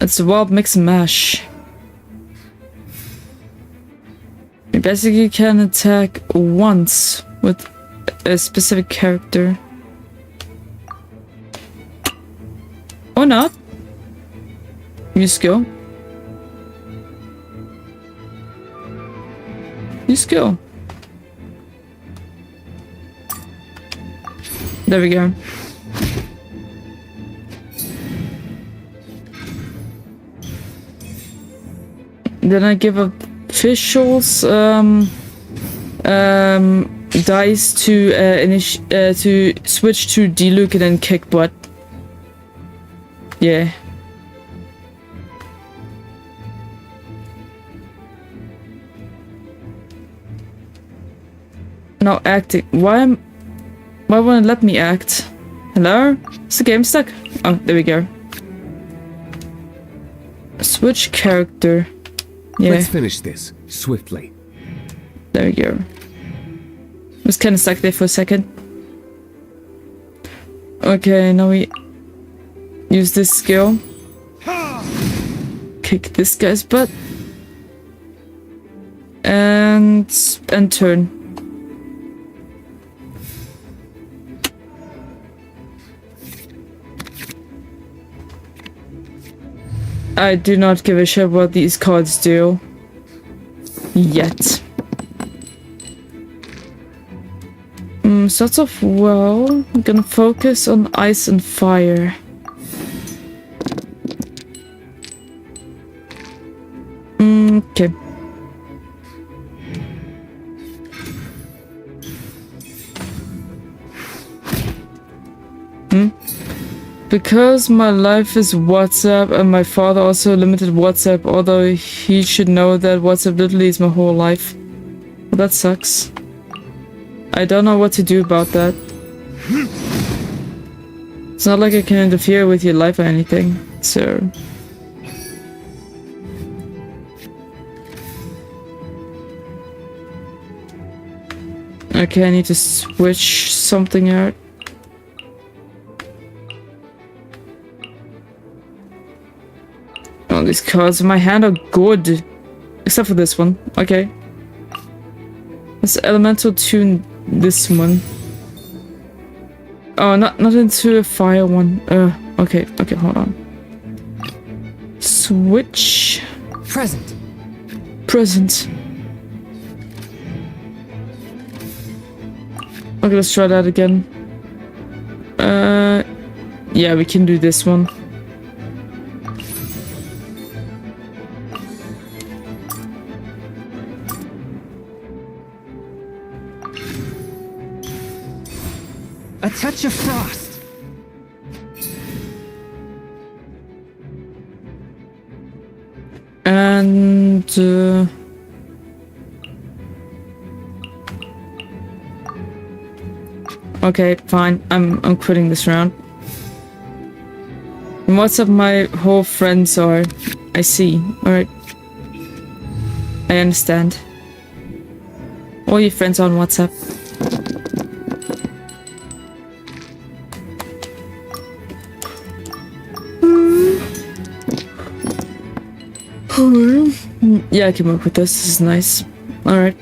It's a wild mix and mash. You basically can attack once with a specific character. Or not. Use skill. Use skill. There we go. Then I give up officials dice to switch to Diluc and then kick butt. Yeah. Now acting. Why won't it let me act? Hello? Is the game stuck? Oh, there we go. Switch character. Yeah. Let's finish this swiftly. There we go. Was kind of stuck there for a second. Okay, now we use this skill. Kick this guy's butt. And turn. I do not give a shit what these cards do. Yet. Starts off well. I'm gonna focus on ice and fire. Okay. Because my life is WhatsApp and my father also limited WhatsApp, although he should know that WhatsApp literally is my whole life. Well, that sucks. I don't know what to do about that. It's not like I can interfere with your life or anything, so... Okay, I need to switch something out. Oh, these cards in my hand are good. Except for this one. Okay. Let's elemental tune this one. Oh, not into a fire one. Okay, hold on. Switch. Present. Okay, let's try that again. Yeah, we can do this one. A touch of frost. And okay, fine. I'm quitting this round. And what's up my whole friends are? I see. Alright. I understand. All your friends on WhatsApp. Yeah, I can work with this. This is nice. Alright.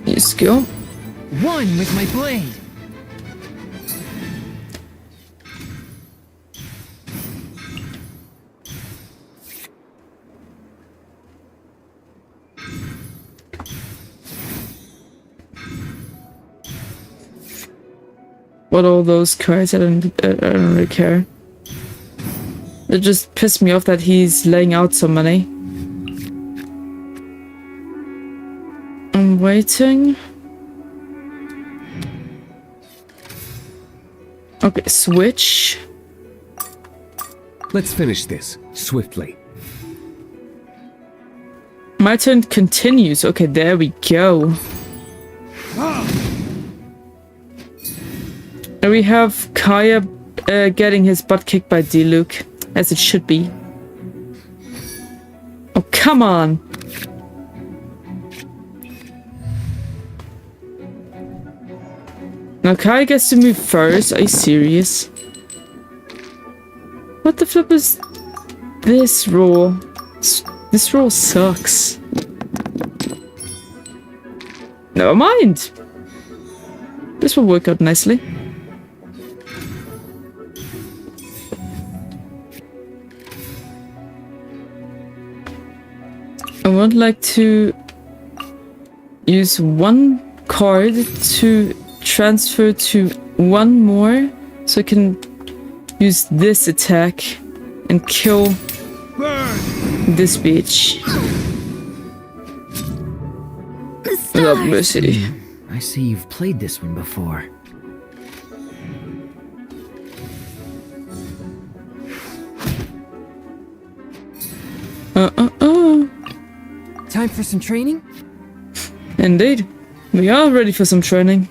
You skill. One with my blade. What all those cards? I don't really care. It just pissed me off that he's laying out so many. I'm waiting. Okay, switch. Let's finish this swiftly. My turn continues. Okay, there we go. And we have Kaya getting his butt kicked by Diluc, as it should be. Oh, come on! Now Kaya gets to move first. Are you serious? What the flip is this roll? This roll sucks. Never mind. This will work out nicely. I would like to use one card to transfer to one more, so I can use this attack and kill this bitch. Without mercy. I see you've played this one before. Time for some training? Indeed. We are ready for some training.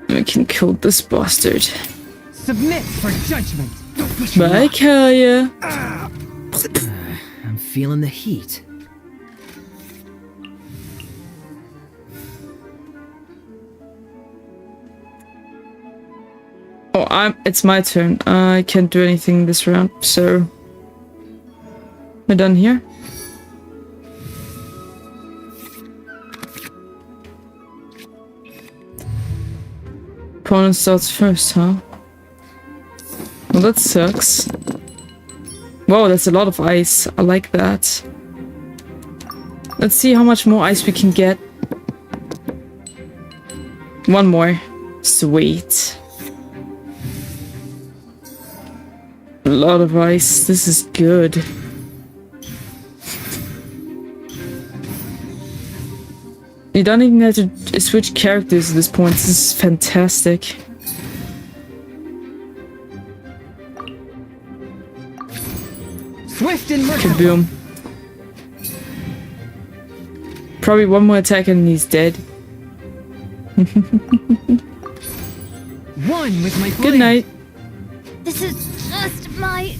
We can kill this bastard. Submit for judgment. Bye, Kaya. I'm feeling the heat. Oh, it's my turn. I can't do anything this round, so we're done here. Opponent starts first, huh? Well, that sucks. Whoa, that's a lot of ice. I like that. Let's see how much more ice we can get. One more. Sweet. A lot of ice. This is good. You don't even have to switch characters at this point. This is fantastic. Swift and merciful. Kaboom. Probably one more attack and he's dead. One with my Good night. This is just my...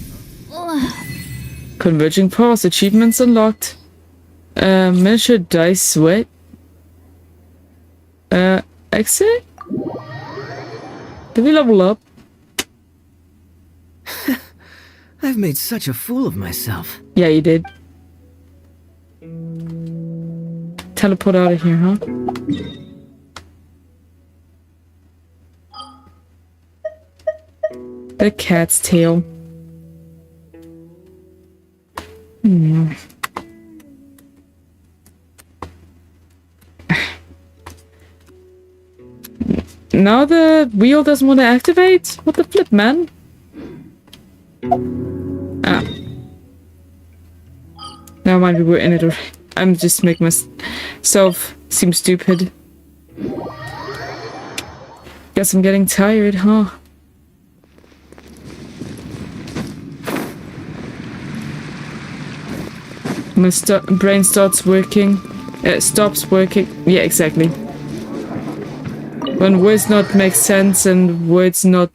Converging powers. Achievements unlocked. Miniature dice sweat. Exit? Did we level up? I've made such a fool of myself. Yeah, you did. Teleport out of here, huh? The cat's tail. Now the wheel doesn't want to activate? What the flip, man? Ah. Never mind, we were in it already. I'm just making myself seem stupid. Guess I'm getting tired, huh? My brain starts working. It stops working. Yeah, exactly. When words not make sense and words not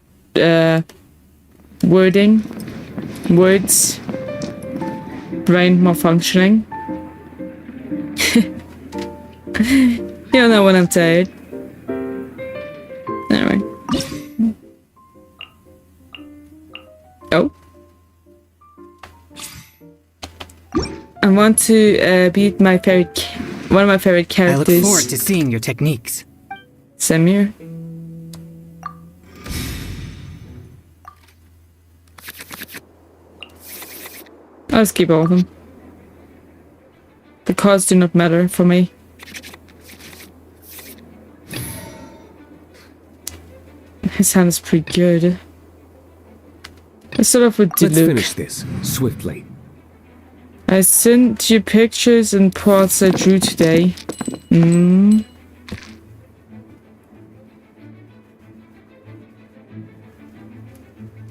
wording. Words. Brain malfunctioning. You don't know when I'm tired. Anyway. Oh. I want to beat my favorite, one of my favorite characters. I look forward to seeing your techniques. Samir. I'll just keep all of them. The cards do not matter for me. His hand is pretty good. Let's start off with Diluc. Let's finish this swiftly. I sent you pictures and parts I drew today.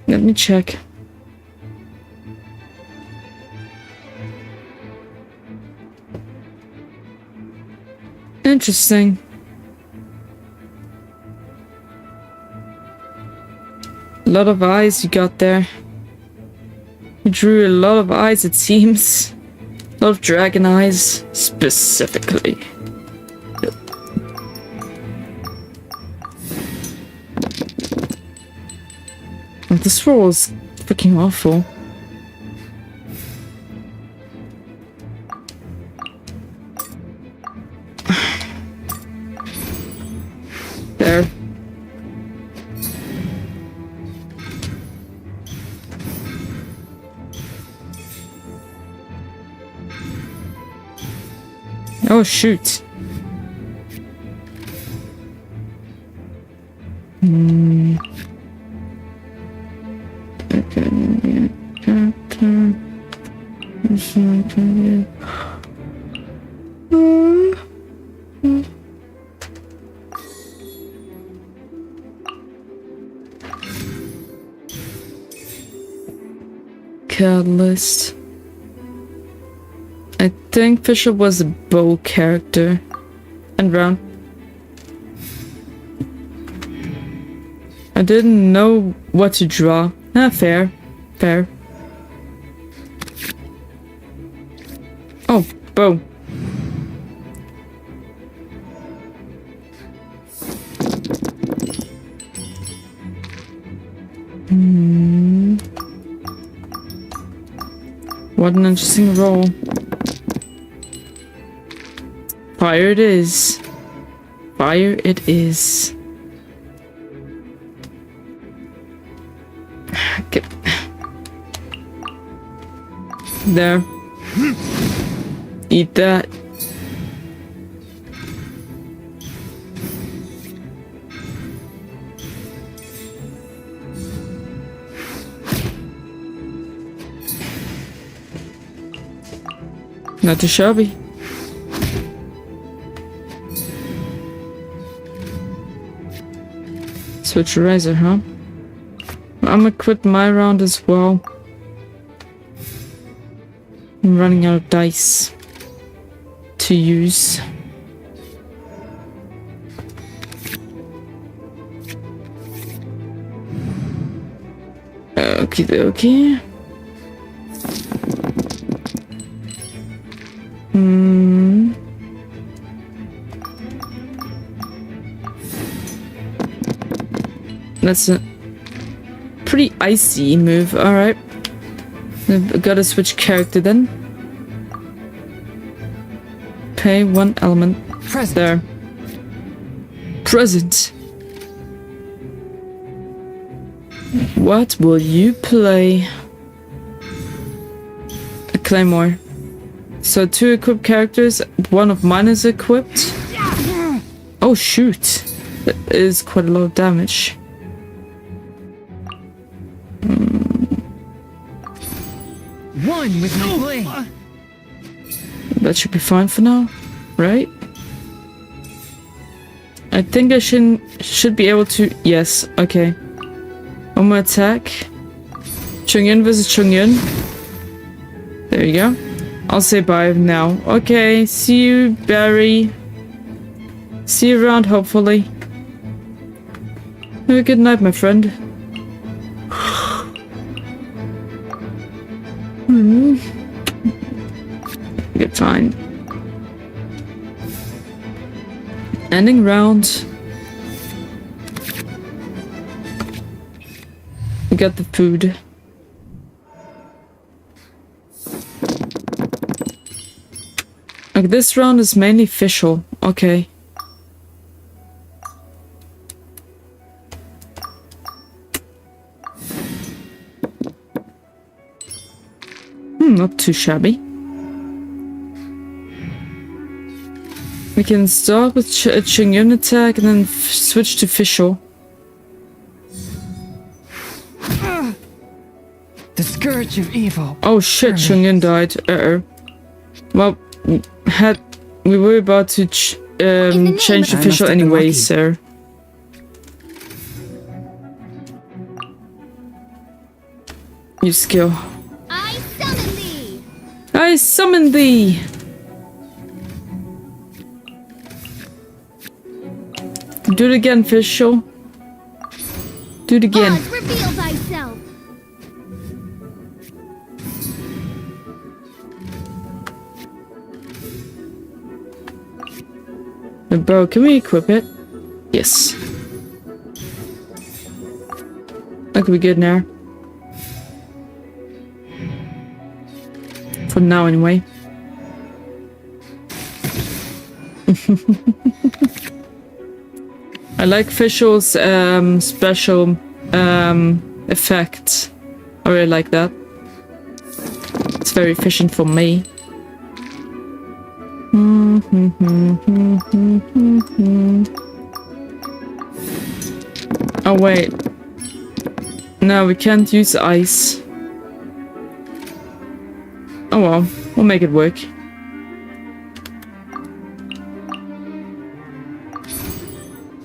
Let me check. Interesting. A lot of eyes you got there. You drew a lot of eyes, it seems. A lot of dragon eyes, specifically. Oh, this roll is freaking awful. There. Oh, shoot. Catalyst. I think Fisher was a bow character. And Brown. I didn't know what to draw. Ah, fair. Fair. Oh, bow. What an interesting role. Fire it is. Fire it is. Okay. There. Eat that. Not too shabby. Switch razor, huh? I'm gonna quit my round as well. I'm running out of dice to use. Okie dokie. That's a pretty icy move. Alright. I've gotta switch character then. Pay one element. Present. There. Present. What will you play? A Claymore. So 2 equipped characters, one of mine is equipped. Oh shoot. That is quite a lot of damage. One with my blade. That should be fine for now, right? I think I should be able to. Yes, okay. One more attack. Chungyun versus Chungyun. There you go. I'll say bye now. Okay, see you, Barry. See you around, hopefully. Have a good night, my friend. Good fine. Ending round. We got the food. Like this round is mainly official. Okay. Not too shabby. We can start with Chungyun attack and then switch to official. The Scourge of Evil. Oh shit, Chungyun died. Well, we were about to change to official anyway, sir. New skill. I summon thee! Do it again, official. Do it again. Reveal thyself. Bro, can we equip it? Yes. That could be good now. For now, anyway. I like official's special effect. I really like that. It's very efficient for me. Oh wait. No, we can't use ice. Oh well, we'll make it work.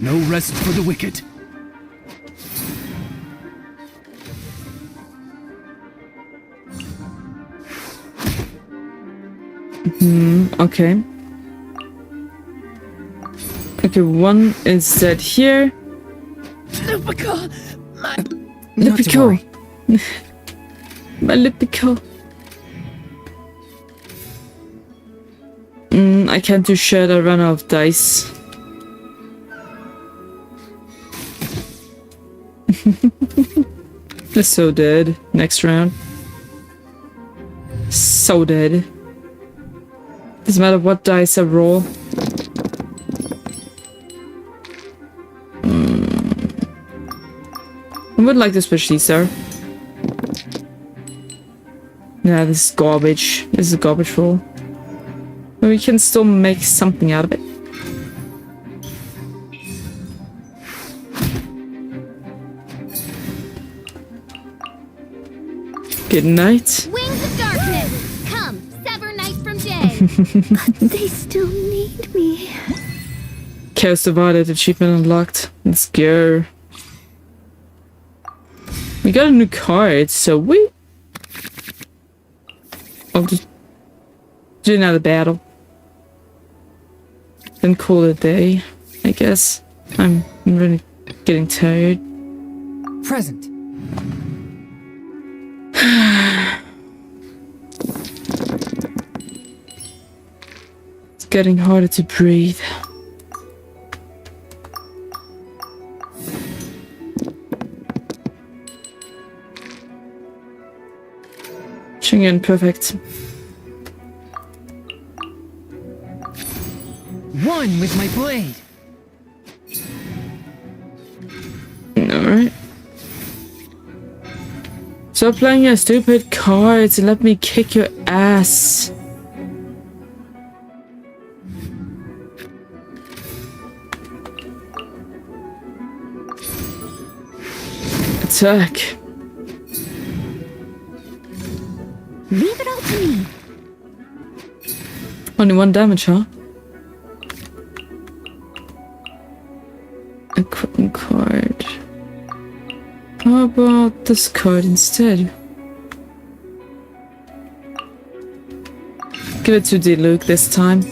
No rest for the wicked. Okay. Okay, one is dead here. Lupico! Lupico! My Lupico. I can't do shit, I ran out of dice. They're so dead. Next round. So dead. Doesn't matter what dice I roll. I would like to switch these though. Yeah, this is garbage. This is a garbage roll. But we can still make something out of it. Good night. Wings of darkness, come, sever night from day. But they still need me. Chaos Divided achievement unlocked. Let's go. We got a new card, so I'll just do another battle. Then call it a day, I guess. I'm really getting tired. Present. It's getting harder to breathe. Shingen, perfect. One with my blade. Alright. Stop playing your stupid cards and let me kick your ass. Attack. Leave it all to me. Only 1 damage, huh? Equipment card. How about this card instead? Give it to D-Luke this time.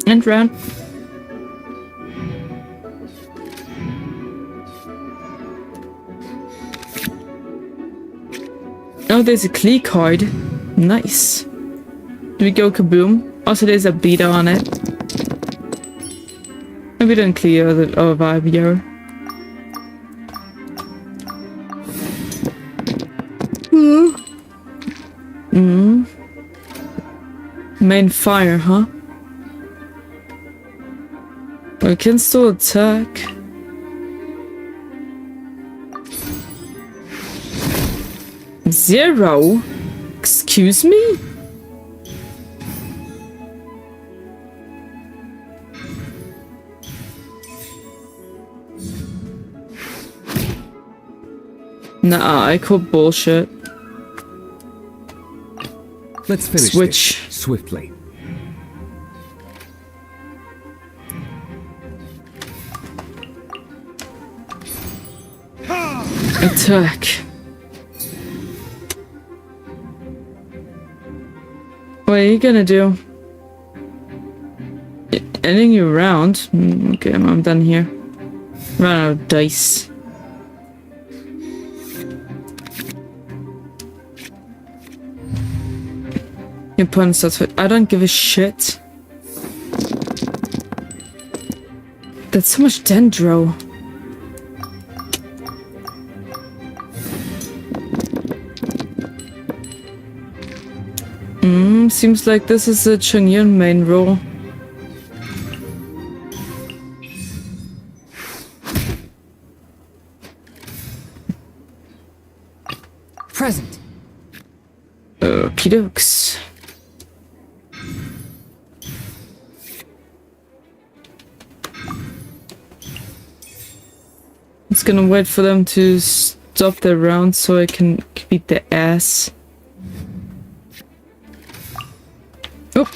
End round. Oh, there's a Klee card. Nice. Do we go kaboom? Also, there's a beta on it. Maybe don't clear the vibe here. Main fire, huh? We can still attack. Zero? Excuse me? Nah, I call bullshit. Let's finish Switch. this swiftly. Attack. What are you gonna do? Ending your round? Okay, I'm done here. Run out of dice. Your opponent starts with, I don't give a shit. That's so much dendro. Seems like this is a Chongyun main role. Present. Okie dokes. It's gonna wait for them to stop their round so I can beat their ass. Oh.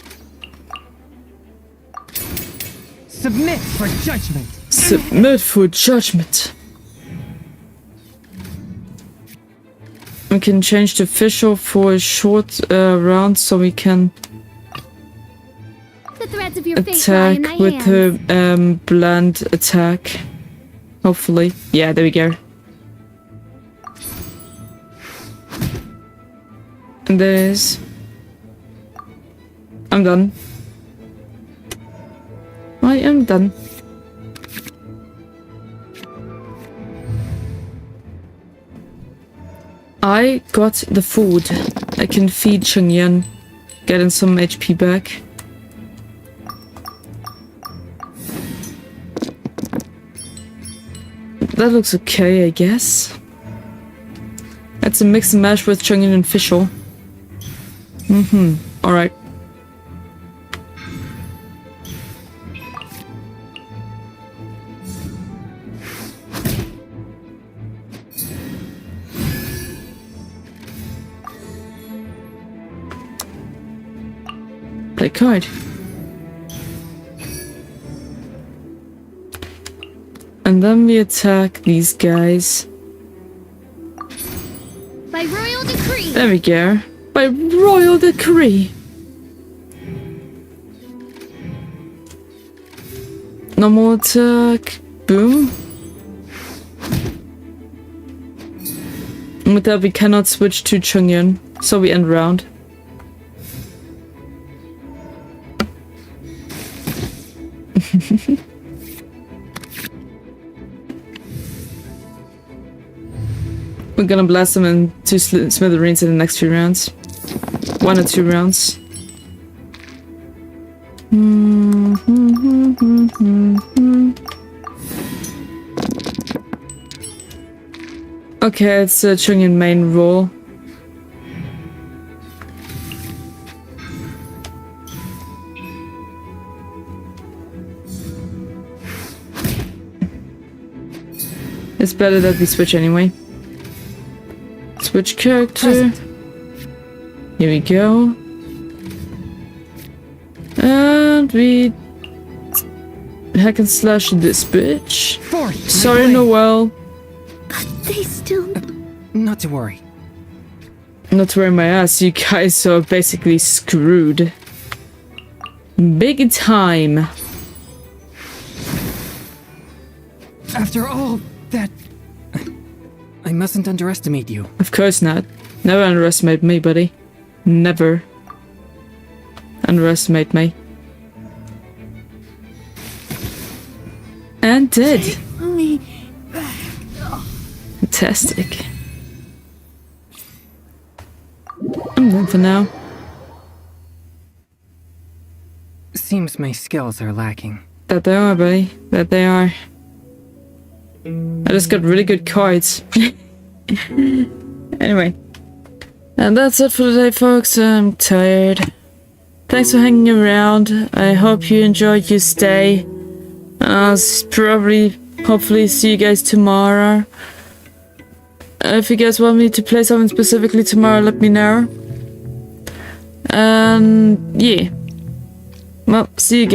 Submit for judgment. Submit for judgment. We can change the official for a short round so we can The threads of your fate lie in attack my with hands. her bland attack. Hopefully. Yeah, there we go. And there's... I'm done. I am done. I got the food. I can feed Changyan, getting some HP back. That looks okay, I guess. That's a mix and mash with Changyan and Fischl. Alright. Play card. And then we attack these guys. By royal decree. There we go. By royal decree. Normal attack. Boom. And with that we cannot switch to Changyan, so we end round. We're gonna blast them into smithereens in the next few rounds. 1 or 2 rounds. Okay, it's Changyan main role. It's better that we switch anyway. Switch character. Here we go. And we hack and slash this bitch. Sorry, Noelle. They still... Not to worry. Not to worry my ass, you guys are basically screwed. Big time. After all that... I mustn't underestimate you. Of course not. Never underestimate me, buddy. Never underestimate me. And dead. Fantastic. I'm done for now. Seems my skills are lacking. That they are, buddy. That they are. I just got really good cards. Anyway. And that's it for today, folks. I'm tired. Thanks for hanging around. I hope you enjoyed your stay. I'll hopefully see you guys tomorrow. If you guys want me to play something specifically tomorrow, let me know. And yeah. Well, see you guys.